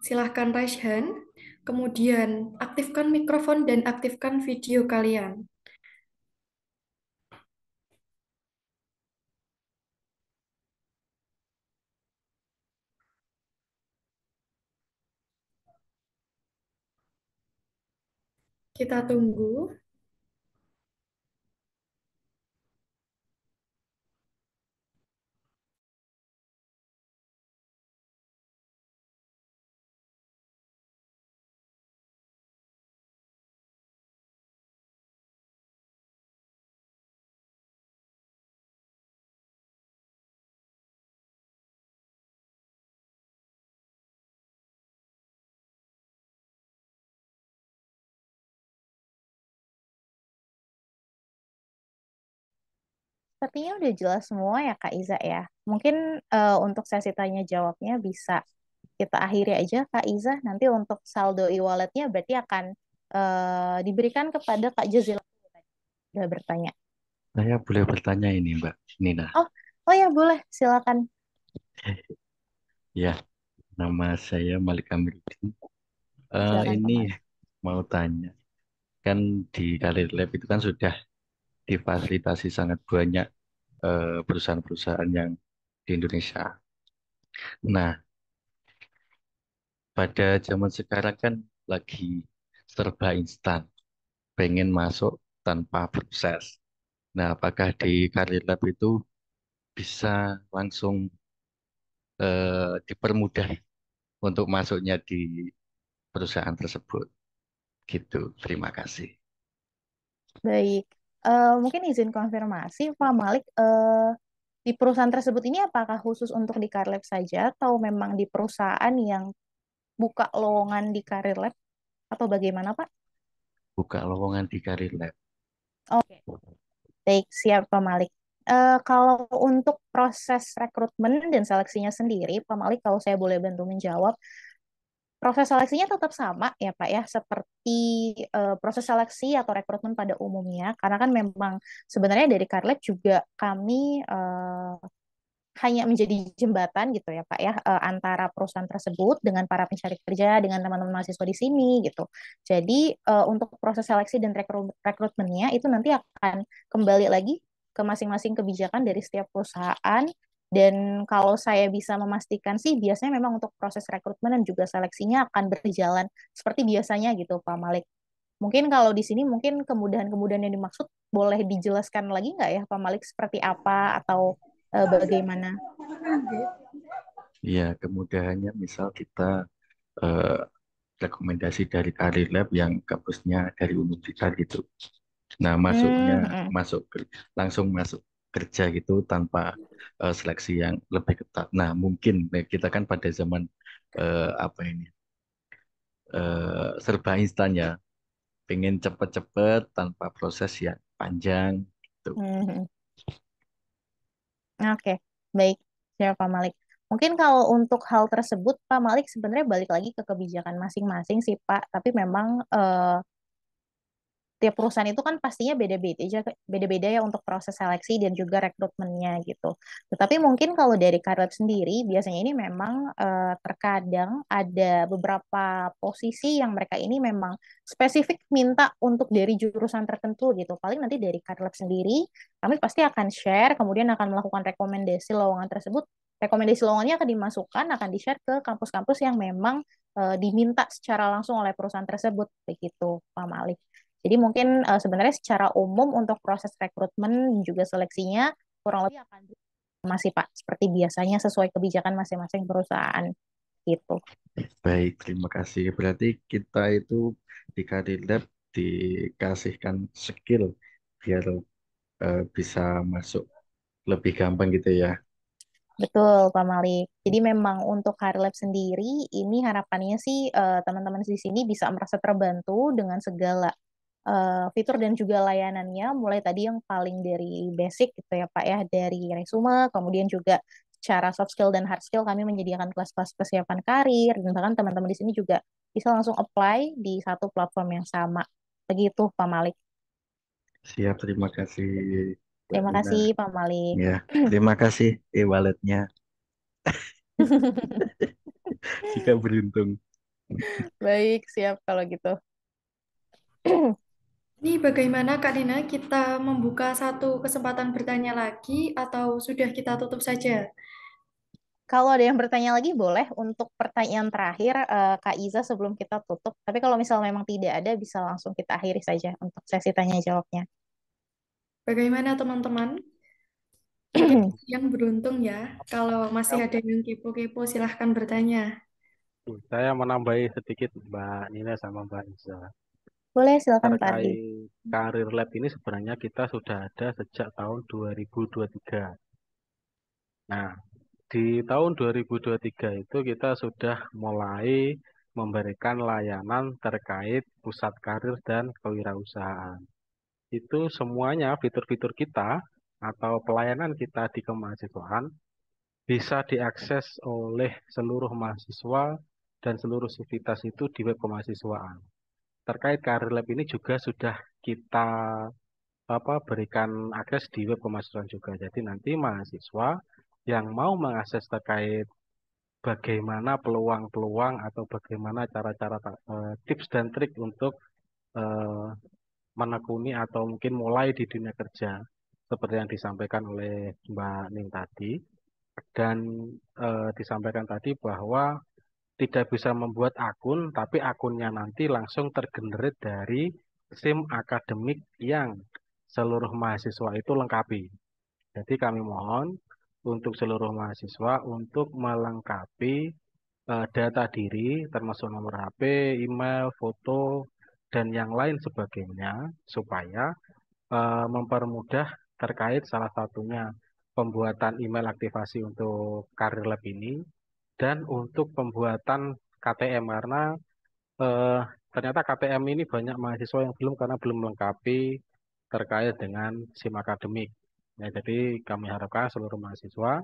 Silahkan raise hand, kemudian aktifkan mikrofon dan aktifkan video kalian. Kita tunggu. Sepertinya udah jelas semua ya Kak Iza ya. Mungkin untuk sesi tanya jawabnya bisa kita akhiri aja Kak Iza. Nanti untuk saldo e-walletnya berarti akan diberikan kepada Kak Jazil udah bertanya. Saya boleh bertanya ini Mbak Nina. Oh ya boleh, silakan. Ya, nama saya Malik Amiruddin. Silakan Ini Pak. mau tanya, kan di Karir Lab itu kan sudah difasilitasi sangat banyak perusahaan-perusahaan yang di Indonesia. Nah, pada zaman sekarang kan lagi serba instan, pengen masuk tanpa proses. Nah, apakah di Karir Lab itu bisa langsung dipermudah untuk masuknya di perusahaan tersebut? Gitu. Terima kasih. Baik, mungkin izin konfirmasi Pak Malik, di perusahaan tersebut ini apakah khusus untuk di Karir Lab saja atau memang di perusahaan yang buka lowongan di Karir Lab atau bagaimana Pak? buka lowongan di Karir Lab. Oke, baik, siap Pak Malik. Kalau untuk proses rekrutmen dan seleksinya sendiri, Pak Malik, kalau saya boleh bantu menjawab, proses seleksinya tetap sama ya Pak ya, seperti proses seleksi atau rekrutmen pada umumnya, karena kan memang sebenarnya dari Karlab juga kami hanya menjadi jembatan gitu ya Pak ya, antara perusahaan tersebut dengan para pencari kerja, dengan teman-teman mahasiswa di sini gitu. Jadi untuk proses seleksi dan rekrutmennya itu nanti akan kembali lagi ke masing-masing kebijakan dari setiap perusahaan. Dan kalau saya bisa memastikan sih biasanya memang untuk proses rekrutmen dan juga seleksinya akan berjalan seperti biasanya gitu Pak Malik. Mungkin kalau di sini mungkin kemudahan-kemudahan yang dimaksud boleh dijelaskan lagi nggak ya Pak Malik, seperti apa atau bagaimana? Ya, kemudahannya misal kita eh, rekomendasi dari Karir Lab yang kampusnya dari universitas gitu. Nah, masuknya langsung masuk kerja gitu tanpa seleksi yang lebih ketat. Nah, mungkin kita kan pada zaman apa ini serba instan ya, pengen cepet-cepet tanpa proses yang panjang gitu. Oke, baik, siap Pak Malik. Mungkin kalau untuk hal tersebut, Pak Malik sebenarnya balik lagi ke kebijakan masing-masing sih, Pak. Tapi memang tiap perusahaan itu kan pastinya beda-beda ya untuk proses seleksi dan juga rekrutmennya gitu. Tetapi mungkin kalau dari Karlab sendiri biasanya ini memang terkadang ada beberapa posisi yang mereka ini memang spesifik minta untuk dari jurusan tertentu gitu. Paling nanti dari Karlab sendiri kami pasti akan share, kemudian akan melakukan rekomendasi lowongan tersebut. Rekomendasi lowongannya akan dimasukkan, akan di-share ke kampus-kampus yang memang diminta secara langsung oleh perusahaan tersebut begitu, Pak Malik. Jadi mungkin sebenarnya secara umum untuk proses rekrutmen dan juga seleksinya kurang lebih akan masih Pak seperti biasanya sesuai kebijakan masing-masing perusahaan gitu. Baik, terima kasih. Berarti kita itu di Karir Lab dikasihkan skill biar bisa masuk lebih gampang gitu ya. Betul, Pak Malik. Jadi memang untuk Career Lab sendiri, ini harapannya sih teman-teman di sini bisa merasa terbantu dengan segala fitur dan juga layanannya, mulai tadi yang paling dari basic gitu ya Pak ya, dari resume, kemudian juga secara soft skill dan hard skill kami menyediakan kelas-kelas persiapan karir, dan bahkan teman-teman di sini juga bisa langsung apply di satu platform yang sama. Begitu Pak Malik. Siap, terima kasih Mbak Terima Nina. kasih Pak Malik. Ya, terima kasih e-walletnya jika beruntung. Baik, siap kalau gitu. Ini bagaimana Kak Dina, kita membuka satu kesempatan bertanya lagi atau sudah kita tutup saja? Kalau ada yang bertanya lagi boleh untuk pertanyaan terakhir Kak Iza sebelum kita tutup. Tapi kalau misal memang tidak ada bisa langsung kita akhiri saja untuk sesi tanya jawabnya. Bagaimana teman-teman? Mungkin yang beruntung ya. Kalau masih ada yang kepo-kepo silahkan bertanya. Saya menambahi sedikit Mbak Nina sama Mbak Iza. Boleh silakan Pak Ardi. Terkait Karir Lab ini sebenarnya kita sudah ada sejak tahun 2023. Nah, di tahun 2023 itu kita sudah mulai memberikan layanan terkait pusat karir dan kewirausahaan. Itu semuanya fitur-fitur kita atau pelayanan kita di kemahasiswaan bisa diakses oleh seluruh mahasiswa dan seluruh sivitas itu di web kemahasiswaan. Terkait Karir Lab ini juga sudah kita berikan akses di web kemahasiswaan juga. Jadi nanti mahasiswa yang mau mengakses terkait bagaimana peluang-peluang atau bagaimana cara-cara tips dan trik untuk eh, menekuni atau mungkin mulai di dunia kerja seperti yang disampaikan oleh Mbak Ning tadi dan disampaikan tadi bahwa tidak bisa membuat akun tapi akunnya nanti langsung tergenerate dari SIM akademik yang seluruh mahasiswa itu lengkapi. Jadi kami mohon untuk seluruh mahasiswa untuk melengkapi data diri termasuk nomor HP, email, foto, dan yang lain sebagainya supaya mempermudah terkait salah satunya pembuatan email aktivasi untuk Karir Lab ini dan untuk pembuatan KTM karena eh, ternyata KTM ini banyak mahasiswa yang belum karena belum melengkapi terkait dengan SIM akademik. Ya, jadi kami harapkan seluruh mahasiswa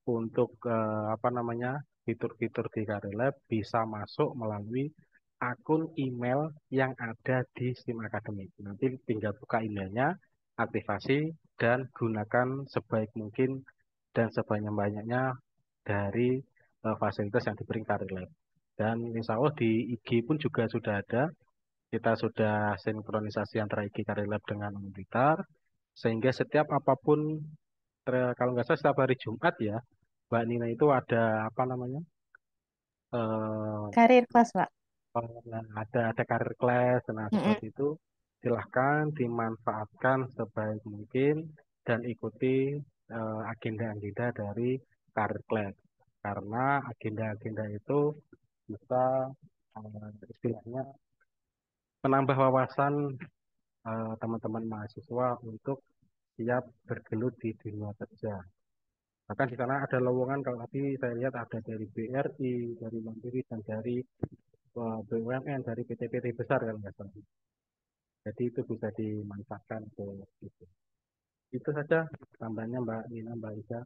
untuk apa namanya fitur-fitur di Career Lab bisa masuk melalui akun email yang ada di SIM akademik. Nanti tinggal buka emailnya, aktifasi dan gunakan sebaik mungkin dan sebanyak-banyaknya dari fasilitas yang diberi Career Lab. Dan insya Allah di IG pun juga sudah ada. Kita sudah sinkronisasi antara IG Career Lab dengan Unblitar. Sehingga setiap apapun, kalau nggak salah setiap hari Jumat ya, Mbak Nina itu ada apa namanya? Karir kelas, Pak. Ada karir kelas, nah Mm-mm. seperti itu silahkan dimanfaatkan sebaik mungkin dan ikuti agenda-agenda dari karir kelas karena agenda-agenda itu bisa istilahnya menambah wawasan teman-teman mahasiswa untuk siap bergelut di dunia kerja. Bahkan di sana ada lowongan kalau tadi saya lihat ada dari BRI, dari Mandiri dan dari BUMN, dari PT-PT besar kan nggak salah. Jadi itu bisa dimanfaatkan ke itu. Itu saja tambahnya Mbak Nina, Mbak Iza.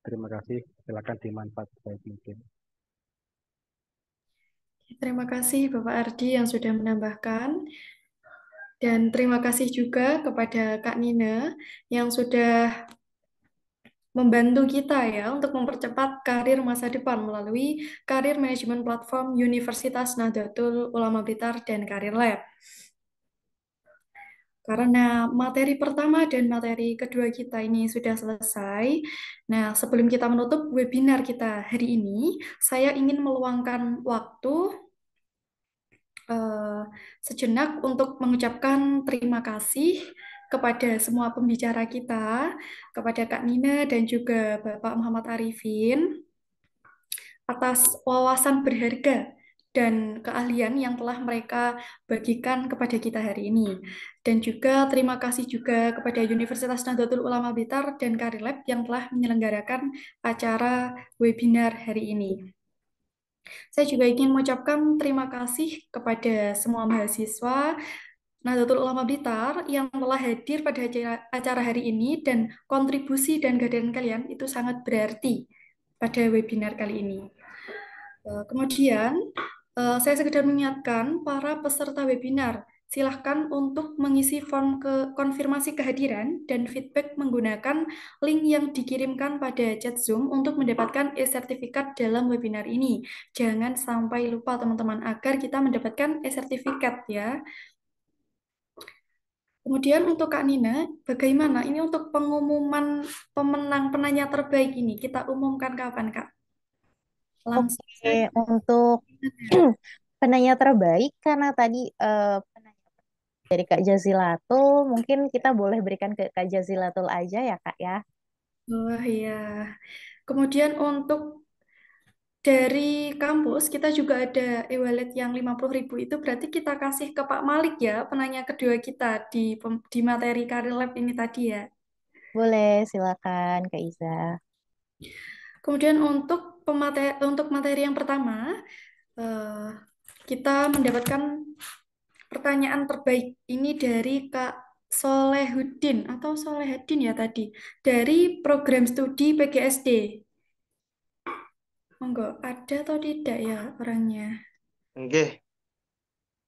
Terima kasih. Silakan dimanfaatkan sebaik mungkin. Terima kasih Bapak Ardi yang sudah menambahkan. Dan terima kasih juga kepada Kak Nina yang sudah membantu kita ya untuk mempercepat karir masa depan melalui karir manajemen platform Universitas Nahdlatul Ulama Blitar dan Karir Lab. Karena materi pertama dan materi kedua kita ini sudah selesai, nah sebelum kita menutup webinar kita hari ini, saya ingin meluangkan waktu eh, sejenak untuk mengucapkan terima kasih kepada semua pembicara kita, kepada Kak Nina dan juga Bapak Muhammad Arifin atas wawasan berharga dan keahlian yang telah mereka bagikan kepada kita hari ini. Dan juga terima kasih juga kepada Universitas Nahdlatul Ulama Blitar dan Karir Lab yang telah menyelenggarakan acara webinar hari ini. Saya juga ingin mengucapkan terima kasih kepada semua mahasiswa Nahdlatul Ulama Blitar yang telah hadir pada acara hari ini dan kontribusi dan kehadiran kalian itu sangat berarti pada webinar kali ini. Kemudian, saya sekedar mengingatkan para peserta webinar, silahkan untuk mengisi form konfirmasi kehadiran dan feedback menggunakan link yang dikirimkan pada chat Zoom untuk mendapatkan e-sertifikat dalam webinar ini. Jangan sampai lupa teman-teman agar kita mendapatkan e-sertifikat ya. Kemudian untuk Kak Nina, bagaimana ini untuk pengumuman pemenang penanya terbaik ini? Kita umumkan kapan, Kak? Langsung Oke, untuk penanya terbaik karena tadi dari Kak Jazilatul, mungkin kita boleh berikan ke Kak Jazilatul aja ya Kak ya. Wah ya. Kemudian untuk dari kampus kita juga ada e-wallet yang 50.000 itu berarti kita kasih ke Pak Malik ya, penanya kedua kita di materi Career Lab ini tadi ya. Boleh, silakan Kak Iza. Kemudian untuk materi yang pertama, kita mendapatkan pertanyaan terbaik ini dari Kak Solehudin atau Solehudin ya tadi, dari program studi PGSD. Monggo, ada atau tidak ya orangnya? Oke,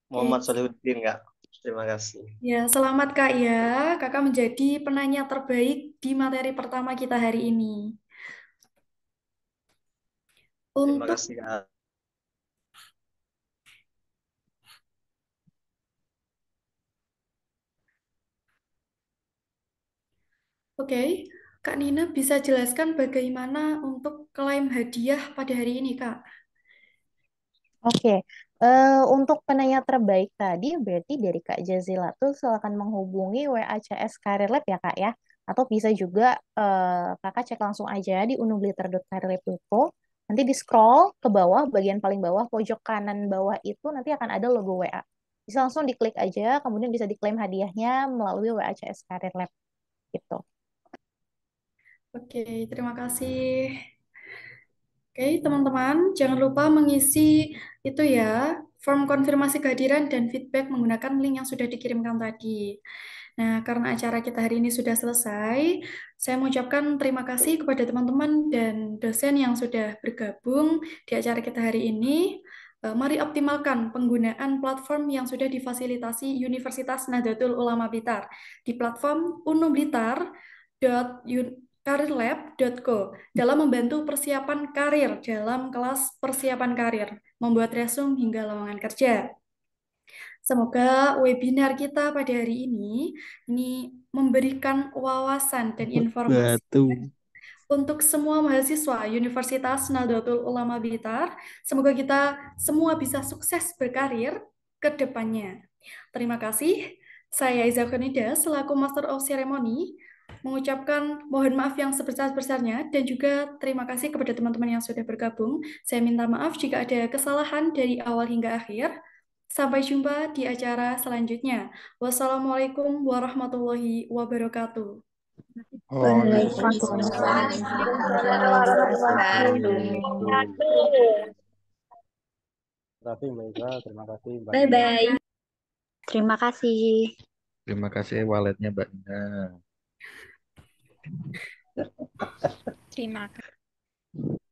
Muhammad Oke. Solihuddin Kak. Terima kasih. Ya, selamat Kak ya. Kakak menjadi penanya terbaik di materi pertama kita hari ini. Terima Untuk kasih Kak. Oke, Kak Nina bisa jelaskan bagaimana untuk klaim hadiah pada hari ini, Kak? Oke, untuk penanya terbaik tadi berarti dari Kak Jazila tuh silakan menghubungi WACS Career Lab ya Kak ya. Atau bisa juga Kakak cek langsung aja di unublitar.careerlab.info. Nanti di scroll ke bawah, bagian paling bawah, pojok kanan bawah itu nanti akan ada logo WA. Bisa langsung diklik aja, kemudian bisa diklaim hadiahnya melalui WACS Career Lab gitu. Oke, terima kasih. Oke, teman-teman, jangan lupa mengisi itu ya, form konfirmasi kehadiran dan feedback menggunakan link yang sudah dikirimkan tadi. Nah, karena acara kita hari ini sudah selesai, saya mengucapkan terima kasih kepada teman-teman dan dosen yang sudah bergabung di acara kita hari ini. Mari optimalkan penggunaan platform yang sudah difasilitasi Universitas Nahdlatul Ulama Blitar di platform unublitar.careerlab.co dalam membantu persiapan karir dalam kelas persiapan karir, membuat resume hingga lowongan kerja. Semoga webinar kita pada hari ini memberikan wawasan dan informasi untuk semua mahasiswa Universitas Nahdlatul Ulama Blitar. Semoga kita semua bisa sukses berkarir ke depannya. Terima kasih. Saya Iza Konida selaku Master of Ceremony mengucapkan mohon maaf yang sebesar-besarnya dan juga terima kasih kepada teman-teman yang sudah bergabung. Saya minta maaf jika ada kesalahan dari awal hingga akhir. Sampai jumpa di acara selanjutnya. Wassalamualaikum warahmatullahi wabarakatuh. Waalaikumsalam warahmatullahi wabarakatuh. Terima kasih Mbak Iza, terima kasih Mbak Bye Nina. bye. Terima kasih. Terima kasih waletnya Mbak Ina. Terima kasih.